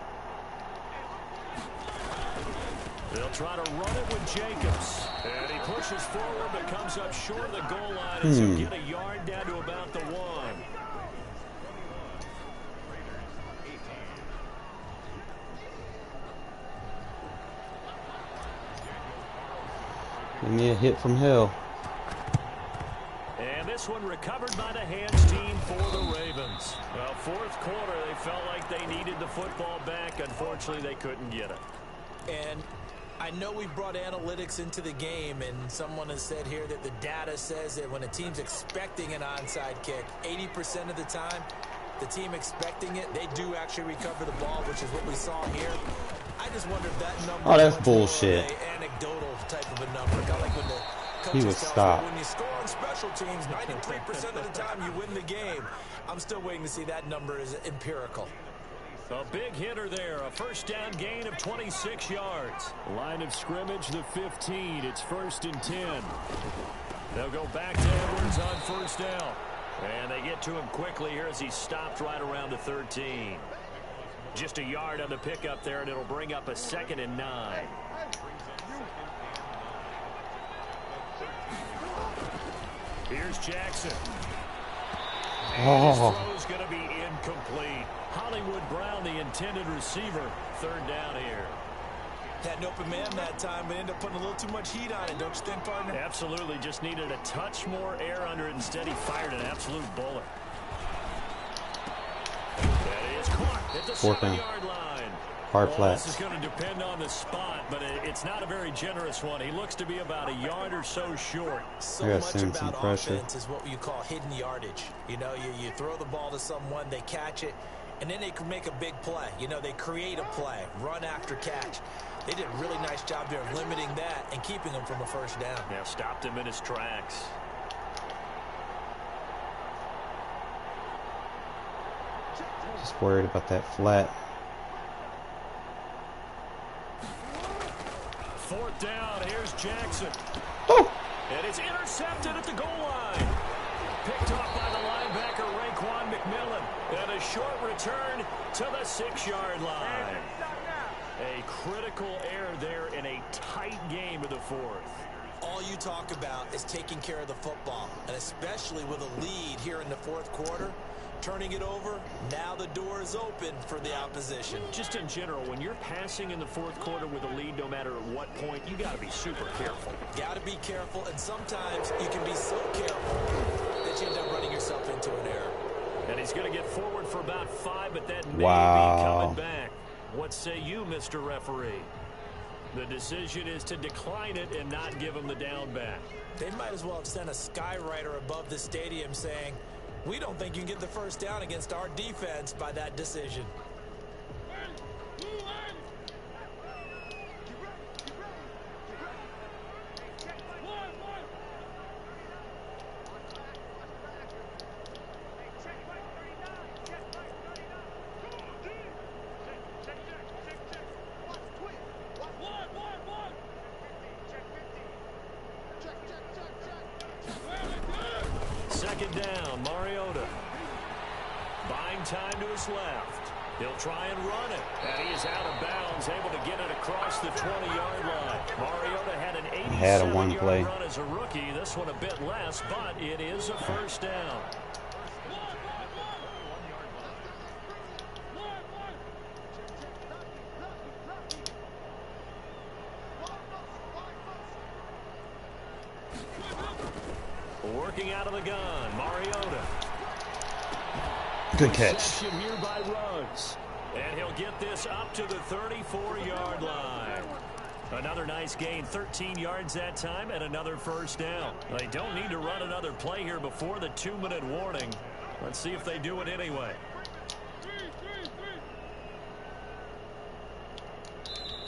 They'll try to run it with Jacobs. And he pushes forward but comes up short of the goal line as he'll get a yard down to about the 1. Give me a hit from hell. And this one recovered by the hands team for the Ravens. Well, fourth quarter, they felt like they needed the football back. Unfortunately, they couldn't get it. And I know we brought analytics into the game, and someone has said here that the data says that when a team's expecting an onside kick, 80% of the time, the team expecting it, they do actually recover the ball, which is what we saw here. I just wonder if that number. Oh, that's bullshit. Anecdotal type of a number. Kind of like when the He would stop. When you score on special teams, 93% of the time you win the game. I'm still waiting to see that number is empirical. A big hitter there. A first down gain of 26 yards. Line of scrimmage, the 15. It's 1st and 10. They'll go back to Edwards on first down. And they get to him quickly here as he stopped right around the 13. Just a yard on the pickup there, and it'll bring up a 2nd and 9. Here's Jackson. And his throw's going to be incomplete. Hollywood Brown, the intended receiver, 3rd down here. Had an open man that time, but ended up putting a little too much heat on it, don't you think, partner? Absolutely. Just needed a touch more air under it. Instead, he fired an absolute bullet. That is caught at the 7-yard line. Hard Well, flats. this is going to depend on the spot, but it's not a very generous one. He looks to be about a yard or so short. So much about offense is what you call hidden yardage. You know, you throw the ball to someone, they catch it, and then they can make a big play. You know, they create a play, run after catch. They did a really nice job there of limiting that and keeping him from a first down. Yeah, stopped him in his tracks. Just worried about that flat. 4th down. Here's Jackson. Oh! And it's intercepted at the goal line. Picked off by the linebacker, Raekwon McMillan. And a short return to the 6-yard line. A critical error there in a tight game of the 4th. All you talk about is taking care of the football, and especially with a lead here in the 4th quarter. Turning it over, now the door is open for the opposition. Just in general, when you're passing in the 4th quarter with a lead, no matter at what point, you got to be super careful. Got to be careful, and sometimes you can be so careful that you end up running yourself into an error. And he's going to get forward for about 5, but that may be coming back. What say you, Mr. Referee? The decision is to decline it and not give him the down back. They might as well have sent a skywriter above the stadium saying, we don't think you can get the first down against our defense by that decision. Time to his left. He'll try and run it. And he is out of bounds, able to get it across the 20-yard line. Mariota had an 87-yard run as a rookie. This one a bit less, but it is a first down. Working out of the gun, Mariota. Good catch. Here by Ruggs. And he'll get this up to the 34-yard line. Another nice gain, 13 yards that time, and another first down. They don't need to run another play here before the 2-minute warning. Let's see if they do it anyway.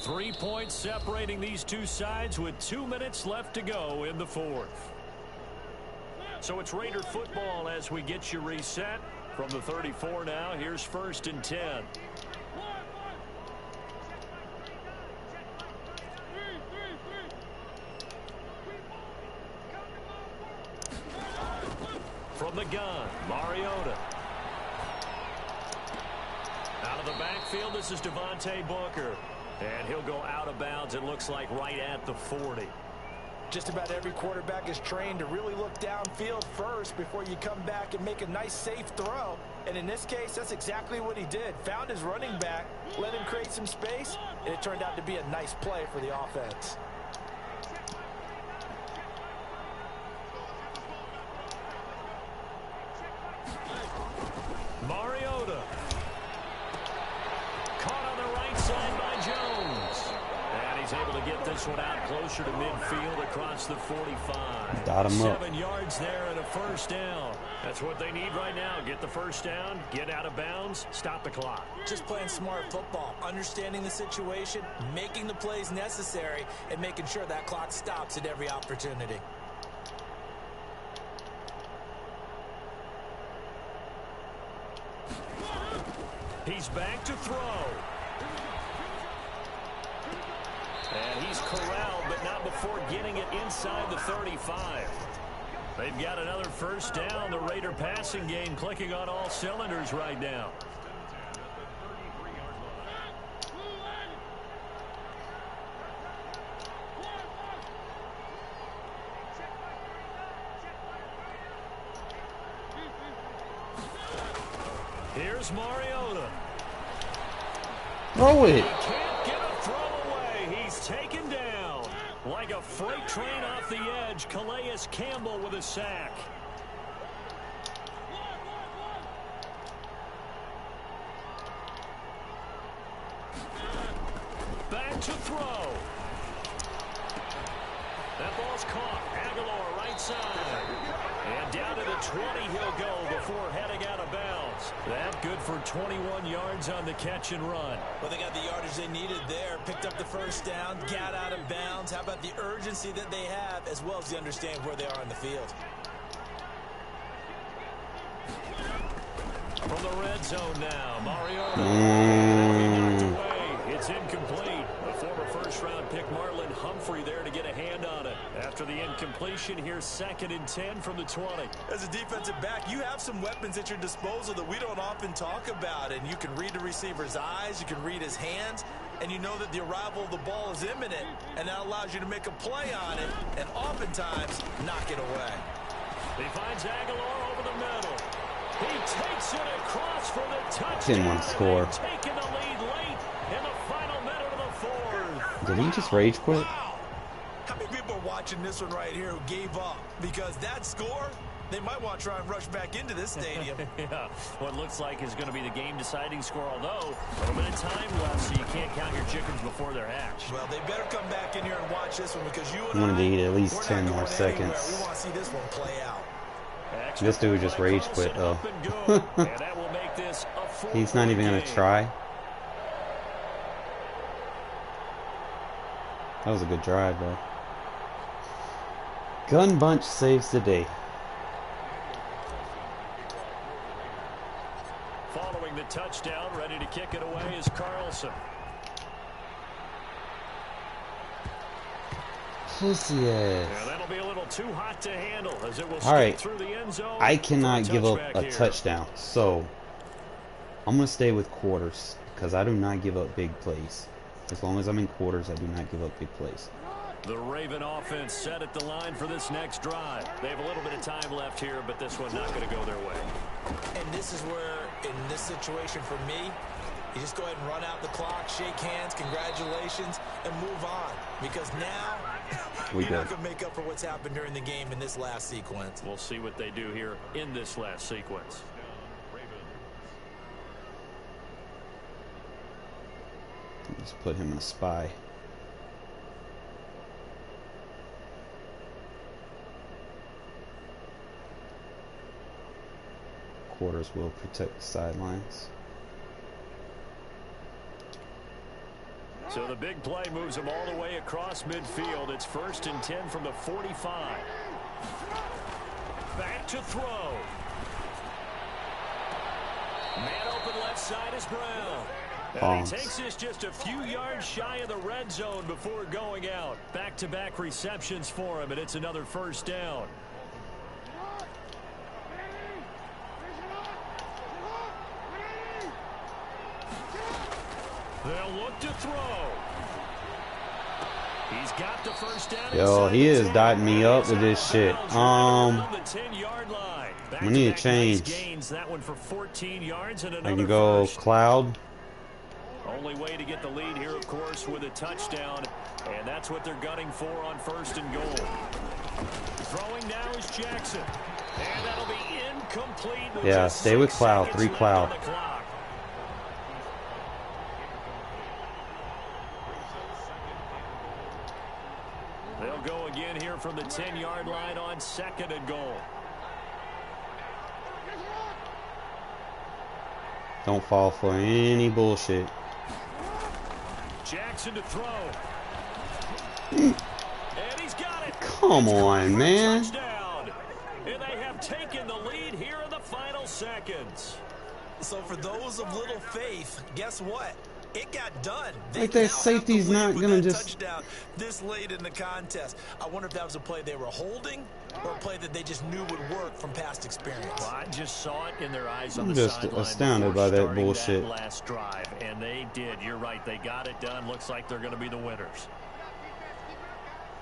3 points separating these two sides with 2 minutes left to go in the 4th. So it's Raider football as we get you reset. From the 34 now, here's 1st and 10. From the gun, Mariota. Out of the backfield, this is Devontae Booker. And he'll go out of bounds, it looks like, right at the 40. Just about every quarterback is trained to really look downfield first before you come back and make a nice, safe throw. And in this case, that's exactly what he did. Found his running back, let him create some space, and it turned out to be a nice play for the offense. Mariota. Caught on the right side by Jones. And he's able to get this one out closer to midfield across the 45. Dot him up. 7 yards there and a 1st down. That's what they need right now. Get the 1st down, get out of bounds, stop the clock. Just playing smart football, understanding the situation, making the plays necessary, and making sure that clock stops at every opportunity. He's back to throw. And he's corralled, but not before getting it inside the 35. They've got another 1st down. The Raider passing game clicking on all cylinders right now. Here's Mariota. Throw it. He can't get a throw away. He's taken down. Like a freight train off the edge, Calais Campbell with a sack. Back to throw. That ball's caught. Aguilar right side. And down to the 20 he'll go before heading out of bounds. That good for 21 yards on the catch and run. Well, they got the yardage they needed there. Picked up the 1st down, got out of bounds. How about the urgency that they have, as well as the understanding where they are in the field. From the red zone now, Mariota. It's incomplete. The former 1st-round pick Marlon Humphrey there to get a hand on it. After the incompletion, here's 2nd and 10 from the 20. As a defensive back, you have some weapons at your disposal that we don't often talk about. And you can read the receiver's eyes, you can read his hands, and you know that the arrival of the ball is imminent. And that allows you to make a play on it and oftentimes knock it away. He finds Aguilar over the middle. He takes it across for the touchdown. Didn't want to score. Taking the lead late in the final minute of the 4th. Did he just rage quit? Wow. How many people are watching this one right here who gave up? Because that score, they might want to try and rush back into this stadium. Yeah, what looks like is going to be the game-deciding score, although a little bit of time left, so you can't count your chickens before they're hatched. Well, they better come back in here and watch this one because you I and wanted to eat at we're least not 10 more going seconds. anywhere. We want to see this one play out. This dude just rage quit though. And that will make this a He's not even going to try. That was a good drive though. Gun bunch saves the day. Following the touchdown, ready to kick it away is Carlson. Pussy ass. Yeah, that'll be a little too hot to handle as it will Alright, through the end zone. I cannot give up a here. touchdown, so I'm going to stay with quarters because I do not give up big plays. As long as I'm in quarters, I do not give up big plays. The Raven offense set at the line for this next drive. They have a little bit of time left here, but this one's not going to go their way. And this is where, in this situation for me, you just go ahead and run out the clock, shake hands, congratulations, and move on. Because now, you're not going to make up for what's happened during the game in this last sequence. We'll see what they do here in this last sequence. Just put him in a spy. Quarters will protect the sidelines. So the big play moves him all the way across midfield. It's 1st and 10 from the 45. Back to throw. Man open left side is Brown. And he takes this just a few yards shy of the red zone before going out. Back-to-back receptions for him, and it's another first down. They'll look to throw. He's got the first down. Yo, he is dotting me up with this shit. I need to change. That one for 14 yards and I another can go first. cloud. Only way to get the lead here, of course, with a touchdown. And that's what they're gunning for on first and goal. Throwing now is Jackson. And that'll be incomplete. Yeah, stay with cloud. 3 cloud. They'll go again here from the 10-yard line on second and goal. Don't fall for any bullshit. Jackson to throw. And he's got it. Come on, man. Touchdown. And they have taken the lead here in the final seconds. So for those of little faith, guess what? It got done. Like that safety's not gonna just touchdown this late in the contest. I wonder if that was a play they were holding or a play that they just knew would work from past experience. Well, I just saw it in their eyes on I'm the just sideline astounded by that bullshit. that last drive, and they did. You're right. They got it done. Looks like they're going to be the winners.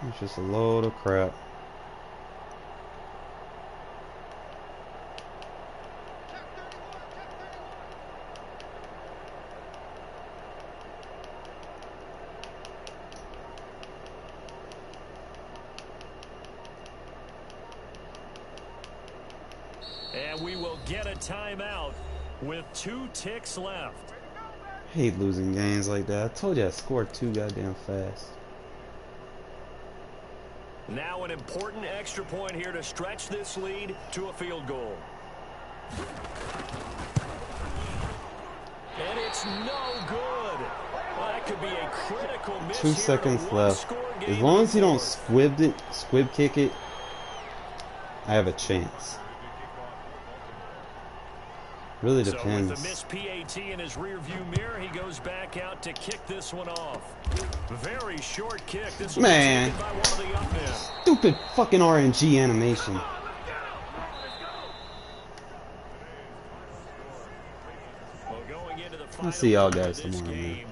It's just a load of crap. And we will get a timeout with 2 ticks left. I hate losing games like that. I told you I scored 2 goddamn fast. Now an important extra point here to stretch this lead to a field goal. And it's no good. Well, that could be a critical miss. 2 seconds left. As long as you don't squib kick it, I have a chance. Really depends. So with the missed PAT in his rearview mirror, he goes back out to kick this one off. Very short kick. This man, by one of the up men. Stupid fucking RNG animation. Well, going into the I'll see y'all guys tomorrow, man.